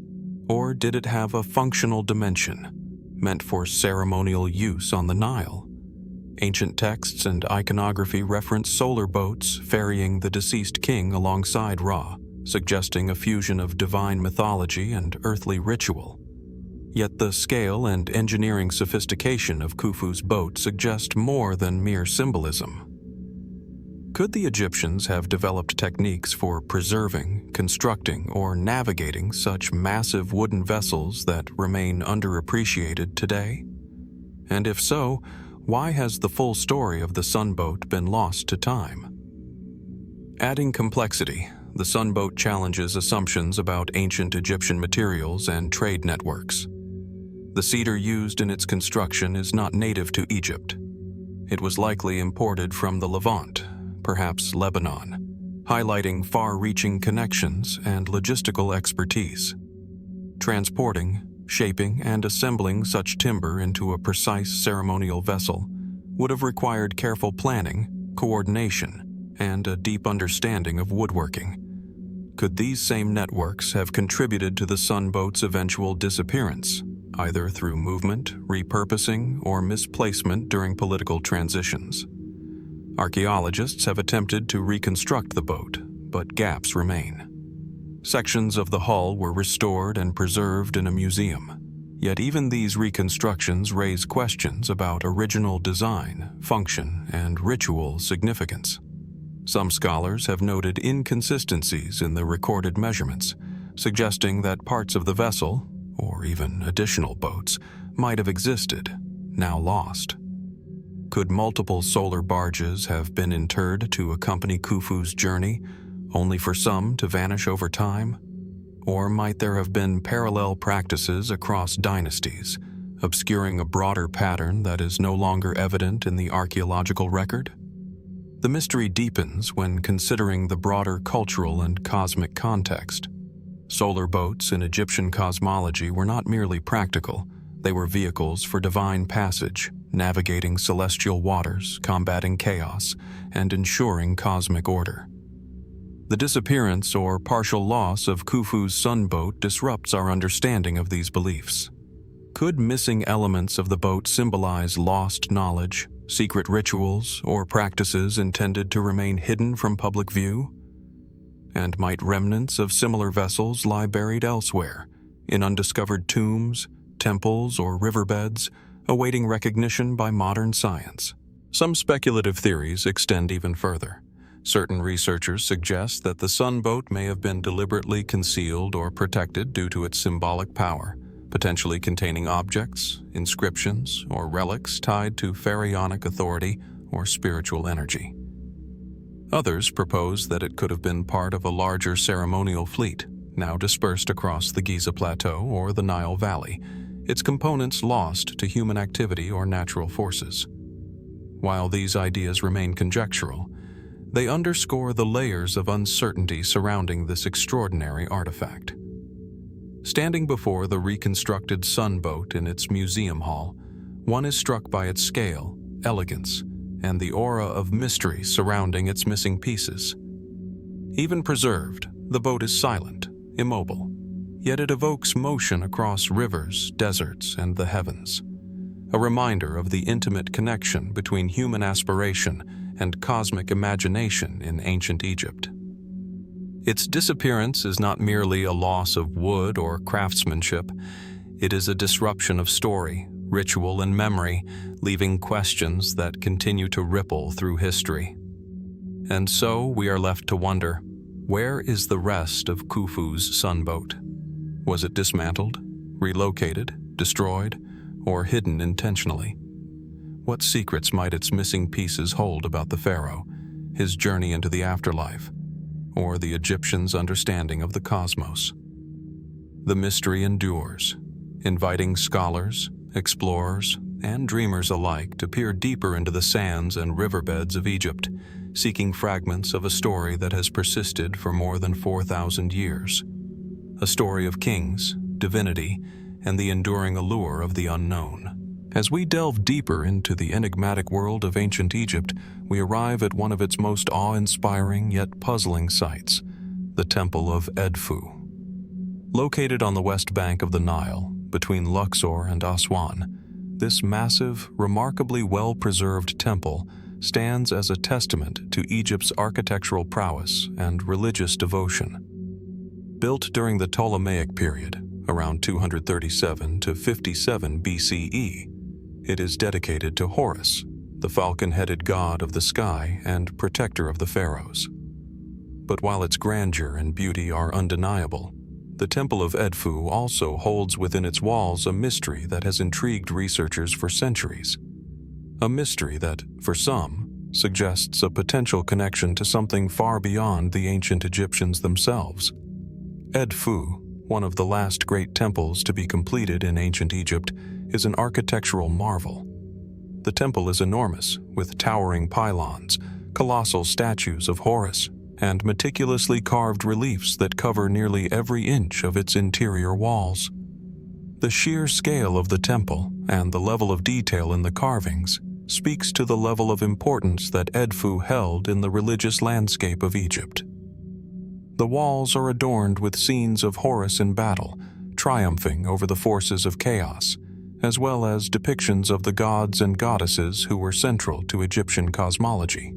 Or did it have a functional dimension, meant for ceremonial use on the Nile? Ancient texts and iconography reference solar boats ferrying the deceased king alongside Ra, suggesting a fusion of divine mythology and earthly ritual. Yet the scale and engineering sophistication of Khufu's boat suggest more than mere symbolism. Could the Egyptians have developed techniques for preserving, constructing, or navigating such massive wooden vessels that remain underappreciated today? And if so, why has the full story of the sunboat been lost to time? Adding complexity, the sunboat challenges assumptions about ancient Egyptian materials and trade networks. The cedar used in its construction is not native to Egypt. It was likely imported from the Levant, perhaps Lebanon, highlighting far-reaching connections and logistical expertise. Transporting, shaping, and assembling such timber into a precise ceremonial vessel would have required careful planning, coordination, and a deep understanding of woodworking. Could these same networks have contributed to the sunboat's eventual disappearance, either through movement, repurposing, or misplacement during political transitions? Archaeologists have attempted to reconstruct the boat, but gaps remain. Sections of the hull were restored and preserved in a museum, yet even these reconstructions raise questions about original design, function, and ritual significance. Some scholars have noted inconsistencies in the recorded measurements, suggesting that parts of the vessel, or even additional boats, might have existed, now lost. Could multiple solar barges have been interred to accompany Khufu's journey, only for some to vanish over time? Or might there have been parallel practices across dynasties, obscuring a broader pattern that is no longer evident in the archaeological record? The mystery deepens when considering the broader cultural and cosmic context. Solar boats in Egyptian cosmology were not merely practical, they were vehicles for divine passage, navigating celestial waters, combating chaos, and ensuring cosmic order. The disappearance or partial loss of Khufu's sunboat disrupts our understanding of these beliefs. Could missing elements of the boat symbolize lost knowledge, secret rituals, or practices intended to remain hidden from public view? And might remnants of similar vessels lie buried elsewhere, in undiscovered tombs, temples, or riverbeds, awaiting recognition by modern science? Some speculative theories extend even further. Certain researchers suggest that the sunboat may have been deliberately concealed or protected due to its symbolic power, potentially containing objects, inscriptions, or relics tied to pharaonic authority or spiritual energy. Others propose that it could have been part of a larger ceremonial fleet, now dispersed across the Giza Plateau or the Nile Valley, its components lost to human activity or natural forces. While these ideas remain conjectural, they underscore the layers of uncertainty surrounding this extraordinary artifact. Standing before the reconstructed sunboat in its museum hall, one is struck by its scale, elegance, and the aura of mystery surrounding its missing pieces. Even preserved, the boat is silent, immobile, yet it evokes motion across rivers, deserts, and the heavens, a reminder of the intimate connection between human aspiration and cosmic imagination in ancient Egypt. Its disappearance is not merely a loss of wood or craftsmanship. It is a disruption of story, ritual, and memory, leaving questions that continue to ripple through history. And so we are left to wonder, where is the rest of Khufu's sunboat? Was it dismantled, relocated, destroyed, or hidden intentionally? What secrets might its missing pieces hold about the pharaoh, his journey into the afterlife, or the Egyptians' understanding of the cosmos? The mystery endures, inviting scholars, explorers, and dreamers alike to peer deeper into the sands and riverbeds of Egypt, seeking fragments of a story that has persisted for more than 4,000 years. A story of kings, divinity, and the enduring allure of the unknown. As we delve deeper into the enigmatic world of ancient Egypt, we arrive at one of its most awe-inspiring yet puzzling sites, the Temple of Edfu. Located on the west bank of the Nile, between Luxor and Aswan, this massive, remarkably well-preserved temple stands as a testament to Egypt's architectural prowess and religious devotion. Built during the Ptolemaic period, around 237 to 57 BCE, it is dedicated to Horus, the falcon-headed god of the sky and protector of the pharaohs. But while its grandeur and beauty are undeniable, the Temple of Edfu also holds within its walls a mystery that has intrigued researchers for centuries. A mystery that, for some, suggests a potential connection to something far beyond the ancient Egyptians themselves. Edfu, one of the last great temples to be completed in ancient Egypt, is an architectural marvel. The temple is enormous, with towering pylons, colossal statues of Horus, and meticulously carved reliefs that cover nearly every inch of its interior walls. The sheer scale of the temple and the level of detail in the carvings speaks to the level of importance that Edfu held in the religious landscape of Egypt. The walls are adorned with scenes of Horus in battle, triumphing over the forces of chaos, as well as depictions of the gods and goddesses who were central to Egyptian cosmology.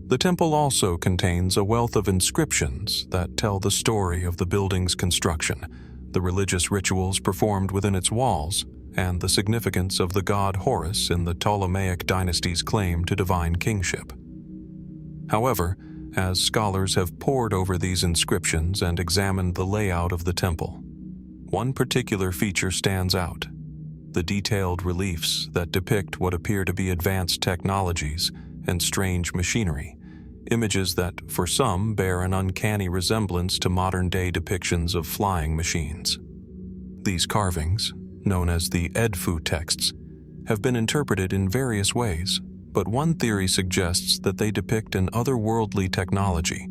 The temple also contains a wealth of inscriptions that tell the story of the building's construction, the religious rituals performed within its walls, and the significance of the god Horus in the Ptolemaic dynasty's claim to divine kingship. However, as scholars have pored over these inscriptions and examined the layout of the temple, one particular feature stands out: the detailed reliefs that depict what appear to be advanced technologies and strange machinery, images that, for some, bear an uncanny resemblance to modern-day depictions of flying machines. These carvings, known as the Edfu texts, have been interpreted in various ways, but one theory suggests that they depict an otherworldly technology,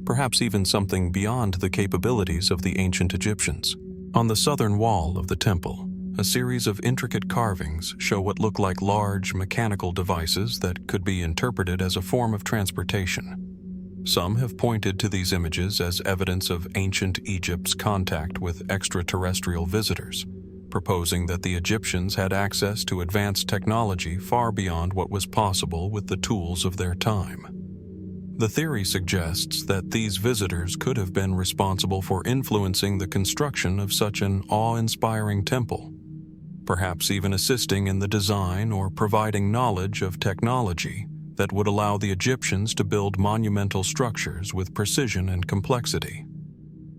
perhaps even something beyond the capabilities of the ancient Egyptians. On the southern wall of the temple, a series of intricate carvings show what look like large mechanical devices that could be interpreted as a form of transportation. Some have pointed to these images as evidence of ancient Egypt's contact with extraterrestrial visitors, proposing that the Egyptians had access to advanced technology far beyond what was possible with the tools of their time. The theory suggests that these visitors could have been responsible for influencing the construction of such an awe-inspiring temple, perhaps even assisting in the design or providing knowledge of technology that would allow the Egyptians to build monumental structures with precision and complexity.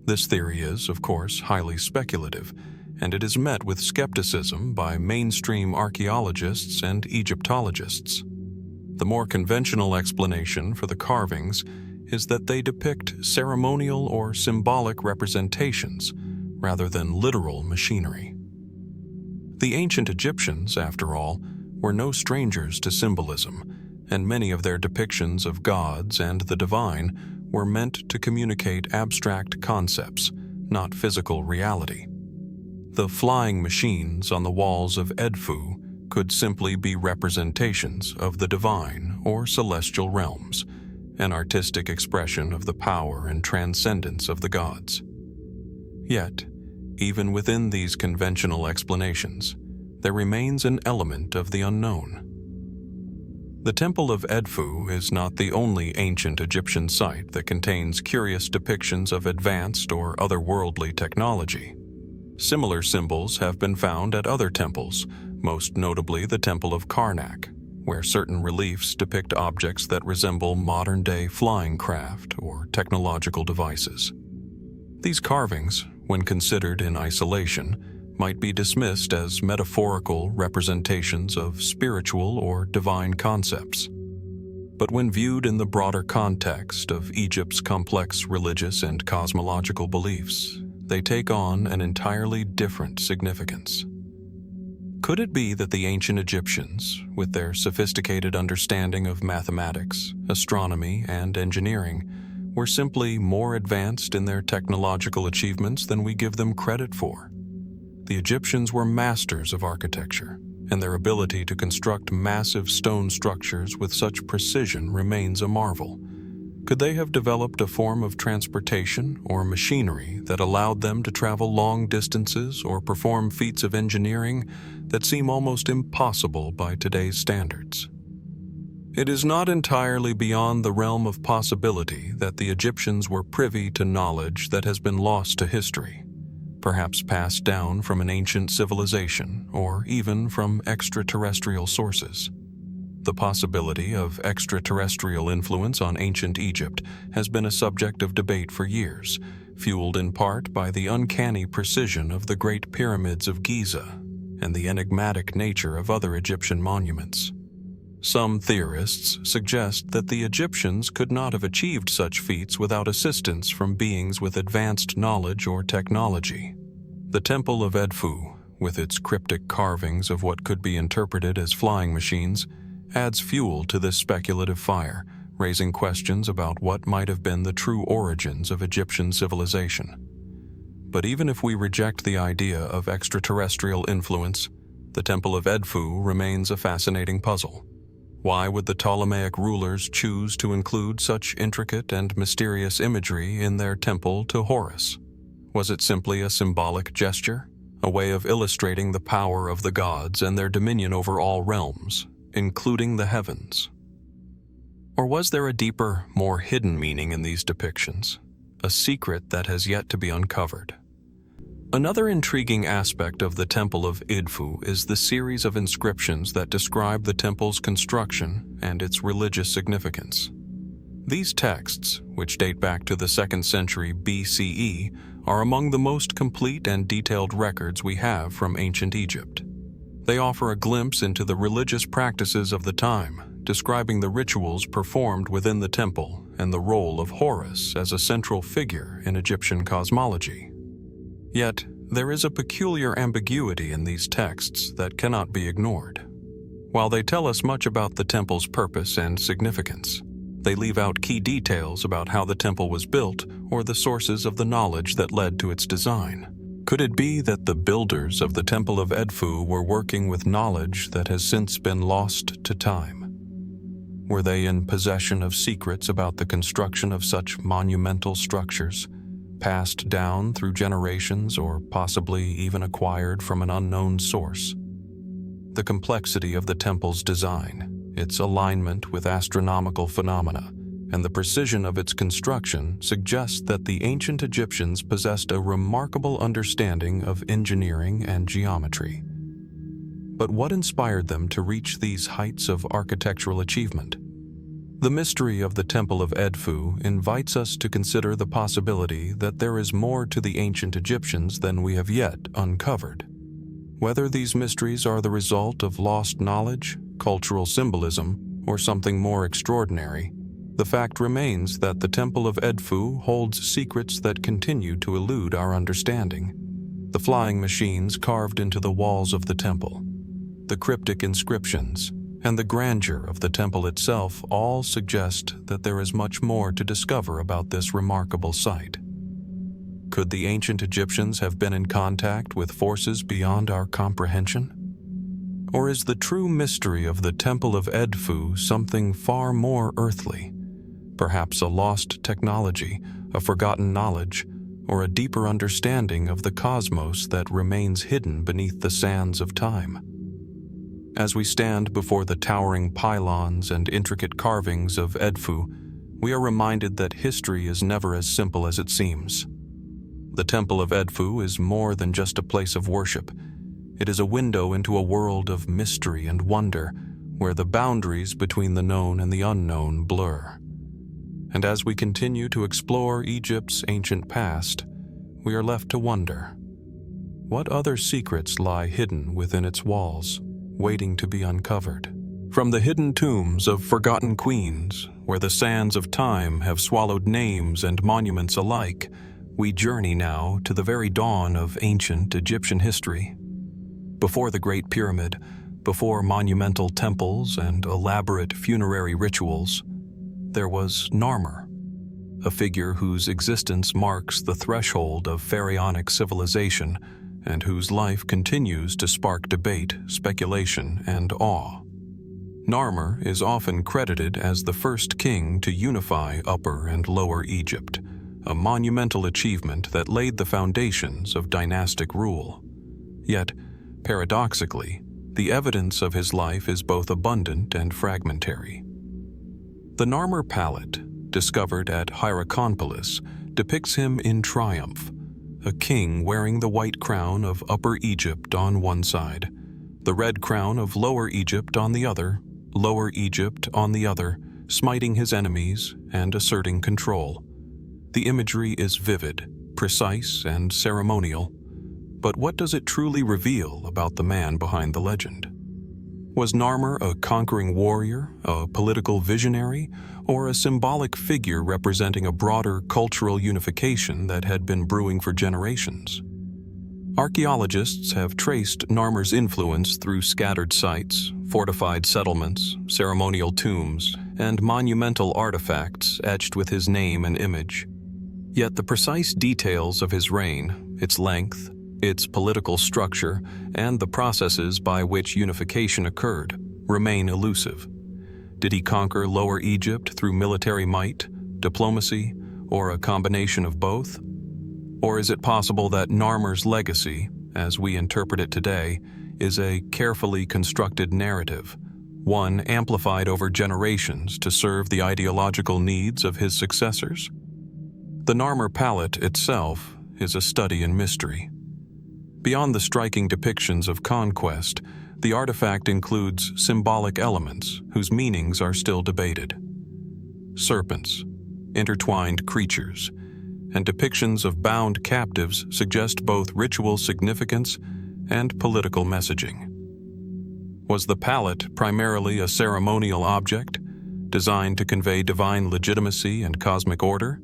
This theory is, of course, highly speculative, and it is met with skepticism by mainstream archaeologists and Egyptologists. The more conventional explanation for the carvings is that they depict ceremonial or symbolic representations rather than literal machinery. The ancient Egyptians, after all, were no strangers to symbolism, and many of their depictions of gods and the divine were meant to communicate abstract concepts, not physical reality. The flying machines on the walls of Edfu could simply be representations of the divine or celestial realms, an artistic expression of the power and transcendence of the gods. Yet, even within these conventional explanations, there remains an element of the unknown. The Temple of Edfu is not the only ancient Egyptian site that contains curious depictions of advanced or otherworldly technology. Similar symbols have been found at other temples, most notably the Temple of Karnak, where certain reliefs depict objects that resemble modern-day flying craft or technological devices. These carvings, when considered in isolation, might be dismissed as metaphorical representations of spiritual or divine concepts. But when viewed in the broader context of Egypt's complex religious and cosmological beliefs, they take on an entirely different significance. Could it be that the ancient Egyptians, with their sophisticated understanding of mathematics, astronomy, and engineering, were simply more advanced in their technological achievements than we give them credit for? The Egyptians were masters of architecture, and their ability to construct massive stone structures with such precision remains a marvel. Could they have developed a form of transportation or machinery that allowed them to travel long distances or perform feats of engineering that seem almost impossible by today's standards? It is not entirely beyond the realm of possibility that the Egyptians were privy to knowledge that has been lost to history, perhaps passed down from an ancient civilization or even from extraterrestrial sources. The possibility of extraterrestrial influence on ancient Egypt has been a subject of debate for years, fueled in part by the uncanny precision of the Great Pyramids of Giza and the enigmatic nature of other Egyptian monuments. Some theorists suggest that the Egyptians could not have achieved such feats without assistance from beings with advanced knowledge or technology. The Temple of Edfu, with its cryptic carvings of what could be interpreted as flying machines, adds fuel to this speculative fire, raising questions about what might have been the true origins of Egyptian civilization. But even if we reject the idea of extraterrestrial influence, the Temple of Edfu remains a fascinating puzzle. Why would the Ptolemaic rulers choose to include such intricate and mysterious imagery in their temple to Horus? Was it simply a symbolic gesture, a way of illustrating the power of the gods and their dominion over all realms, including the heavens? Or was there a deeper, more hidden meaning in these depictions, a secret that has yet to be uncovered? Another intriguing aspect of the Temple of Edfu is the series of inscriptions that describe the temple's construction and its religious significance. These texts, which date back to the 2nd century BCE, are among the most complete and detailed records we have from ancient Egypt. They offer a glimpse into the religious practices of the time, describing the rituals performed within the temple and the role of Horus as a central figure in Egyptian cosmology. Yet, there is a peculiar ambiguity in these texts that cannot be ignored. While they tell us much about the temple's purpose and significance, they leave out key details about how the temple was built or the sources of the knowledge that led to its design. Could it be that the builders of the Temple of Edfu were working with knowledge that has since been lost to time? Were they in possession of secrets about the construction of such monumental structures, passed down through generations or possibly even acquired from an unknown source? The complexity of the temple's design, its alignment with astronomical phenomena, and the precision of its construction suggest that the ancient Egyptians possessed a remarkable understanding of engineering and geometry. But what inspired them to reach these heights of architectural achievement? The mystery of the Temple of Edfu invites us to consider the possibility that there is more to the ancient Egyptians than we have yet uncovered. Whether these mysteries are the result of lost knowledge, cultural symbolism, or something more extraordinary, the fact remains that the Temple of Edfu holds secrets that continue to elude our understanding. The flying machines carved into the walls of the temple, the cryptic inscriptions, and the grandeur of the temple itself all suggest that there is much more to discover about this remarkable site. Could the ancient Egyptians have been in contact with forces beyond our comprehension? Or is the true mystery of the Temple of Edfu something far more earthly? Perhaps a lost technology, a forgotten knowledge, or a deeper understanding of the cosmos that remains hidden beneath the sands of time? As we stand before the towering pylons and intricate carvings of Edfu, we are reminded that history is never as simple as it seems. The Temple of Edfu is more than just a place of worship. It is a window into a world of mystery and wonder, where the boundaries between the known and the unknown blur. And as we continue to explore Egypt's ancient past, we are left to wonder, what other secrets lie hidden within its walls, waiting to be uncovered? From the hidden tombs of forgotten queens, where the sands of time have swallowed names and monuments alike, we journey now to the very dawn of ancient Egyptian history. Before the Great Pyramid, before monumental temples and elaborate funerary rituals, there was Narmer, a figure whose existence marks the threshold of pharaonic civilization and whose life continues to spark debate, speculation, and awe. Narmer is often credited as the first king to unify Upper and Lower Egypt, a monumental achievement that laid the foundations of dynastic rule. Yet, paradoxically, the evidence of his life is both abundant and fragmentary. The Narmer palette, discovered at Hierakonpolis, depicts him in triumph, a king wearing the white crown of Upper Egypt on one side, the red crown of Lower Egypt on the other, Lower Egypt on the other, smiting his enemies and asserting control. The imagery is vivid, precise, and ceremonial, but what does it truly reveal about the man behind the legend? Was Narmer a conquering warrior, a political visionary, or a symbolic figure representing a broader cultural unification that had been brewing for generations? Archaeologists have traced Narmer's influence through scattered sites, fortified settlements, ceremonial tombs, and monumental artifacts etched with his name and image. Yet the precise details of his reign, its length, its political structure, and the processes by which unification occurred, remain elusive. Did he conquer Lower Egypt through military might, diplomacy, or a combination of both? Or is it possible that Narmer's legacy, as we interpret it today, is a carefully constructed narrative, one amplified over generations to serve the ideological needs of his successors? The Narmer palette itself is a study in mystery. Beyond the striking depictions of conquest, the artifact includes symbolic elements whose meanings are still debated. Serpents, intertwined creatures, and depictions of bound captives suggest both ritual significance and political messaging. Was the palette primarily a ceremonial object, designed to convey divine legitimacy and cosmic order?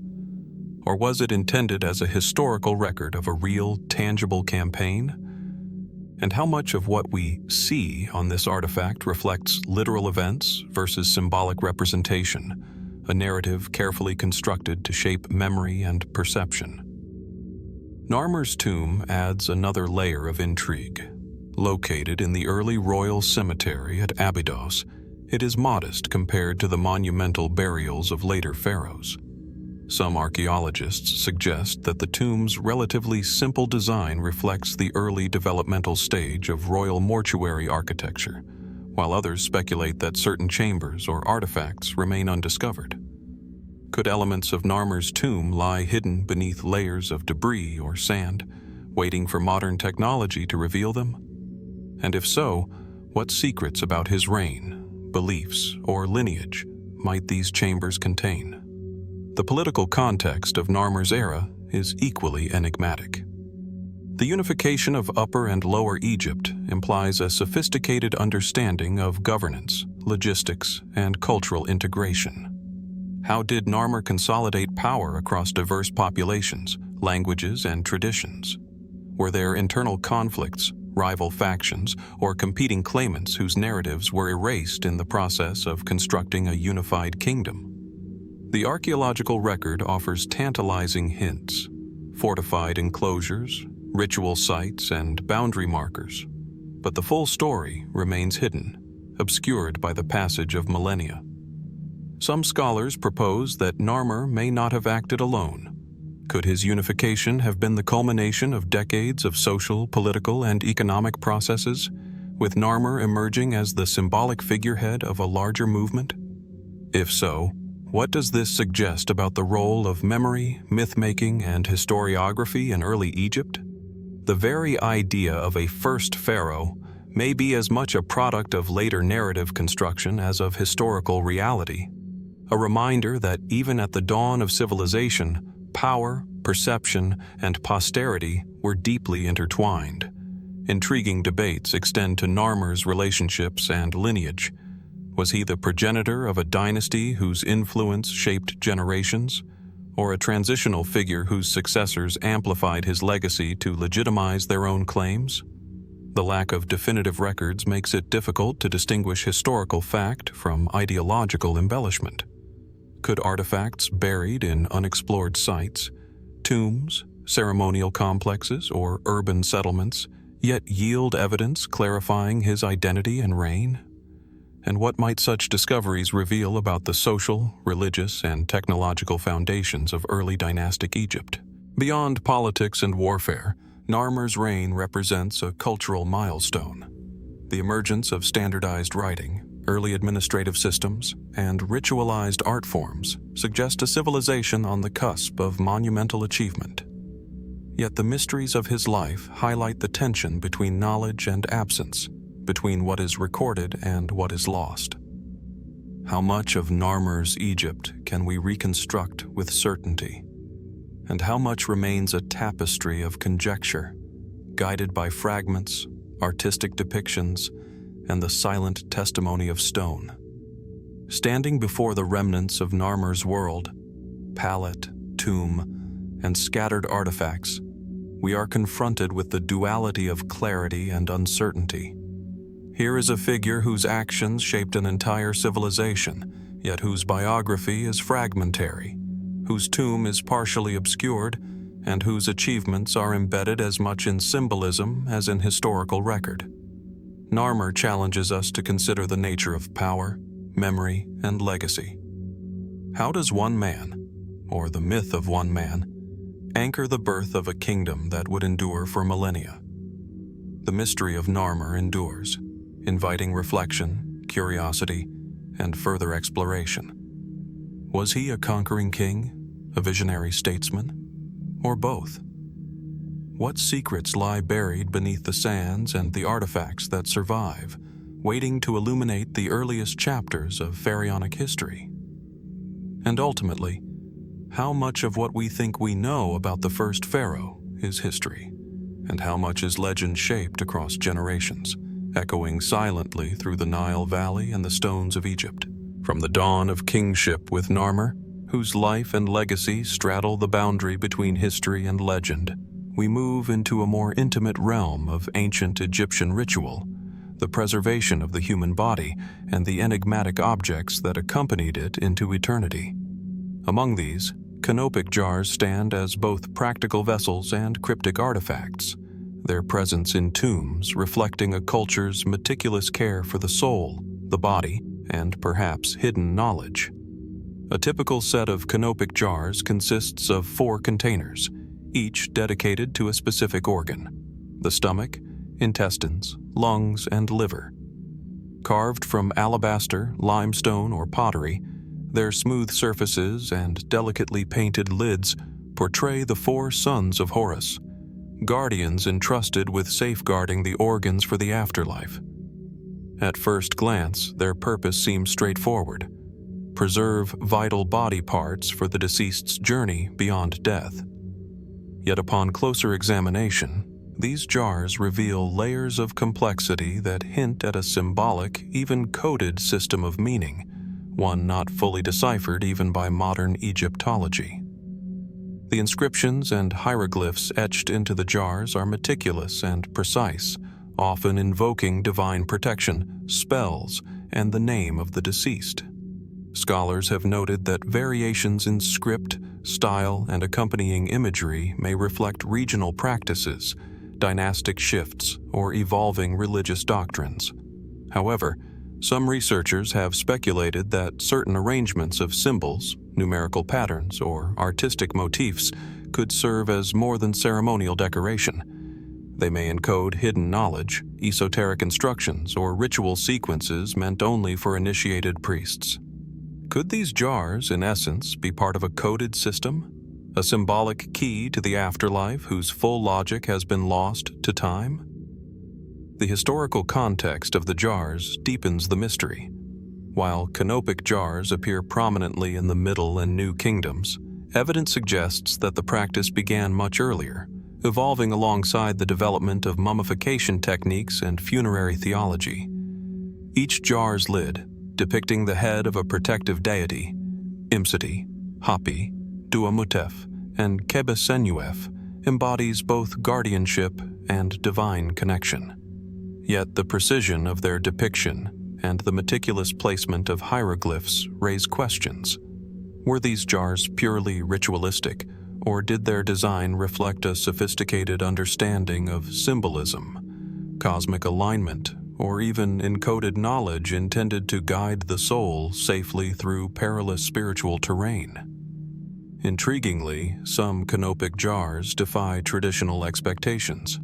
Or was it intended as a historical record of a real, tangible campaign? And how much of what we see on this artifact reflects literal events versus symbolic representation, a narrative carefully constructed to shape memory and perception? Narmer's tomb adds another layer of intrigue. Located in the early royal cemetery at Abydos, it is modest compared to the monumental burials of later pharaohs. Some archaeologists suggest that the tomb's relatively simple design reflects the early developmental stage of royal mortuary architecture, while others speculate that certain chambers or artifacts remain undiscovered. Could elements of Narmer's tomb lie hidden beneath layers of debris or sand, waiting for modern technology to reveal them? And if so, what secrets about his reign, beliefs, or lineage might these chambers contain? The political context of Narmer's era is equally enigmatic. The unification of Upper and Lower Egypt implies a sophisticated understanding of governance, logistics, and cultural integration. How did Narmer consolidate power across diverse populations, languages, and traditions? Were there internal conflicts, rival factions, or competing claimants whose narratives were erased in the process of constructing a unified kingdom? The archaeological record offers tantalizing hints: fortified enclosures, ritual sites, and boundary markers. But the full story remains hidden, obscured by the passage of millennia. Some scholars propose that Narmer may not have acted alone. Could his unification have been the culmination of decades of social, political, and economic processes, with Narmer emerging as the symbolic figurehead of a larger movement? If so, what does this suggest about the role of memory, myth-making, and historiography in early Egypt? The very idea of a first pharaoh may be as much a product of later narrative construction as of historical reality, a reminder that even at the dawn of civilization, power, perception, and posterity were deeply intertwined. Intriguing debates extend to Narmer's relationships and lineage. Was he the progenitor of a dynasty whose influence shaped generations, or a transitional figure whose successors amplified his legacy to legitimize their own claims? The lack of definitive records makes it difficult to distinguish historical fact from ideological embellishment. Could artifacts buried in unexplored sites, tombs, ceremonial complexes, or urban settlements yet yield evidence clarifying his identity and reign? And what might such discoveries reveal about the social, religious, and technological foundations of early dynastic Egypt? Beyond politics and warfare, Narmer's reign represents a cultural milestone. The emergence of standardized writing, early administrative systems, and ritualized art forms suggest a civilization on the cusp of monumental achievement. Yet the mysteries of his life highlight the tension between knowledge and absence, between what is recorded and what is lost. How much of Narmer's Egypt can we reconstruct with certainty? And how much remains a tapestry of conjecture, guided by fragments, artistic depictions, and the silent testimony of stone? Standing before the remnants of Narmer's world, palette, tomb, and scattered artifacts, we are confronted with the duality of clarity and uncertainty. Here is a figure whose actions shaped an entire civilization, yet whose biography is fragmentary, whose tomb is partially obscured, and whose achievements are embedded as much in symbolism as in historical record. Narmer challenges us to consider the nature of power, memory, and legacy. How does one man, or the myth of one man, anchor the birth of a kingdom that would endure for millennia? The mystery of Narmer endures, inviting reflection, curiosity, and further exploration. Was he a conquering king, a visionary statesman, or both? What secrets lie buried beneath the sands and the artifacts that survive, waiting to illuminate the earliest chapters of pharaonic history? And ultimately, how much of what we think we know about the first pharaoh is history, and how much is legend shaped across generations, echoing silently through the Nile Valley and the stones of Egypt? From the dawn of kingship with Narmer, whose life and legacy straddle the boundary between history and legend, we move into a more intimate realm of ancient Egyptian ritual, the preservation of the human body and the enigmatic objects that accompanied it into eternity. Among these, canopic jars stand as both practical vessels and cryptic artifacts, their presence in tombs reflecting a culture's meticulous care for the soul, the body, and perhaps hidden knowledge. A typical set of canopic jars consists of 4 containers, each dedicated to a specific organ: the stomach, intestines, lungs, and liver. Carved from alabaster, limestone, or pottery, their smooth surfaces and delicately painted lids portray the 4 sons of Horus, guardians entrusted with safeguarding the organs for the afterlife. At first glance, their purpose seems straightforward: preserve vital body parts for the deceased's journey beyond death. Yet upon closer examination, these jars reveal layers of complexity that hint at a symbolic, even coded system of meaning, one not fully deciphered even by modern Egyptology. The inscriptions and hieroglyphs etched into the jars are meticulous and precise, often invoking divine protection, spells, and the name of the deceased. Scholars have noted that variations in script, style, and accompanying imagery may reflect regional practices, dynastic shifts, or evolving religious doctrines. However, some researchers have speculated that certain arrangements of symbols, numerical patterns, or artistic motifs could serve as more than ceremonial decoration. They may encode hidden knowledge, esoteric instructions, or ritual sequences meant only for initiated priests. Could these jars, in essence, be part of a coded system? A symbolic key to the afterlife whose full logic has been lost to time? The historical context of the jars deepens the mystery. While canopic jars appear prominently in the Middle and New Kingdoms, evidence suggests that the practice began much earlier, evolving alongside the development of mummification techniques and funerary theology. Each jar's lid, depicting the head of a protective deity, Imseti, Hapi, Duamutef, and Kebesenuef, embodies both guardianship and divine connection. Yet the precision of their depiction and the meticulous placement of hieroglyphs raise questions. Were these jars purely ritualistic, or did their design reflect a sophisticated understanding of symbolism, cosmic alignment, or even encoded knowledge intended to guide the soul safely through perilous spiritual terrain? Intriguingly, some canopic jars defy traditional expectations.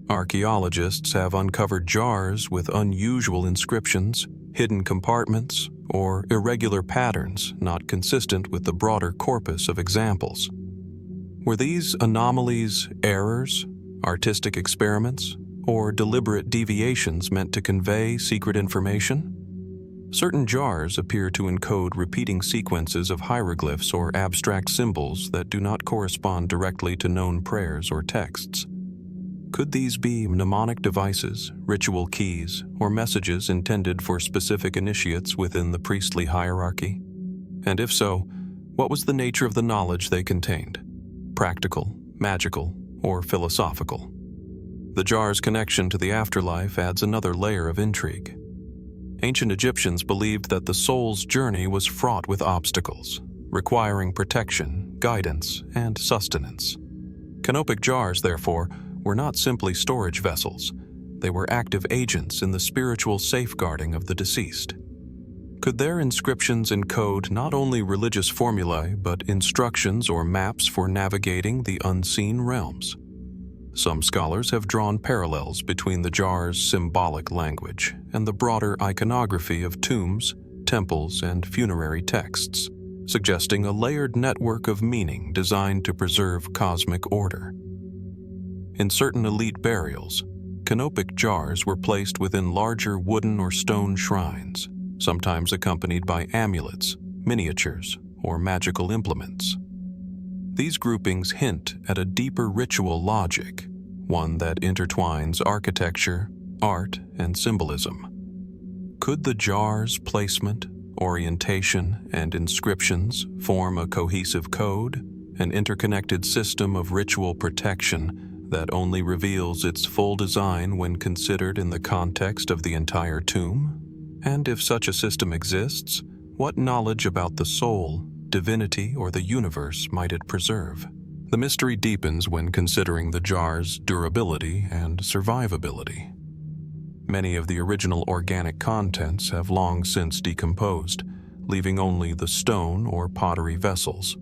Archaeologists have uncovered jars with unusual inscriptions, hidden compartments, or irregular patterns not consistent with the broader corpus of examples. Were these anomalies errors, artistic experiments, or deliberate deviations meant to convey secret information? Certain jars appear to encode repeating sequences of hieroglyphs or abstract symbols that do not correspond directly to known prayers or texts. Could these be mnemonic devices, ritual keys, or messages intended for specific initiates within the priestly hierarchy? And if so, what was the nature of the knowledge they contained? Practical, magical, or philosophical? The jar's connection to the afterlife adds another layer of intrigue. Ancient Egyptians believed that the soul's journey was fraught with obstacles, requiring protection, guidance, and sustenance. Canopic jars, therefore, were not simply storage vessels. They were active agents in the spiritual safeguarding of the deceased. Could their inscriptions encode not only religious formulae, but instructions or maps for navigating the unseen realms? Some scholars have drawn parallels between the jar's symbolic language and the broader iconography of tombs, temples, and funerary texts, suggesting a layered network of meaning designed to preserve cosmic order. In certain elite burials, canopic jars were placed within larger wooden or stone shrines, sometimes accompanied by amulets, miniatures, or magical implements. These groupings hint at a deeper ritual logic, one that intertwines architecture, art, and symbolism. Could the jar's placement, orientation, and inscriptions form a cohesive code, an interconnected system of ritual protection that only reveals its full design when considered in the context of the entire tomb? And if such a system exists, what knowledge about the soul, divinity, or the universe might it preserve? The mystery deepens when considering the jar's durability and survivability. Many of the original organic contents have long since decomposed, leaving only the stone or pottery vessels.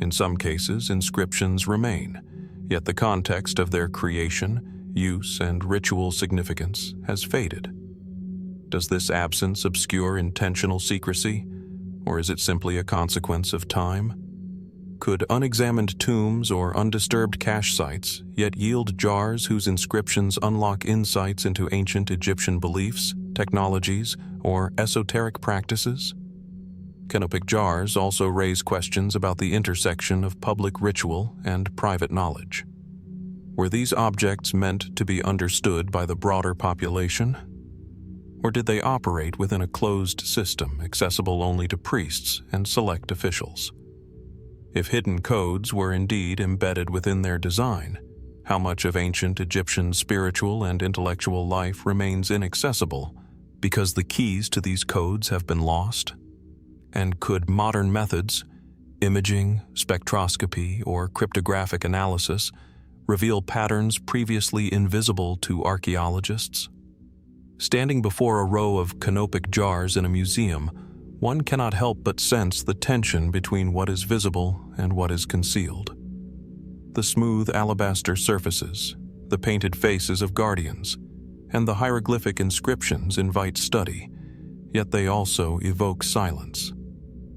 In some cases, inscriptions remain, yet the context of their creation, use, and ritual significance has faded. Does this absence obscure intentional secrecy, or is it simply a consequence of time? Could unexamined tombs or undisturbed cache sites yet yield jars whose inscriptions unlock insights into ancient Egyptian beliefs, technologies, or esoteric practices? Canopic jars also raise questions about the intersection of public ritual and private knowledge. Were these objects meant to be understood by the broader population? Or did they operate within a closed system accessible only to priests and select officials? If hidden codes were indeed embedded within their design, how much of ancient Egyptian spiritual and intellectual life remains inaccessible because the keys to these codes have been lost? And could modern methods, imaging, spectroscopy, or cryptographic analysis, reveal patterns previously invisible to archaeologists? Standing before a row of canopic jars in a museum, one cannot help but sense the tension between what is visible and what is concealed. The smooth alabaster surfaces, the painted faces of guardians, and the hieroglyphic inscriptions invite study, yet they also evoke silence.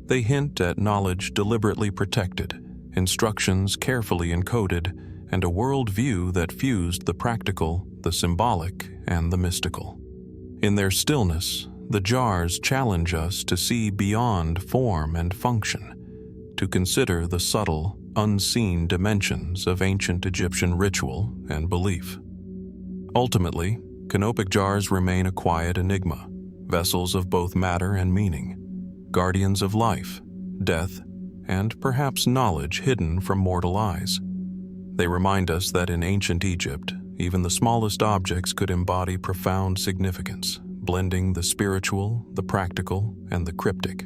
They hint at knowledge deliberately protected, instructions carefully encoded, and a worldview that fused the practical, the symbolic, and the mystical. In their stillness, the jars challenge us to see beyond form and function, to consider the subtle, unseen dimensions of ancient Egyptian ritual and belief. Ultimately, canopic jars remain a quiet enigma, vessels of both matter and meaning, guardians of life, death, and perhaps knowledge hidden from mortal eyes. They remind us that in ancient Egypt, even the smallest objects could embody profound significance, blending the spiritual, the practical, and the cryptic.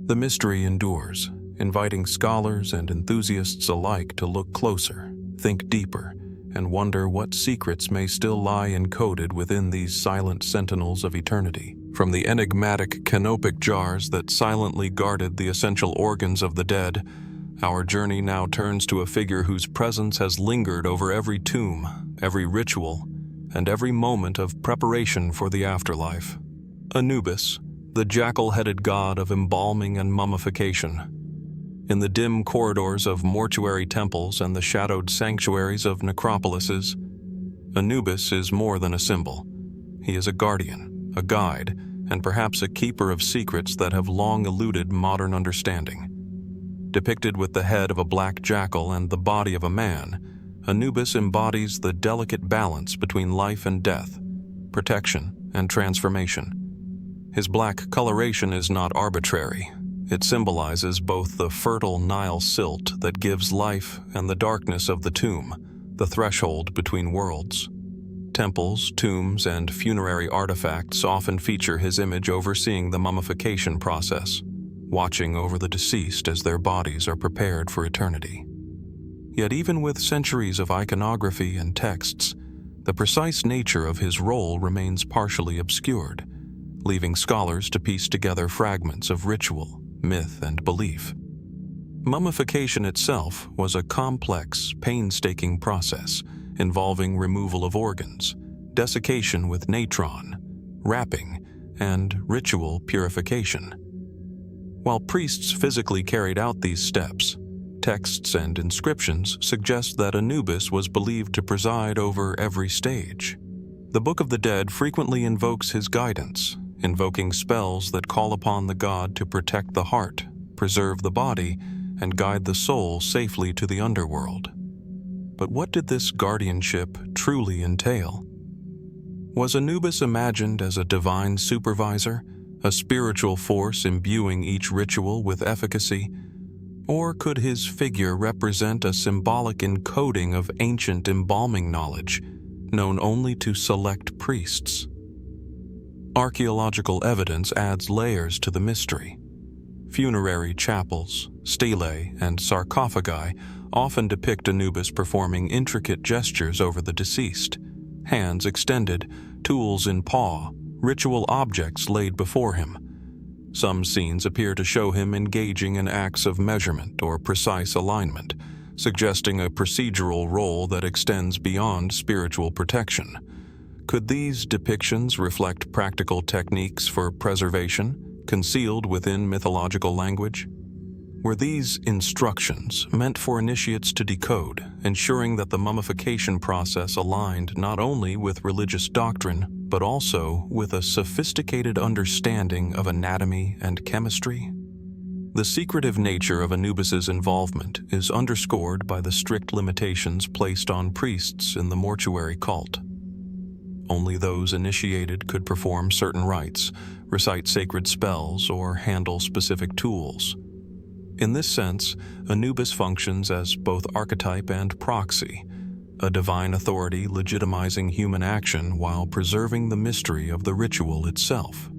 The mystery endures, inviting scholars and enthusiasts alike to look closer, think deeper, and wonder what secrets may still lie encoded within these silent sentinels of eternity. From the enigmatic canopic jars that silently guarded the essential organs of the dead, our journey now turns to a figure whose presence has lingered over every tomb, every ritual, and every moment of preparation for the afterlife. Anubis, the jackal-headed god of embalming and mummification. In the dim corridors of mortuary temples and the shadowed sanctuaries of necropolises, Anubis is more than a symbol. He is a guardian, a guide, and perhaps a keeper of secrets that have long eluded modern understanding. Depicted with the head of a black jackal and the body of a man, Anubis embodies the delicate balance between life and death, protection and transformation. His black coloration is not arbitrary. It symbolizes both the fertile Nile silt that gives life and the darkness of the tomb, the threshold between worlds. Temples, tombs, and funerary artifacts often feature his image overseeing the mummification process, watching over the deceased as their bodies are prepared for eternity. Yet even with centuries of iconography and texts, the precise nature of his role remains partially obscured, leaving scholars to piece together fragments of ritual, myth, and belief. Mummification itself was a complex, painstaking process involving removal of organs, desiccation with natron, wrapping, and ritual purification. While priests physically carried out these steps, texts and inscriptions suggest that Anubis was believed to preside over every stage. The Book of the Dead frequently invokes his guidance, invoking spells that call upon the god to protect the heart, preserve the body, and guide the soul safely to the underworld. But what did this guardianship truly entail? Was Anubis imagined as a divine supervisor, a spiritual force imbuing each ritual with efficacy? Or could his figure represent a symbolic encoding of ancient embalming knowledge, known only to select priests? Archaeological evidence adds layers to the mystery. Funerary chapels, stelae, and sarcophagi often depict Anubis performing intricate gestures over the deceased, hands extended, tools in paw, ritual objects laid before him. Some scenes appear to show him engaging in acts of measurement or precise alignment, suggesting a procedural role that extends beyond spiritual protection. Could these depictions reflect practical techniques for preservation, concealed within mythological language? Were these instructions meant for initiates to decode, ensuring that the mummification process aligned not only with religious doctrine, but also with a sophisticated understanding of anatomy and chemistry? The secretive nature of Anubis's involvement is underscored by the strict limitations placed on priests in the mortuary cult. Only those initiated could perform certain rites, recite sacred spells, or handle specific tools. In this sense, Anubis functions as both archetype and proxy, a divine authority legitimizing human action while preserving the mystery of the ritual itself.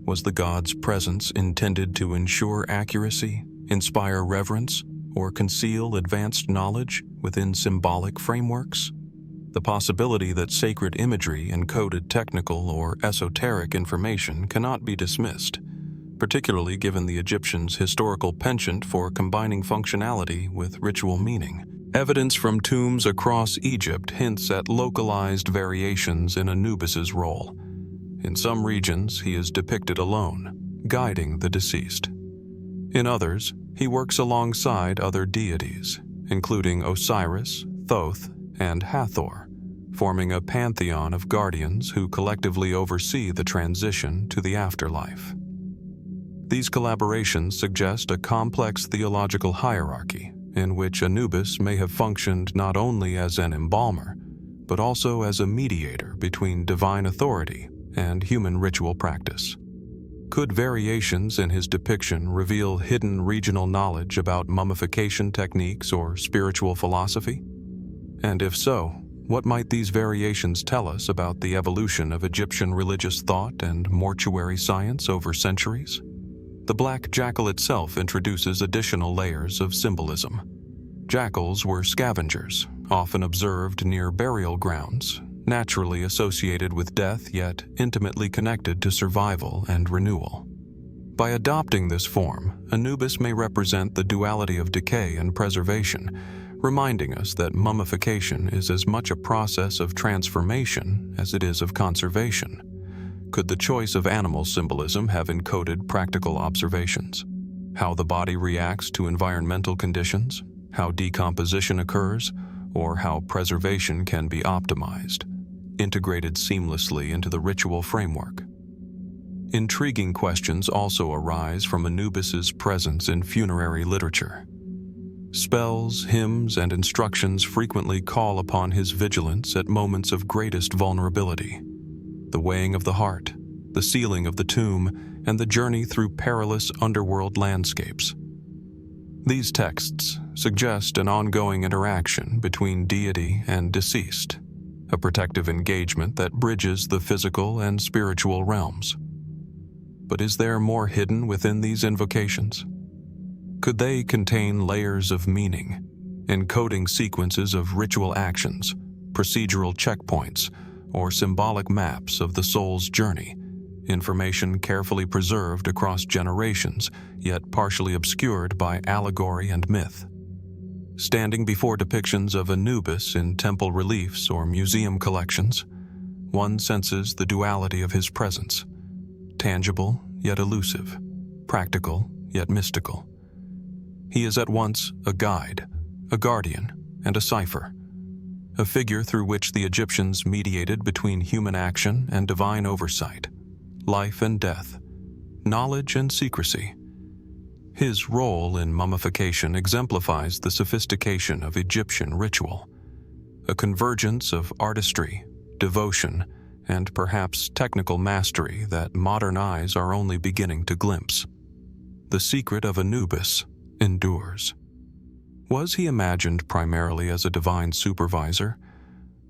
Was the god's presence intended to ensure accuracy, inspire reverence, or conceal advanced knowledge within symbolic frameworks? The possibility that sacred imagery encoded technical or esoteric information cannot be dismissed, particularly given the Egyptians' historical penchant for combining functionality with ritual meaning. Evidence from tombs across Egypt hints at localized variations in Anubis's role. In some regions, he is depicted alone, guiding the deceased. In others, he works alongside other deities, including Osiris, Thoth, and Hathor, forming a pantheon of guardians who collectively oversee the transition to the afterlife. These collaborations suggest a complex theological hierarchy in which Anubis may have functioned not only as an embalmer, but also as a mediator between divine authority and human ritual practice. Could variations in his depiction reveal hidden regional knowledge about mummification techniques or spiritual philosophy? And if so, what might these variations tell us about the evolution of Egyptian religious thought and mortuary science over centuries? The black jackal itself introduces additional layers of symbolism. Jackals were scavengers, often observed near burial grounds, naturally associated with death yet intimately connected to survival and renewal. By adopting this form, Anubis may represent the duality of decay and preservation, reminding us that mummification is as much a process of transformation as it is of conservation. Could the choice of animal symbolism have encoded practical observations? How the body reacts to environmental conditions, how decomposition occurs, or how preservation can be optimized, integrated seamlessly into the ritual framework. Intriguing questions also arise from Anubis's presence in funerary literature. Spells, hymns, and instructions frequently call upon his vigilance at moments of greatest vulnerability. The weighing of the heart, the sealing of the tomb, and the journey through perilous underworld landscapes. These texts suggest an ongoing interaction between deity and deceased, a protective engagement that bridges the physical and spiritual realms. But is there more hidden within these invocations? Could they contain layers of meaning, encoding sequences of ritual actions, procedural checkpoints, or symbolic maps of the soul's journey, information carefully preserved across generations, yet partially obscured by allegory and myth? Standing before depictions of Anubis in temple reliefs or museum collections, one senses the duality of his presence, tangible yet elusive, practical yet mystical. He is at once a guide, a guardian, and a cipher, a figure through which the Egyptians mediated between human action and divine oversight, life and death, knowledge and secrecy. His role in mummification exemplifies the sophistication of Egyptian ritual, a convergence of artistry, devotion, and perhaps technical mastery that modern eyes are only beginning to glimpse. The secret of Anubis endures. Was he imagined primarily as a divine supervisor,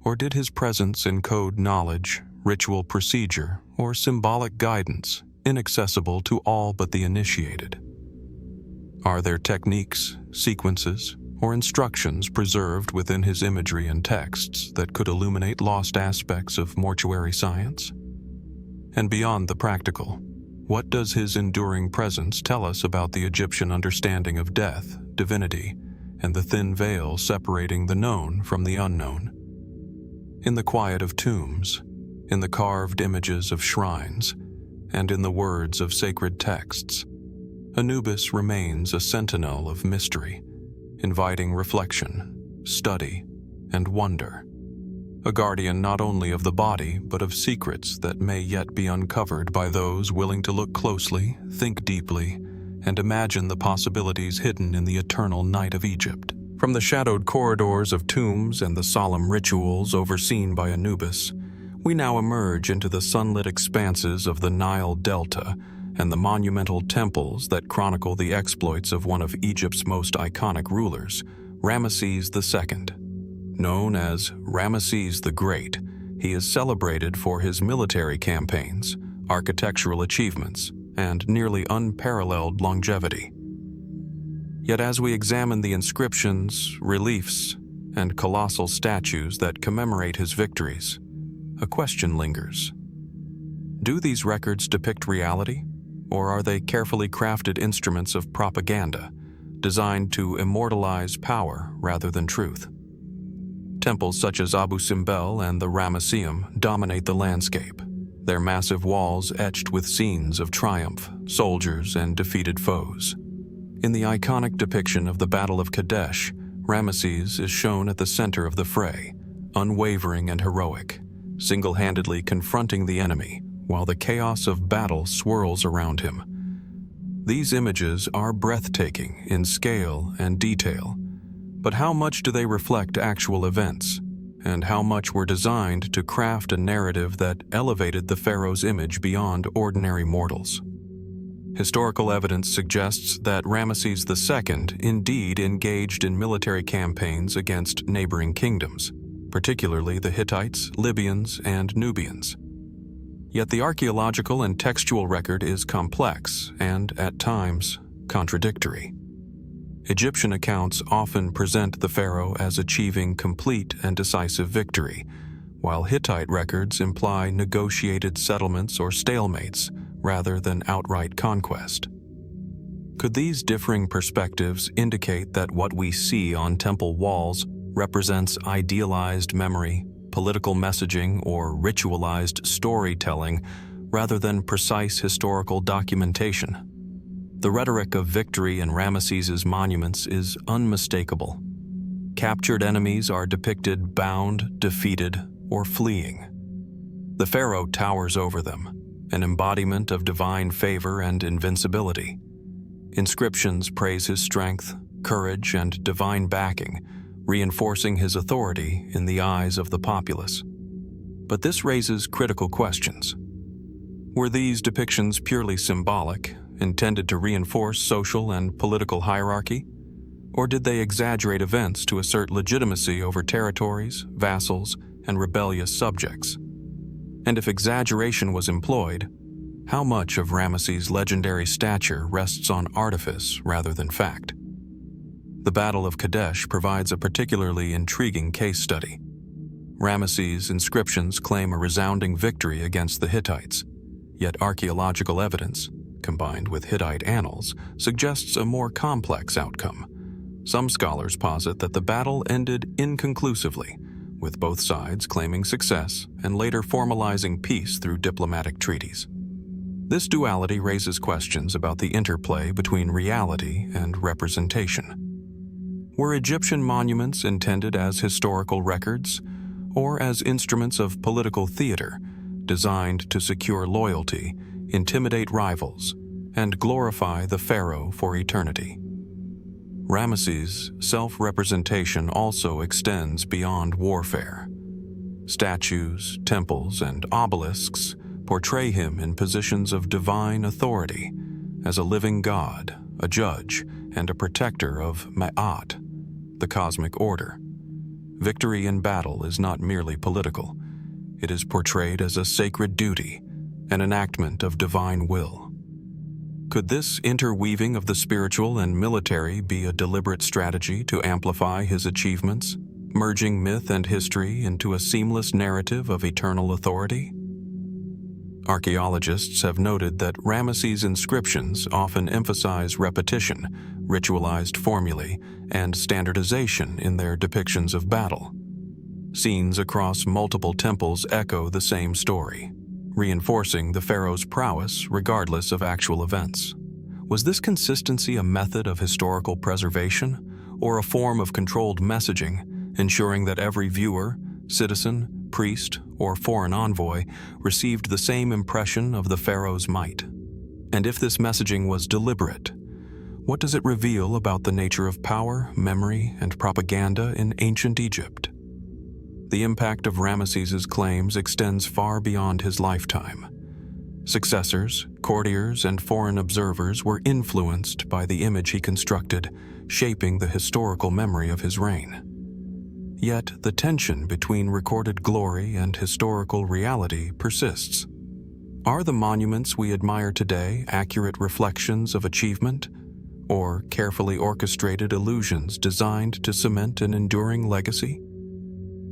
or did his presence encode knowledge, ritual procedure, or symbolic guidance inaccessible to all but the initiated? Are there techniques, sequences, or instructions preserved within his imagery and texts that could illuminate lost aspects of mortuary science? And beyond the practical, what does his enduring presence tell us about the Egyptian understanding of death, divinity, and the thin veil separating the known from the unknown? In the quiet of tombs, in the carved images of shrines, and in the words of sacred texts, Anubis remains a sentinel of mystery, inviting reflection, study, and wonder. A guardian not only of the body, but of secrets that may yet be uncovered by those willing to look closely, think deeply, and imagine the possibilities hidden in the eternal night of Egypt. From the shadowed corridors of tombs and the solemn rituals overseen by Anubis, we now emerge into the sunlit expanses of the Nile Delta and the monumental temples that chronicle the exploits of one of Egypt's most iconic rulers, Ramesses II. Known as Ramesses the Great, he is celebrated for his military campaigns, architectural achievements, and nearly unparalleled longevity. Yet as we examine the inscriptions, reliefs, and colossal statues that commemorate his victories, a question lingers. Do these records depict reality, or are they carefully crafted instruments of propaganda, designed to immortalize power rather than truth. Temples such as Abu Simbel and the Ramesseum dominate the landscape, their massive walls etched with scenes of triumph, soldiers, and defeated foes. In the iconic depiction of the Battle of Kadesh, Ramesses is shown at the center of the fray, unwavering and heroic, single-handedly confronting the enemy while the chaos of battle swirls around him. These images are breathtaking in scale and detail, but how much do they reflect actual events, and how much were designed to craft a narrative that elevated the pharaoh's image beyond ordinary mortals? Historical evidence suggests that Ramesses II indeed engaged in military campaigns against neighboring kingdoms, particularly the Hittites, Libyans, and Nubians. Yet the archaeological and textual record is complex and, at times, contradictory. Egyptian accounts often present the pharaoh as achieving complete and decisive victory, while Hittite records imply negotiated settlements or stalemates rather than outright conquest. Could these differing perspectives indicate that what we see on temple walls represents idealized memory, political messaging, or ritualized storytelling rather than precise historical documentation? The rhetoric of victory in Ramesses' monuments is unmistakable. Captured enemies are depicted bound, defeated, or fleeing. The pharaoh towers over them, an embodiment of divine favor and invincibility. Inscriptions praise his strength, courage, and divine backing, reinforcing his authority in the eyes of the populace. But this raises critical questions. Were these depictions purely symbolic, intended to reinforce social and political hierarchy? Or did they exaggerate events to assert legitimacy over territories, vassals, and rebellious subjects? And if exaggeration was employed, how much of Ramesses' legendary stature rests on artifice rather than fact? The Battle of Kadesh provides a particularly intriguing case study. Ramesses' inscriptions claim a resounding victory against the Hittites, yet archaeological evidence, combined with Hittite annals, suggests a more complex outcome. Some scholars posit that the battle ended inconclusively, with both sides claiming success and later formalizing peace through diplomatic treaties. This duality raises questions about the interplay between reality and representation. Were Egyptian monuments intended as historical records, or as instruments of political theater, designed to secure loyalty, intimidate rivals, and glorify the pharaoh for eternity? Ramesses' self-representation also extends beyond warfare. Statues, temples, and obelisks portray him in positions of divine authority, as a living god, a judge, and a protector of Ma'at, the cosmic order. Victory in battle is not merely political. It is portrayed as a sacred duty, an enactment of divine will. Could this interweaving of the spiritual and military be a deliberate strategy to amplify his achievements, merging myth and history into a seamless narrative of eternal authority? Archaeologists have noted that Ramesses' inscriptions often emphasize repetition, ritualized formulae, and standardization in their depictions of battle. Scenes across multiple temples echo the same story, reinforcing the pharaoh's prowess regardless of actual events. Was this consistency a method of historical preservation, or a form of controlled messaging, ensuring that every viewer, citizen, priest, or foreign envoy received the same impression of the pharaoh's might? And if this messaging was deliberate, what does it reveal about the nature of power, memory, and propaganda in ancient Egypt? The impact of Ramesses' claims extends far beyond his lifetime. Successors, courtiers, and foreign observers were influenced by the image he constructed, shaping the historical memory of his reign. Yet the tension between recorded glory and historical reality persists. Are the monuments we admire today accurate reflections of achievement, or carefully orchestrated illusions designed to cement an enduring legacy?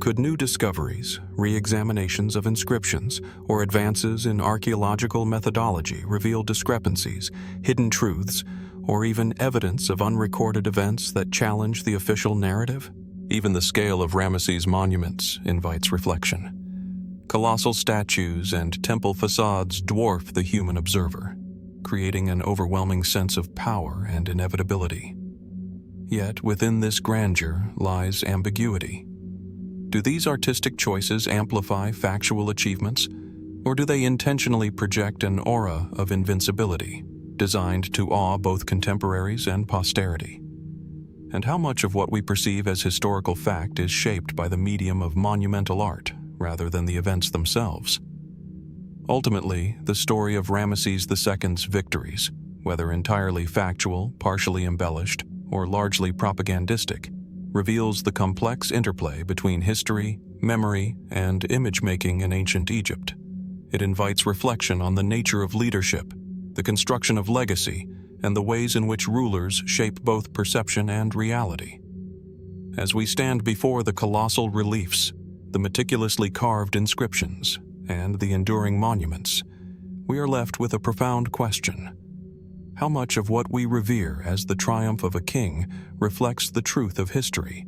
Could new discoveries, re-examinations of inscriptions, or advances in archaeological methodology reveal discrepancies, hidden truths, or even evidence of unrecorded events that challenge the official narrative? Even the scale of Ramesses' monuments invites reflection. Colossal statues and temple facades dwarf the human observer, creating an overwhelming sense of power and inevitability. Yet within this grandeur lies ambiguity. Do these artistic choices amplify factual achievements, or do they intentionally project an aura of invincibility, designed to awe both contemporaries and posterity? And how much of what we perceive as historical fact is shaped by the medium of monumental art rather than the events themselves? Ultimately, the story of Ramesses II's victories, whether entirely factual, partially embellished, or largely propagandistic, reveals the complex interplay between history, memory, and image-making in ancient Egypt. It invites reflection on the nature of leadership, the construction of legacy, and the ways in which rulers shape both perception and reality. As we stand before the colossal reliefs, the meticulously carved inscriptions, and the enduring monuments, we are left with a profound question. How much of what we revere as the triumph of a king reflects the truth of history,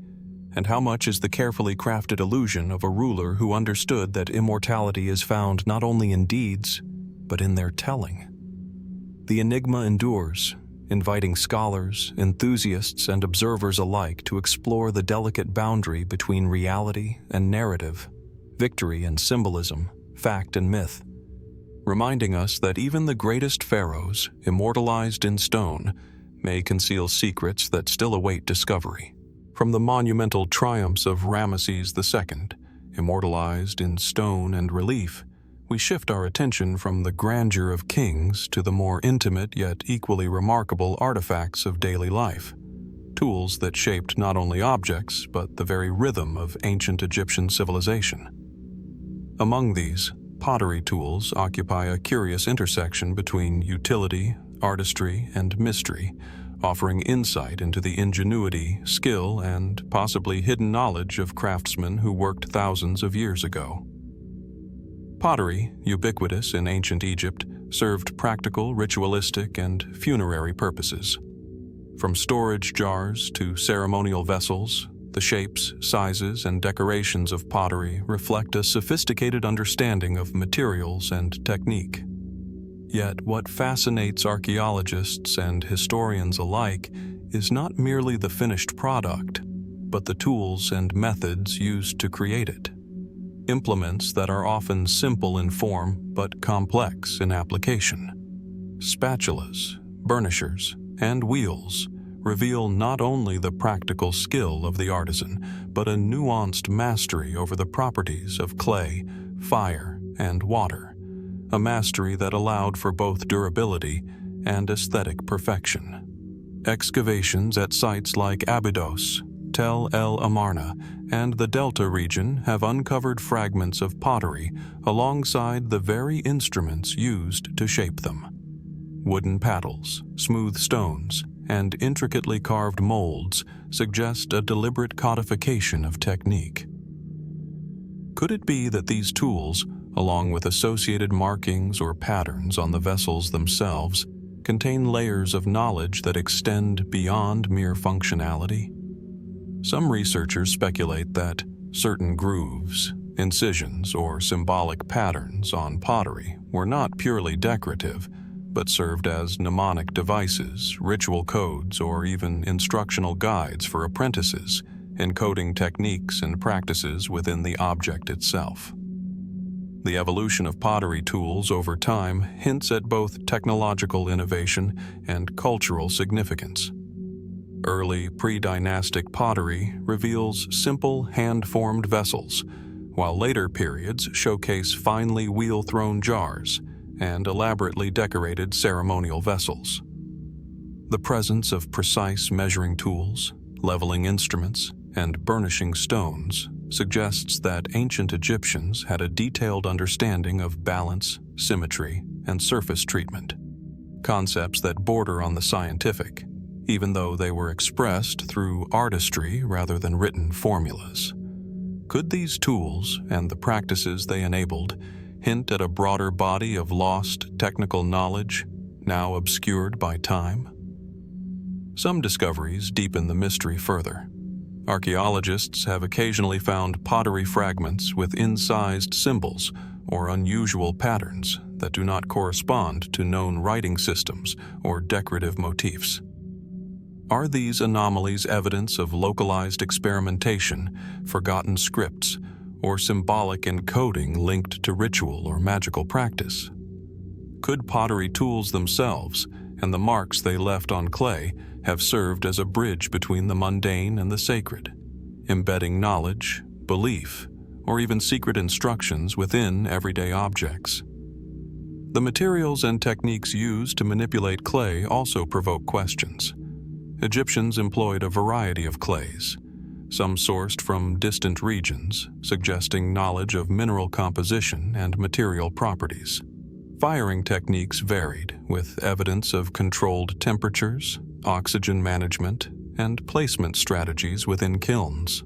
and how much is the carefully crafted illusion of a ruler who understood that immortality is found not only in deeds, but in their telling? The enigma endures, inviting scholars, enthusiasts, and observers alike to explore the delicate boundary between reality and narrative, victory and symbolism, fact and myth, reminding us that even the greatest pharaohs, immortalized in stone, may conceal secrets that still await discovery. From the monumental triumphs of Ramesses II, immortalized in stone and relief, we shift our attention from the grandeur of kings to the more intimate yet equally remarkable artifacts of daily life, tools that shaped not only objects but the very rhythm of ancient Egyptian civilization. Among these, pottery tools occupy a curious intersection between utility, artistry, and mystery, offering insight into the ingenuity, skill, and possibly hidden knowledge of craftsmen who worked thousands of years ago. Pottery, ubiquitous in ancient Egypt, served practical, ritualistic, and funerary purposes. From storage jars to ceremonial vessels, the shapes, sizes, and decorations of pottery reflect a sophisticated understanding of materials and technique. Yet what fascinates archaeologists and historians alike is not merely the finished product, but the tools and methods used to create it. Implements that are often simple in form but complex in application. Spatulas, burnishers, and wheels reveal not only the practical skill of the artisan, but a nuanced mastery over the properties of clay, fire, and water, a mastery that allowed for both durability and aesthetic perfection. Excavations at sites like Abydos, Tel El Amarna, and the Delta region have uncovered fragments of pottery alongside the very instruments used to shape them. Wooden paddles, smooth stones, and intricately carved molds suggest a deliberate codification of technique. Could it be that these tools, along with associated markings or patterns on the vessels themselves, contain layers of knowledge that extend beyond mere functionality? Some researchers speculate that certain grooves, incisions, or symbolic patterns on pottery were not purely decorative, but served as mnemonic devices, ritual codes, or even instructional guides for apprentices, encoding techniques and practices within the object itself. The evolution of pottery tools over time hints at both technological innovation and cultural significance. Early pre-dynastic pottery reveals simple hand-formed vessels, while later periods showcase finely wheel-thrown jars and elaborately decorated ceremonial vessels. The presence of precise measuring tools, leveling instruments, and burnishing stones suggests that ancient Egyptians had a detailed understanding of balance, symmetry, and surface treatment, concepts that border on the scientific, even though they were expressed through artistry rather than written formulas. Could these tools and the practices they enabled hint at a broader body of lost technical knowledge, now obscured by time? Some discoveries deepen the mystery further. Archaeologists have occasionally found pottery fragments with incised symbols or unusual patterns that do not correspond to known writing systems or decorative motifs. Are these anomalies evidence of localized experimentation, forgotten scripts, or symbolic encoding linked to ritual or magical practice? Could pottery tools themselves and the marks they left on clay have served as a bridge between the mundane and the sacred, embedding knowledge, belief, or even secret instructions within everyday objects? The materials and techniques used to manipulate clay also provoke questions. Egyptians employed a variety of clays, some sourced from distant regions, suggesting knowledge of mineral composition and material properties. Firing techniques varied, with evidence of controlled temperatures, oxygen management, and placement strategies within kilns.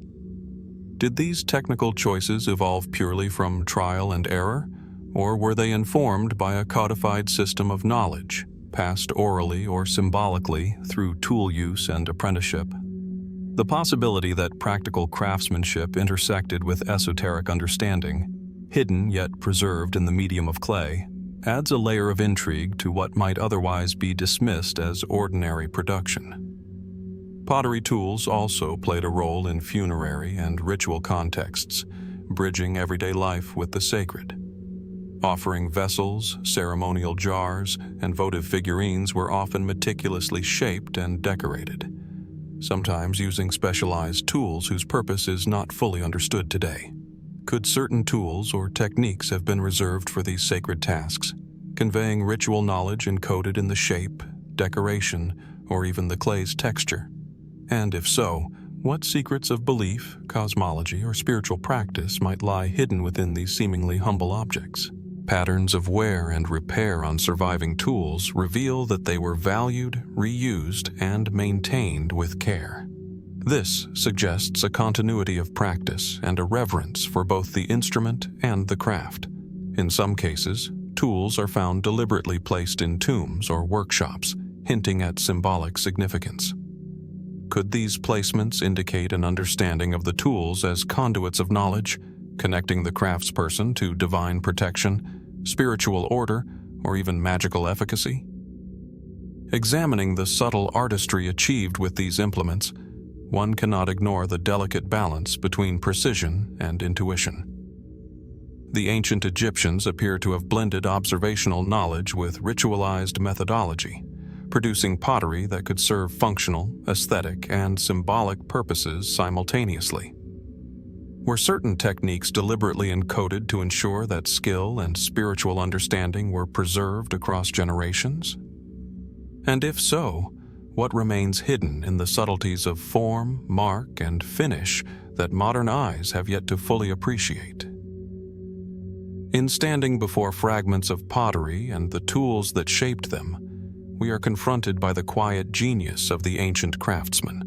Did these technical choices evolve purely from trial and error, or were they informed by a codified system of knowledge, passed orally or symbolically through tool use and apprenticeship? The possibility that practical craftsmanship intersected with esoteric understanding, hidden yet preserved in the medium of clay, adds a layer of intrigue to what might otherwise be dismissed as ordinary production. Pottery tools also played a role in funerary and ritual contexts, bridging everyday life with the sacred. Offering vessels, ceremonial jars, and votive figurines were often meticulously shaped and decorated, sometimes using specialized tools whose purpose is not fully understood today. Could certain tools or techniques have been reserved for these sacred tasks, conveying ritual knowledge encoded in the shape, decoration, or even the clay's texture? And if so, what secrets of belief, cosmology, or spiritual practice might lie hidden within these seemingly humble objects? Patterns of wear and repair on surviving tools reveal that they were valued, reused, and maintained with care. This suggests a continuity of practice and a reverence for both the instrument and the craft. In some cases, tools are found deliberately placed in tombs or workshops, hinting at symbolic significance. Could these placements indicate an understanding of the tools as conduits of knowledge, connecting the craftsperson to divine protection, spiritual order, or even magical efficacy? Examining the subtle artistry achieved with these implements, one cannot ignore the delicate balance between precision and intuition. The ancient Egyptians appear to have blended observational knowledge with ritualized methodology, producing pottery that could serve functional, aesthetic, and symbolic purposes simultaneously. Were certain techniques deliberately encoded to ensure that skill and spiritual understanding were preserved across generations? And if so, what remains hidden in the subtleties of form, mark, and finish that modern eyes have yet to fully appreciate? In standing before fragments of pottery and the tools that shaped them, we are confronted by the quiet genius of the ancient craftsman.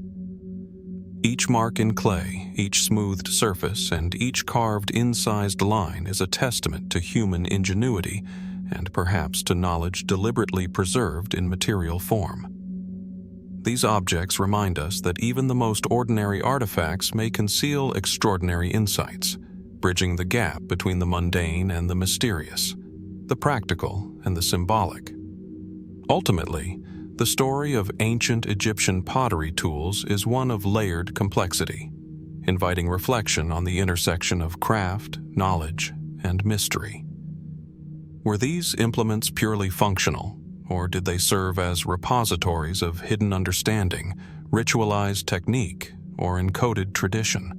Each mark in clay, each smoothed surface, and each carved incised line is a testament to human ingenuity and perhaps to knowledge deliberately preserved in material form. These objects remind us that even the most ordinary artifacts may conceal extraordinary insights, bridging the gap between the mundane and the mysterious, the practical and the symbolic. Ultimately, the story of ancient Egyptian pottery tools is one of layered complexity, inviting reflection on the intersection of craft, knowledge, and mystery. Were these implements purely functional, or did they serve as repositories of hidden understanding, ritualized technique, or encoded tradition?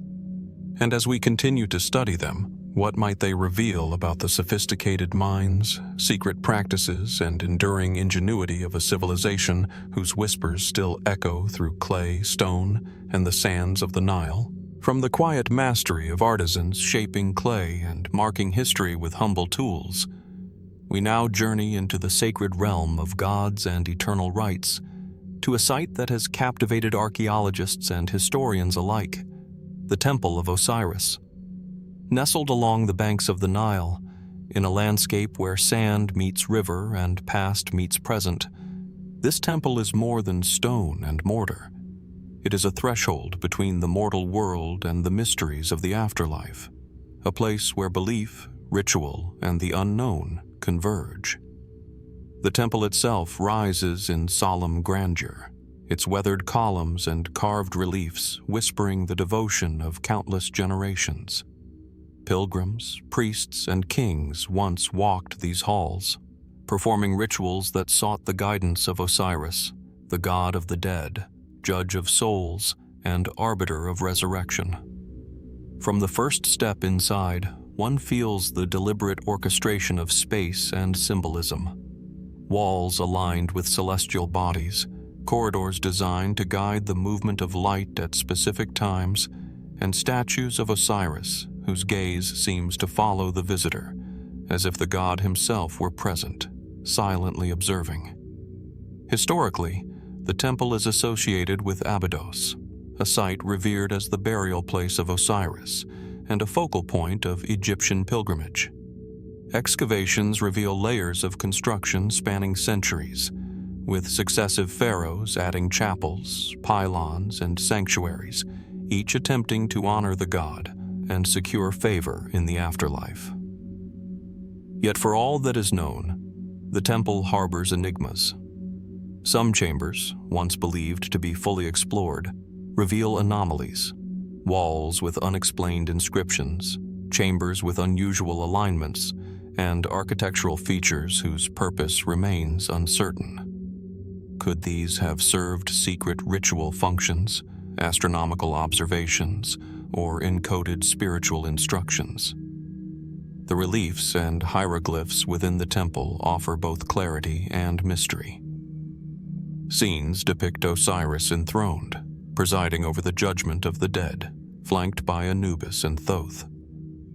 And as we continue to study them, what might they reveal about the sophisticated minds, secret practices, and enduring ingenuity of a civilization whose whispers still echo through clay, stone, and the sands of the Nile? From the quiet mastery of artisans shaping clay and marking history with humble tools, we now journey into the sacred realm of gods and eternal rites, to a site that has captivated archaeologists and historians alike, the Temple of Osiris. Nestled along the banks of the Nile, in a landscape where sand meets river and past meets present, This temple is more than stone and mortar. It is a threshold between the mortal world and the mysteries of the afterlife, a place where belief, ritual, and the unknown converge. The temple itself rises in solemn grandeur, its weathered columns and carved reliefs whispering the devotion of countless generations. Pilgrims, priests, and kings once walked these halls, performing rituals that sought the guidance of Osiris, the god of the dead, judge of souls, and arbiter of resurrection. From the first step inside, one feels the deliberate orchestration of space and symbolism. Walls aligned with celestial bodies, corridors designed to guide the movement of light at specific times, and statues of Osiris whose gaze seems to follow the visitor, as if the god himself were present, silently observing. Historically, the temple is associated with Abydos, a site revered as the burial place of Osiris and a focal point of Egyptian pilgrimage. Excavations reveal layers of construction spanning centuries, with successive pharaohs adding chapels, pylons, and sanctuaries, each attempting to honor the god and secure favor in the afterlife. Yet for all that is known, the temple harbors enigmas. Some chambers, once believed to be fully explored, reveal anomalies: walls with unexplained inscriptions, chambers with unusual alignments, and architectural features whose purpose remains uncertain. Could these have served secret ritual functions, astronomical observations, or encoded spiritual instructions? The reliefs and hieroglyphs within the temple offer both clarity and mystery. Scenes depict Osiris enthroned, presiding over the judgment of the dead, flanked by Anubis and Thoth.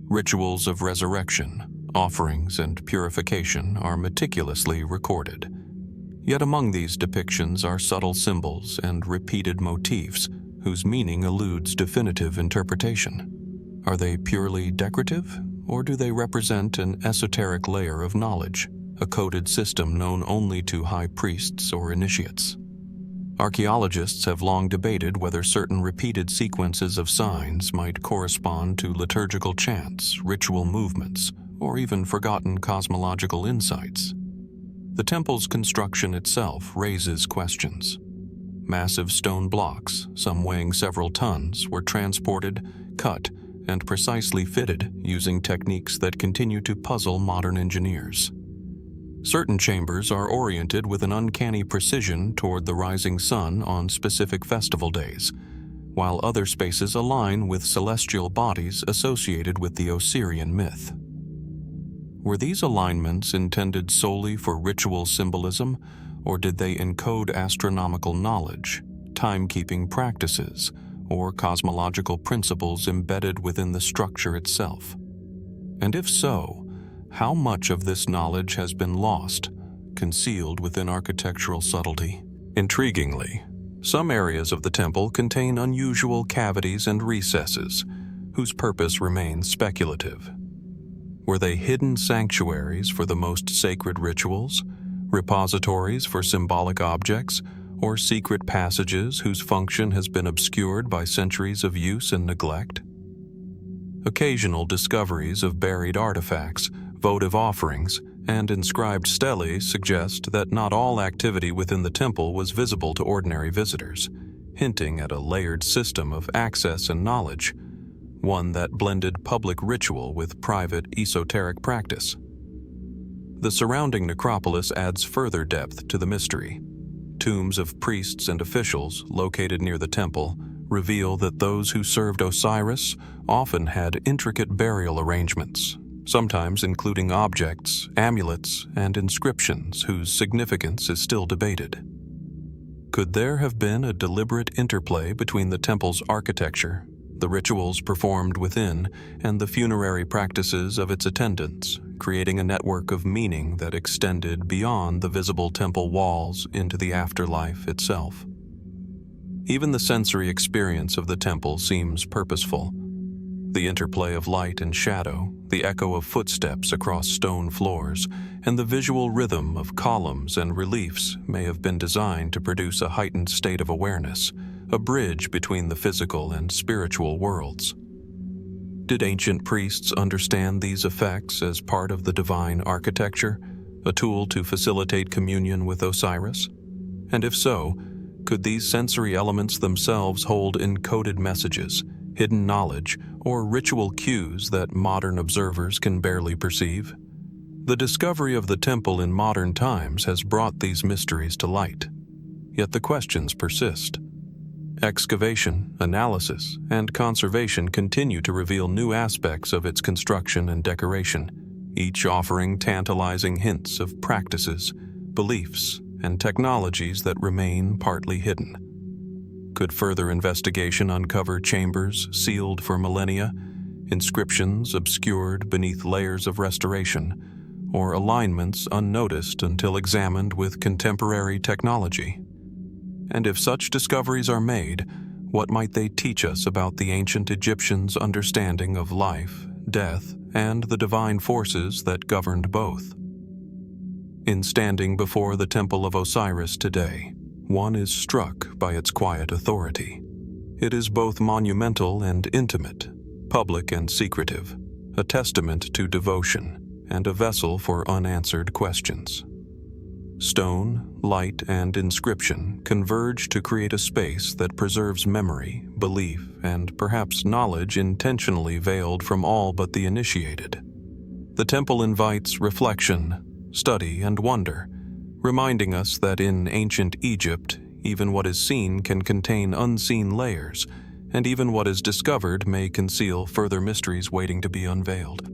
Rituals of resurrection, offerings, and purification are meticulously recorded. Yet among these depictions are subtle symbols and repeated motifs whose meaning eludes definitive interpretation. Are they purely decorative, or do they represent an esoteric layer of knowledge, a coded system known only to high priests or initiates? Archaeologists have long debated whether certain repeated sequences of signs might correspond to liturgical chants, ritual movements, or even forgotten cosmological insights. The temple's construction itself raises questions. Massive stone blocks, some weighing several tons, were transported, cut, and precisely fitted using techniques that continue to puzzle modern engineers. Certain chambers are oriented with an uncanny precision toward the rising sun on specific festival days, while other spaces align with celestial bodies associated with the Osirian myth. Were these alignments intended solely for ritual symbolism, or did they encode astronomical knowledge, timekeeping practices, or cosmological principles embedded within the structure itself? And if so, how much of this knowledge has been lost, concealed within architectural subtlety? Intriguingly, some areas of the temple contain unusual cavities and recesses, whose purpose remains speculative. Were they hidden sanctuaries for the most sacred rituals, repositories for symbolic objects, or secret passages whose function has been obscured by centuries of use and neglect? Occasional discoveries of buried artifacts, votive offerings, and inscribed stelae suggest that not all activity within the temple was visible to ordinary visitors, hinting at a layered system of access and knowledge, one that blended public ritual with private esoteric practice. The surrounding necropolis adds further depth to the mystery. Tombs of priests and officials located near the temple reveal that those who served Osiris often had intricate burial arrangements, sometimes including objects, amulets, and inscriptions whose significance is still debated. Could there have been a deliberate interplay between the temple's architecture, the rituals performed within, and the funerary practices of its attendants, creating a network of meaning that extended beyond the visible temple walls into the afterlife itself? Even the sensory experience of the temple seems purposeful. The interplay of light and shadow, the echo of footsteps across stone floors, and the visual rhythm of columns and reliefs may have been designed to produce a heightened state of awareness, a bridge between the physical and spiritual worlds. Did ancient priests understand these effects as part of the divine architecture, a tool to facilitate communion with Osiris? And if so, could these sensory elements themselves hold encoded messages, hidden knowledge, or ritual cues that modern observers can barely perceive? The discovery of the temple in modern times has brought these mysteries to light. Yet the questions persist. Excavation, analysis, and conservation continue to reveal new aspects of its construction and decoration, each offering tantalizing hints of practices, beliefs, and technologies that remain partly hidden. Could further investigation uncover chambers sealed for millennia, inscriptions obscured beneath layers of restoration, or alignments unnoticed until examined with contemporary technology? And if such discoveries are made, what might they teach us about the ancient Egyptians' understanding of life, death, and the divine forces that governed both? In standing before the Temple of Osiris today, one is struck by its quiet authority. It is both monumental and intimate, public and secretive, a testament to devotion, and a vessel for unanswered questions. Stone, light, and inscription converge to create a space that preserves memory, belief, and perhaps knowledge intentionally veiled from all but the initiated. The temple invites reflection, study, and wonder, reminding us that in ancient Egypt, even what is seen can contain unseen layers, and even what is discovered may conceal further mysteries waiting to be unveiled.